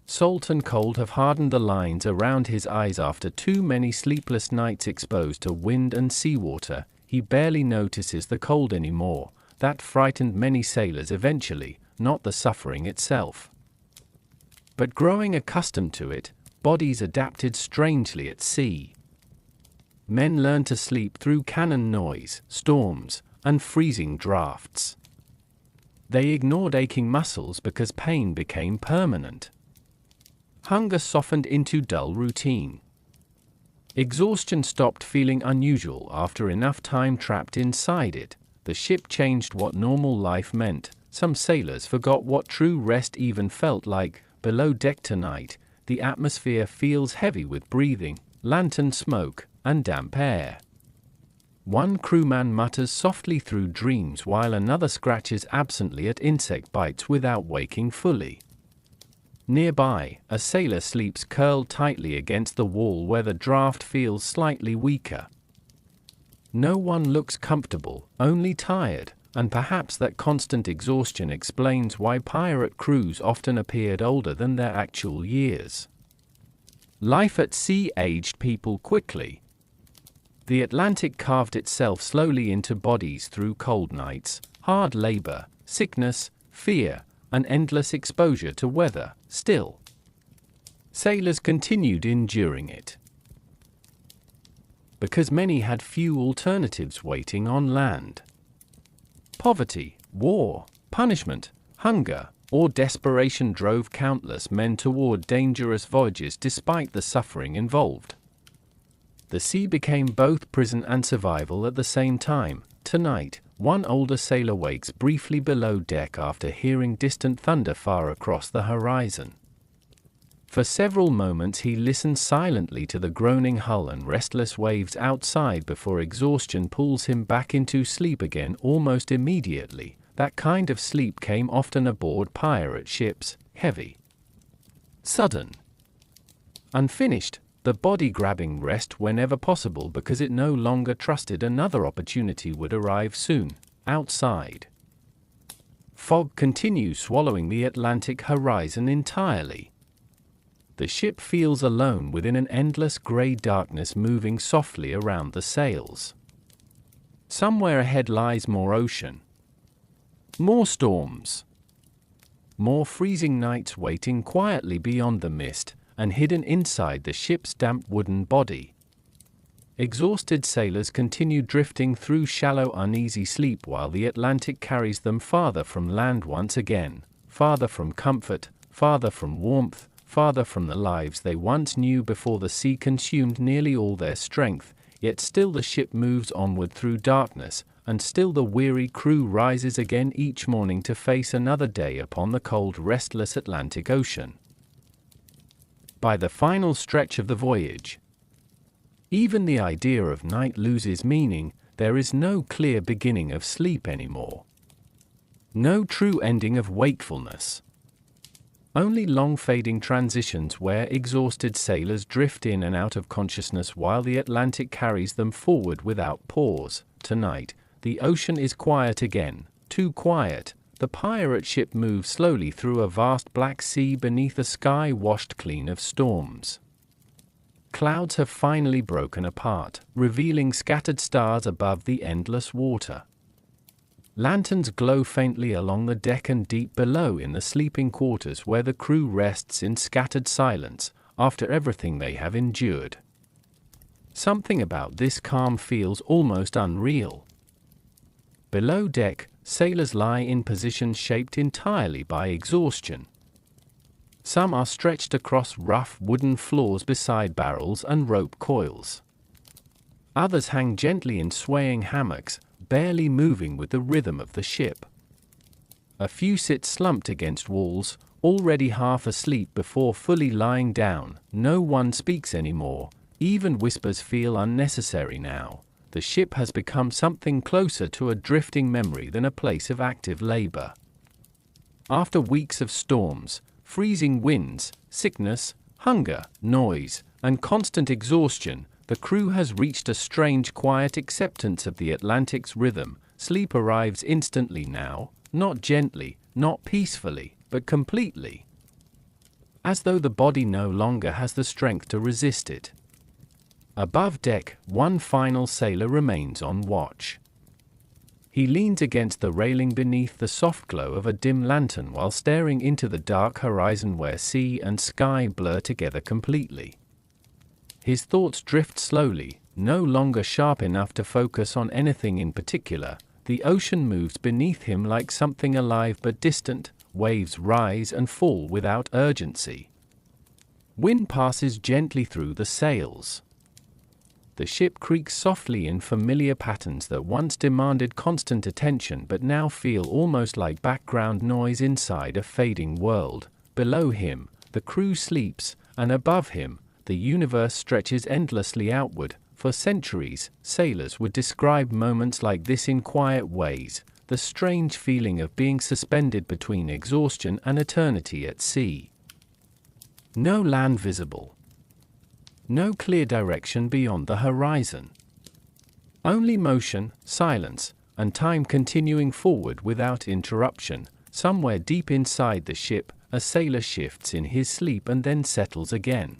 Salt and cold have hardened the lines around his eyes after too many sleepless nights exposed to wind and seawater. He barely notices the cold anymore. That frightened many sailors eventually, not the suffering itself. But growing accustomed to it, bodies adapted strangely at sea. men learned to sleep through cannon noise, storms, and freezing drafts. They ignored aching muscles because pain became permanent. Hunger softened into dull routine. Exhaustion stopped feeling unusual after enough time trapped inside it. The ship changed what normal life meant. Some sailors forgot what true rest even felt like. Below deck tonight, the atmosphere feels heavy with breathing, lantern smoke, and damp air. One crewman mutters softly through dreams while another scratches absently at insect bites without waking fully. Nearby, a sailor sleeps curled tightly against the wall where the draft feels slightly weaker. No one looks comfortable, only tired, and perhaps that constant exhaustion explains why pirate crews often appeared older than their actual years. Life at sea aged people quickly. The Atlantic carved itself slowly into bodies through cold nights, hard labor, sickness, fear, and endless exposure to weather. Still, sailors continued enduring it. Because many had few alternatives waiting on land. Poverty, war, punishment, hunger, or desperation drove countless men toward dangerous voyages despite the suffering involved. The sea became both prison and survival at the same time. Tonight, one older sailor wakes briefly below deck after hearing distant thunder far across the horizon. For several moments he listens silently to the groaning hull and restless waves outside before exhaustion pulls him back into sleep again almost immediately. That kind of sleep came often aboard pirate ships, heavy, sudden, unfinished, the body-grabbing rest whenever possible because it no longer trusted another opportunity would arrive soon. Outside, fog continues swallowing the Atlantic horizon entirely. The ship feels alone within an endless gray darkness moving softly around the sails. Somewhere ahead lies more ocean. More storms. More freezing nights waiting quietly beyond the mist and hidden inside the ship's damp wooden body. Exhausted sailors continue drifting through shallow, uneasy sleep while the Atlantic carries them farther from land once again, farther from comfort, farther from warmth, farther from the lives they once knew before the sea consumed nearly all their strength. Yet still the ship moves onward through darkness, and still the weary crew rises again each morning to face another day upon the cold, restless Atlantic Ocean. By the final stretch of the voyage, even the idea of night loses meaning. There is no clear beginning of sleep anymore. No true ending of wakefulness. Only long fading transitions where exhausted sailors drift in and out of consciousness while the Atlantic carries them forward without pause. Tonight, the ocean is quiet again, too quiet. The pirate ship moves slowly through a vast black sea beneath a sky washed clean of storms. Clouds have finally broken apart, revealing scattered stars above the endless water. Lanterns glow faintly along the deck and deep below in the sleeping quarters where the crew rests in scattered silence after everything they have endured. Something about this calm feels almost unreal. Below deck, sailors lie in positions shaped entirely by exhaustion. Some are stretched across rough wooden floors beside barrels and rope coils. Others hang gently in swaying hammocks, barely moving with the rhythm of the ship. A few sit slumped against walls, already half asleep before fully lying down. No one speaks anymore, even whispers feel unnecessary now. The ship has become something closer to a drifting memory than a place of active labor. After weeks of storms, freezing winds, sickness, hunger, noise, and constant exhaustion, the crew has reached a strange quiet acceptance of the Atlantic's rhythm. Sleep arrives instantly now, not gently, not peacefully, but completely. As though the body no longer has the strength to resist it. Above deck, one final sailor remains on watch. He leans against the railing beneath the soft glow of a dim lantern while staring into the dark horizon where sea and sky blur together completely. His thoughts drift slowly, no longer sharp enough to focus on anything in particular. The ocean moves beneath him like something alive but distant. Waves rise and fall without urgency. Wind passes gently through the sails. The ship creaks softly in familiar patterns that once demanded constant attention but now feel almost like background noise inside a fading world. Below him, the crew sleeps, and above him, the universe stretches endlessly outward. For centuries, sailors would describe moments like this in quiet ways, the strange feeling of being suspended between exhaustion and eternity at sea. No land visible. No clear direction beyond the horizon. Only motion, silence, and time continuing forward without interruption. Somewhere deep inside the ship, a sailor shifts in his sleep and then settles again.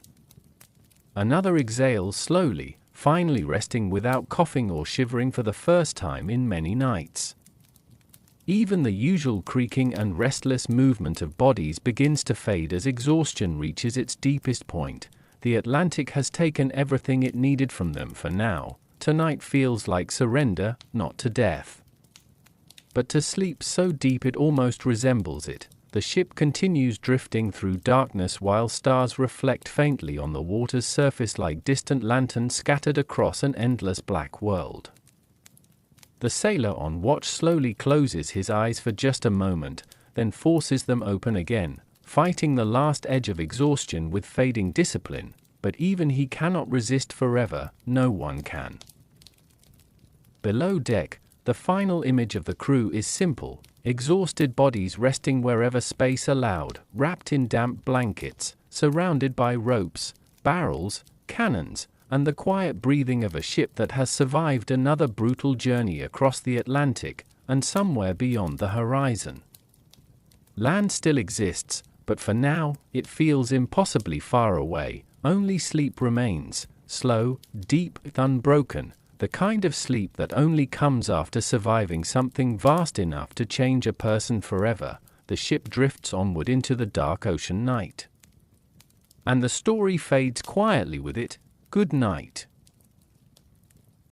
Another exhales slowly, finally resting without coughing or shivering for the first time in many nights. Even the usual creaking and restless movement of bodies begins to fade as exhaustion reaches its deepest point. The Atlantic has taken everything it needed from them for now. Tonight feels like surrender, not to death, but to sleep so deep it almost resembles it. The ship continues drifting through darkness while stars reflect faintly on the water's surface like distant lanterns scattered across an endless black world. The sailor on watch slowly closes his eyes for just a moment, then forces them open again, fighting the last edge of exhaustion with fading discipline. But even he cannot resist forever. No one can. Below deck, the final image of the crew is simple. Exhausted bodies resting wherever space allowed, wrapped in damp blankets, surrounded by ropes, barrels, cannons, and the quiet breathing of a ship that has survived another brutal journey across the Atlantic and somewhere beyond the horizon. Land still exists, but for now, it feels impossibly far away. Only sleep remains, slow, deep, unbroken. The kind of sleep that only comes after surviving something vast enough to change a person forever. The ship drifts onward into the dark ocean night. And the story fades quietly with it. Good night.